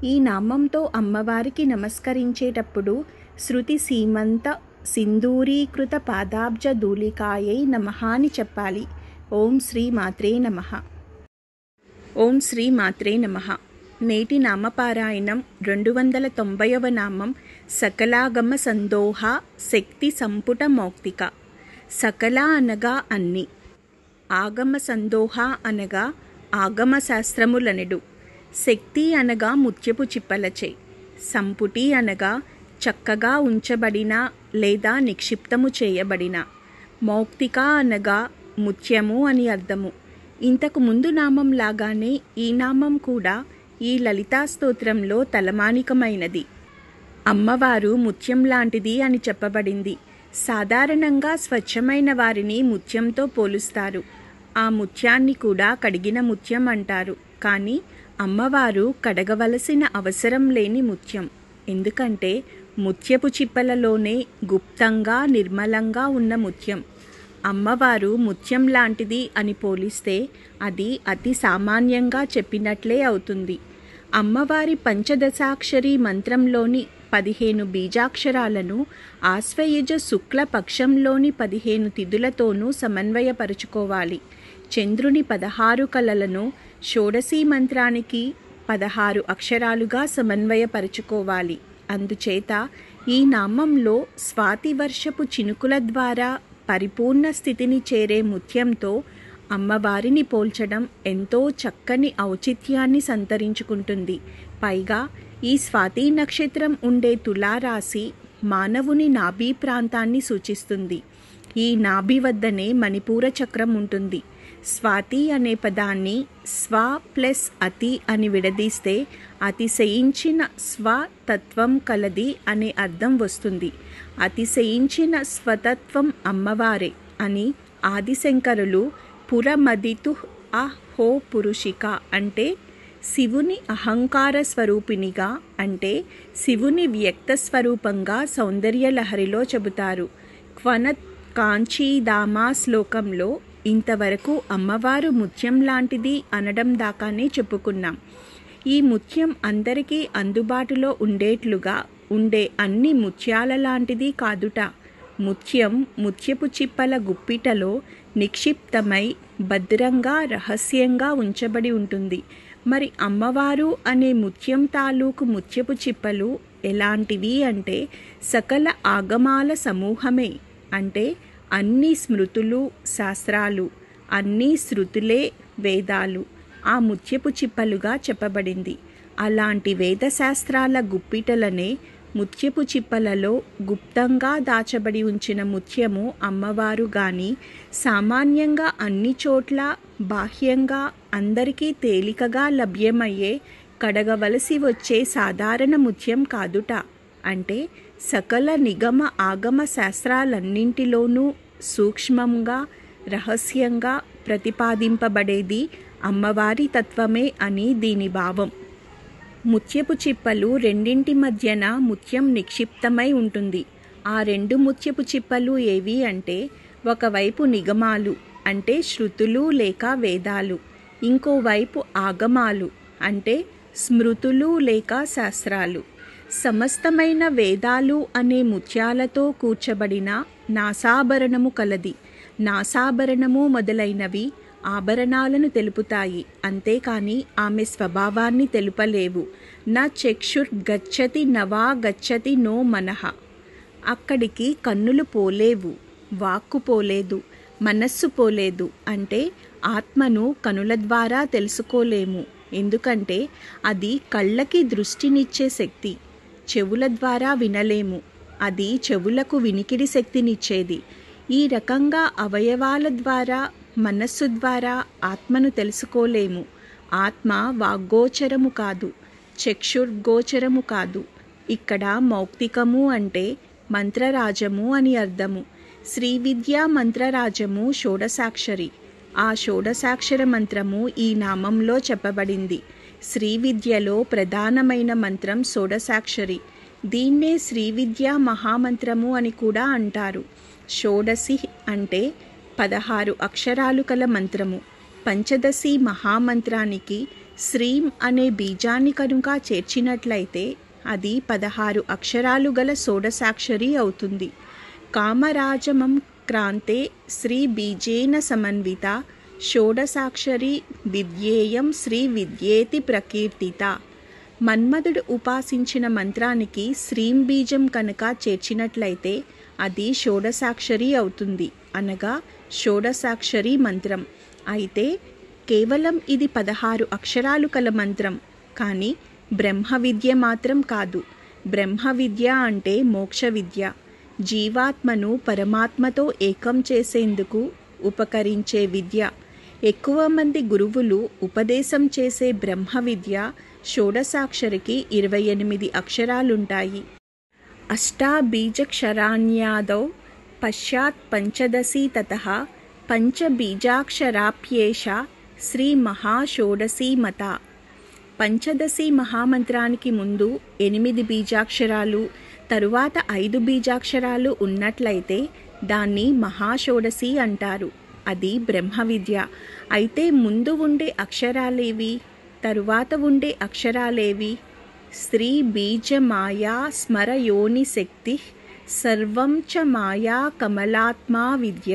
[SPEAKER 1] ఈ నామంతో అమ్మవారికి నమస్కరించేటప్పుడు శృతి సీమంత సింధూరీకృత పాదాబ్జ ధూళికాయై నమః అని చెప్పాలి. ఓం శ్రీ మాత్రే నమః. ఓం శ్రీ మాత్రే నమః. నేటి నామపారాయణం 290వ నామం సకలాగమ సందోహ శక్తి సంపుట మౌక్తిక. సకల అనగా అన్ని, ఆగమ సందోహ అనగా ఆగమ శాస్త్రములనెడు, శక్తి అనగా ముత్యపు చిప్పలచే, సంపుటి అనగా చక్కగా ఉంచబడిన లేదా నిక్షిప్తము చేయబడిన, మౌక్తిక అనగా ముత్యము అని అర్థము. ఇంతకు ముందు నామం లాగానే ఈ నామం కూడా ఈ లలితా స్తోత్రంలో తలమానికమైనది. అమ్మవారు ముత్యం లాంటిది అని చెప్పబడింది. సాధారణంగా స్వచ్ఛమైన వారిని ముత్యంతో పోలుస్తారు. ఆ ముత్యాన్ని కూడా కడిగిన ముత్యం అంటారు. కానీ అమ్మవారు కడగవలసిన అవసరం లేని ముత్యం. ఎందుకంటే ముత్యపు చిప్పలలోనే గుప్తంగా నిర్మలంగా ఉన్న ముత్యం. అమ్మవారు ముత్యం లాంటిది అని పోలిస్తే అది అతి సామాన్యంగా చెప్పినట్లే అవుతుంది. అమ్మవారి పంచదశాక్షరి మంత్రంలోని 15 బీజాక్షరాలను ఆశ్వయుజ శుక్ల పక్షంలోని 15 తిథులతోనూ సమన్వయపరుచుకోవాలి. చంద్రుని 16 కళలను షోడశీ మంత్రానికి 16 అక్షరాలుగా సమన్వయపరుచుకోవాలి. అందుచేత ఈ నామంలో స్వాతి వర్షపు చినుకుల ద్వారా పరిపూర్ణ స్థితిని చేరే ముత్యంతో అమ్మవారిని పోల్చడం ఎంతో చక్కని ఔచిత్యాన్ని సంతరించుకుంటుంది. పైగా ఈ స్వాతి నక్షత్రం ఉండే తులారాశి మానవుని నాభి ప్రాంతాన్ని సూచిస్తుంది. ఈ నాభి వద్దనే మణిపూర చక్రం ఉంటుంది. స్వాతి అనే పదాన్ని స్వ ప్లస్ అతి అని విడదీస్తే అతిశయించిన స్వతత్వం కలది అనే అర్థం వస్తుంది. అతిశయించిన స్వతత్వం అమ్మవారే అని ఆదిశంకరులు పురమదితు అహో పురుషిక అంటే శివుని అహంకార స్వరూపిణిగా, అంటే శివుని వ్యక్త స్వరూపంగా సౌందర్యలహరిలో చెబుతారు. క్వన కాంచీదామా శ్లోకంలో ఇంతవరకు అమ్మవారు ముత్యం లాంటిది అనడం దాకానే చెప్పుకున్నాం. ఈ ముత్యం అందరికీ అందుబాటులో ఉండేట్లుగా ఉండే అన్ని ముత్యాల లాంటిది కాదుట. ముత్యం ముత్యపు చిప్పల గుప్పిటలో నిక్షిప్తమై భద్రంగా రహస్యంగా ఉంచబడి ఉంటుంది. మరి అమ్మవారు అనే ముత్యం తాలూకు ముత్యపు చిప్పలు ఎలాంటివి అంటే సకల ఆగమాల సమూహమే. అంటే అన్ని స్మృతులు శాస్త్రాలు, అన్ని శృతులే వేదాలు ఆ ముత్యపు చిప్పలుగా చెప్పబడింది. అలాంటి వేదశాస్త్రాల గుప్పిటలనే ముత్యపు చిప్పలలో గుప్తంగా దాచబడి ఉంచిన ముత్యము అమ్మవారు గాని సామాన్యంగా అన్ని చోట్ల బాహ్యంగా అందరికీ తేలికగా లభ్యమయ్యే కడగవలసి వచ్చే సాధారణ ముత్యం కాదుట. అంటే సకల నిగమ ఆగమ శాస్త్రాలన్నింటిలోనూ సూక్ష్మంగా రహస్యంగా ప్రతిపాదింపబడేది అమ్మవారి తత్వమే అని దీని భావం. ముత్యపు చిప్పలు రెండింటి మధ్యన ముత్యం నిక్షిప్తమై ఉంటుంది. ఆ 2 ముత్యపు చిప్పలు ఏవి అంటే ఒకవైపు నిగమాలు అంటే శృతులు లేక వేదాలు, ఇంకోవైపు ఆగమాలు అంటే స్మృతులు లేక శాస్త్రాలు. సమస్తమైన వేదాలు అనే ముత్యాలతో కూర్చబడిన నాసాభరణము కలది. నాసాభరణము మొదలైనవి ఆభరణాలను తెలుపుతాయి, అంతేకాని ఆమె స్వభావాన్ని తెలుపలేవు. నా చక్షుర్గచ్చతి నవా గచ్చతి నో మనః. అక్కడికి కన్నులు పోలేవు, వాక్కు పోలేదు, మనస్సు పోలేదు. అంటే ఆత్మను కనుల ద్వారా తెలుసుకోలేము. ఎందుకంటే అది కళ్ళకి దృష్టినిచ్చే శక్తి. చెవుల ద్వారా వినలేము, అది చెవులకు వినికిడి శక్తినిచ్చేది. ఈ రకంగా అవయవాల ద్వారా మనస్సు ద్వారా ఆత్మను తెలుసుకోలేము. ఆత్మ వాగ్గోచరము కాదు, చక్షుర్గోచరము కాదు. ఇక్కడ మౌక్తికము అంటే మంత్రరాజము అని అర్థము. శ్రీ విద్యా మంత్రరాజము షోడశాక్షరి. ఆ షోడశాక్షర మంత్రము ఈ నామంలో చెప్పబడింది. శ్రీ విద్యలో ప్రధానమైన మంత్రం షోడశాక్షరి. దీన్నే శ్రీ విద్యా మహామంత్రము అని కూడా అంటారు. షోడశి అంటే 16 అక్షరాలు కల మంత్రము. పంచదశి మహామంత్రానికి శ్రీం అనే బీజాన్ని కనుక చేర్చినట్లయితే అది 16 అక్షరాలు గల షోడశాక్షరి అవుతుంది. కామరాజమం క్రాంతే శ్రీ బీజేన సమన్విత షోడశాక్షరి విద్యేయం శ్రీ విద్యేతి ప్రకీర్తిత. మన్మధుడు ఉపాసించిన మంత్రానికి శ్రీం బీజం కనుక చేర్చినట్లయితే అది షోడశాక్షరి అవుతుంది, అనగా షోడశాక్షరి మంత్రం. అయితే కేవలం ఇది 16 అక్షరాలు కల మంత్రం, కానీ బ్రహ్మ విద్య మాత్రం కాదు. బ్రహ్మ విద్య అంటే మోక్ష విద్య. జీవాత్మను పరమాత్మతో ఏకం చేసేందుకు ఉపకరించే విద్య. ఎక్కువ మంది గురువులు ఉపదేశం చేసే బ్రహ్మ విద్య షోడశాక్షరికి 28 అక్షరాలుంటాయి. అష్టాబీజక్షరాణ్యాదౌ పశ్చాత్ పంచదశి తతః పంచబీజాక్షరాప్యేష శ్రీ మహాషోడశీ మత. పంచదశి మహామంత్రానికి ముందు 8 బీజాక్షరాలు, తరువాత 5 బీజాక్షరాలు ఉన్నట్లయితే దాన్ని మహాషోడశి అంటారు. అది బ్రహ్మ విద్య. అయితే ముందు ఉండే అక్షరాలేవి, తరువాత ఉండే అక్షరాలేవి? స్త్రీ బీజ మాయా స్మర యోని శక్తి సర్వం చ మాయా కమలాత్మా విద్య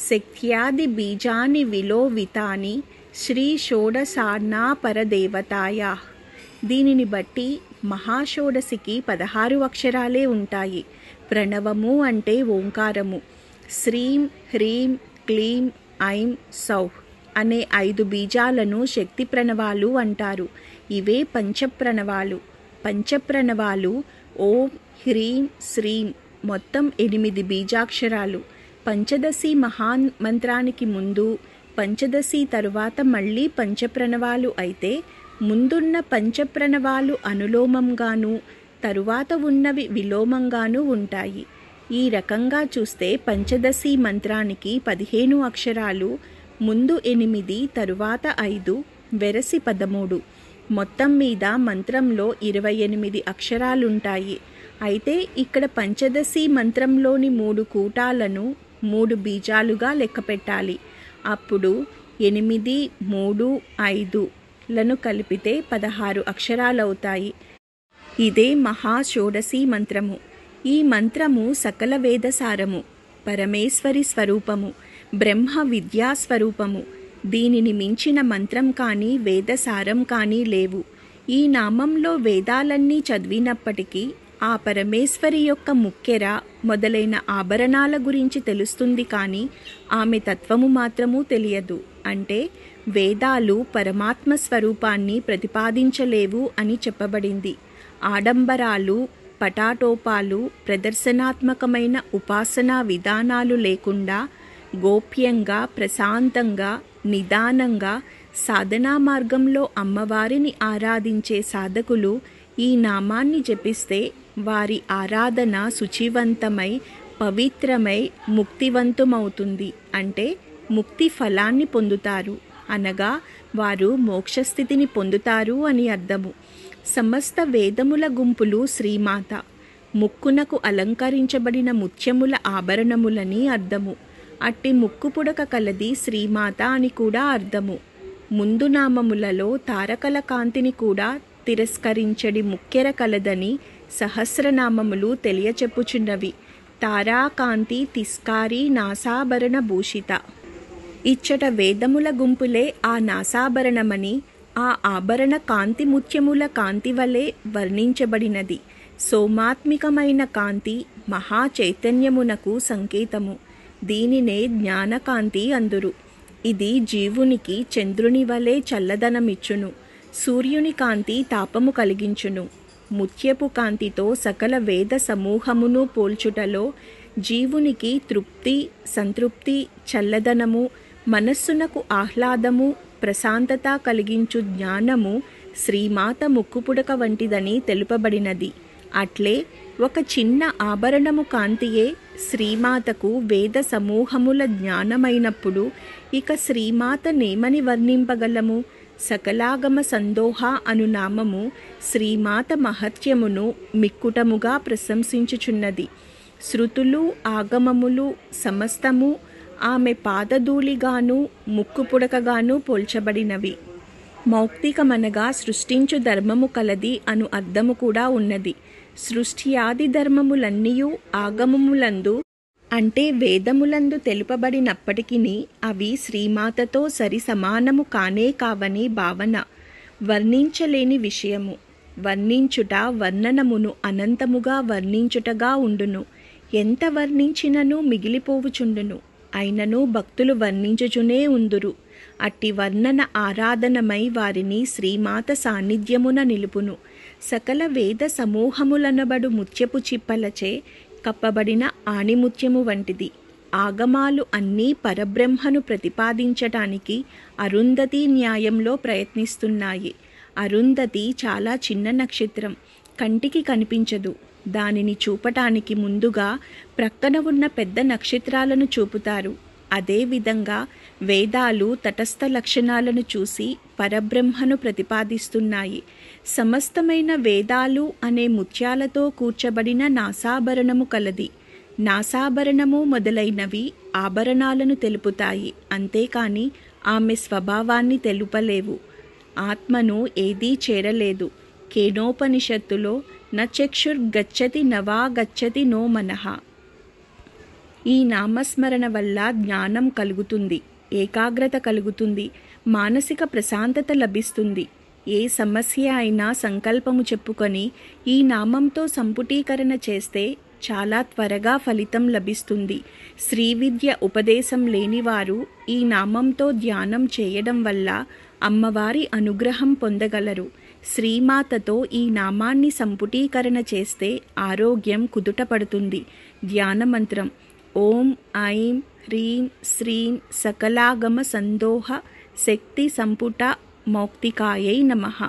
[SPEAKER 1] శక్త్యాది బీజాని విలోవితాని శ్రీ షోడశాన్నా పరదేవతాయా. దీనిని బట్టి మహాషోడశికి 16 అక్షరాలే ఉంటాయి. ప్రణవము అంటే ఓంకారము. శ్రీం హ్రీం క్లీం ఐం సౌహ్ అనే 5 బీజాలను శక్తి ప్రణవాలు అంటారు. ఇవే పంచప్రణవాలు. పంచప్రణవాలు ఓం హ్రీం శ్రీం మొత్తం 8 బీజాక్షరాలు. పంచదశి మహామంత్రానికి ముందు, పంచదశి తరువాత మళ్ళీ పంచప్రణవాలు అయితే ముందున్న పంచప్రణవాలు అనులోమంగాను, తరువాత ఉన్నవి విలోమంగాను ఉంటాయి. ఈ రకంగా చూస్తే పంచదశి మంత్రానికి 15 అక్షరాలు, ముందు 8, తరువాత 5, వెరసి 13. మొత్తం మీద మంత్రంలో 28 అక్షరాలుంటాయి. అయితే ఇక్కడ పంచదశి మంత్రంలోని 3 కూటాలను 3 బీజాలుగా లెక్కపెట్టాలి. అప్పుడు 8, 3, 5లను కలిపితే 16 అక్షరాలవుతాయి. ఇదే మహాషోడశి మంత్రము. ఈ మంత్రము సకల వేదసారము, పరమేశ్వరి స్వరూపము, బ్రహ్మ విద్యా స్వరూపము. దీనిని మించిన మంత్రం కానీ వేదసారం కానీ లేవు. ఈ నామంలో వేదాలన్నీ చదివినప్పటికీ ఆ పరమేశ్వరి యొక్క ముక్కెర మొదలైన ఆభరణాల గురించి తెలుస్తుంది, కానీ ఆమె తత్వము మాత్రము తెలియదు. అంటే వేదాలు పరమాత్మ స్వరూపాన్ని ప్రతిపాదించలేవు అని చెప్పబడింది. ఆడంబరాలు, పటాటోపాలు, ప్రదర్శనాత్మకమైన ఉపాసనా విధానాలు లేకుండా గోప్యంగా, ప్రశాంతంగా, నిదానంగా సాధనా మార్గంలో అమ్మవారిని ఆరాధించే సాధకులు ఈ నామాన్ని జపిస్తే వారి ఆరాధన శుచివంతమై, పవిత్రమై, ముక్తివంతమవుతుంది. అంటే ముక్తి ఫలాన్ని పొందుతారు, అనగా వారు మోక్షస్థితిని పొందుతారు అని అర్థము. సమస్త వేదముల గుంపులు శ్రీమాత. ముక్కునకు అలంకరించబడిన ముత్యముల ఆభరణములని అర్థము. అట్టి ముక్కు పుడక కలది శ్రీమాత అని కూడా అర్థము. ముందు నామములలో తారకల కాంతిని కూడా తిరస్కరించడి ముక్కెర కలదని సహస్రనామములు తెలియచెప్పుచున్నవి. తారాకాంతి తిస్కారి నాసాభరణ భూషిత. ఇచ్చట వేదముల గుంపులే ఆ నాసాభరణమని, ఆ ఆభరణ కాంతి ముత్యముల కాంతి వలె వర్ణించబడినది. సోమాత్మికమైన కాంతి మహా చైతన్యమునకు సంకేతము. దీనినే జ్ఞానకాంతి అందురు. ఇది జీవునికి చంద్రుని వలె చల్లదనమిచ్చును. సూర్యుని కాంతి తాపము కలిగించును. ముత్యపు కాంతితో సకల వేద సమూహమును పోల్చుటలో జీవునికి తృప్తి, సంతృప్తి, చల్లదనము, మనస్సునకు ఆహ్లాదము, ప్రశాంతత కలిగించు జ్ఞానము శ్రీమాత ముక్కుపుడక వంటిదని తెలుపబడినది. అట్లే ఒక చిన్న ఆభరణము కాంతియే శ్రీమాతకు వేద సమూహముల జ్ఞానమైనప్పుడు ఇక శ్రీమాత నేమని వర్ణింపగలము? సకలాగమ సందోహ అను నామము శ్రీమాత మహత్యమును మిక్కుటముగా ప్రశంసించుచున్నది. శృతులు ఆగమములు సమస్తము ఆమె పాదధూళిగాను ముక్కుపుడకగాను పోల్చబడినవి. మౌక్తికమనగా సృష్టించు ధర్మము కలది అను అర్థము కూడా ఉన్నది. సృష్టియాది ధర్మములన్నీయు ఆగమములందు అంటే వేదములందు తెలుపబడినప్పటికీ అవి శ్రీమాతతో సరి సమానము కానే కావని భావన. వర్ణించలేని విషయము. వర్ణించుట వర్ణనమును అనంతముగా వర్ణించుటగా ఉండును. ఎంత వర్ణించినను మిగిలిపోవుచుండును. అయినను భక్తులు వర్ణించుచునే ఉందురు. అట్టి వర్ణన ఆరాధనమై వారిని శ్రీమాత సాన్నిధ్యమున నిలుపును. సకల వేద సమూహములనబడు ముత్యపు చిప్పలచే కప్పబడిన ఆణిముత్యము వంటిది. ఆగమాలు అన్నీ పరబ్రహ్మను ప్రతిపాదించటానికి అరుంధతి న్యాయంలో ప్రయత్నిస్తున్నాయి. అరుంధతి చాలా చిన్న నక్షత్రం, కంటికి కనిపించదు. దానిని చూపటానికి ముందుగా ప్రక్కన ఉన్న పెద్ద నక్షత్రాలను చూపుతారు. అదేవిధంగా వేదాలు తటస్థ లక్షణాలను చూసి పరబ్రహ్మను ప్రతిపాదిస్తున్నాయి. సమస్తమైన వేదాలు అనే ముత్యాలతో కూర్చబడిన నాసాభరణము కలది. నాసాభరణము మొదలైనవి ఆభరణాలను తెలుపుతాయి, అంతేకాని ఆమె స్వభావాన్ని తెలుపలేవు. ఆత్మను ఏదీ చేరలేదు. కేనోపనిషత్తులో నచక్షుర్గచ్చతి నవా గచ్చతి నో మనః. ఈ నామస్మరణ వల్ల జ్ఞానం కలుగుతుంది, ఏకాగ్రత కలుగుతుంది, మానసిక ప్రశాంతత లభిస్తుంది. ఏ సమస్య అయినా సంకల్పము చెప్పుకొని ఈ నామంతో సంపుటీకరణ చేస్తే చాలా త్వరగా ఫలితం లభిస్తుంది. శ్రీవిద్య ఉపదేశం లేనివారు ఈ నామంతో ధ్యానం చేయడం వల్ల అమ్మవారి అనుగ్రహం పొందగలరు. శ్రీమాతతో ఈ నామాన్ని సంపుటీకరణ చేస్తే ఆరోగ్యం కుదుటపడుతుంది. ధ్యానమంత్రం ఓం ఐం హ్రీం శ్రీం సకలాగమ సందోహ శక్తి సంపుట మౌక్తికాయై నమః.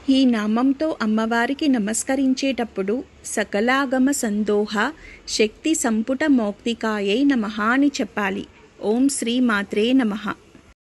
[SPEAKER 1] ఈ నామంతో అమ్మవారికి నమస్కరించేటప్పుడు సకలాగమ సందోహ శక్తి సంపుట మౌక్తికాయై నమః అని చెప్పాలి. ఓం శ్రీ మాత్రే నమః.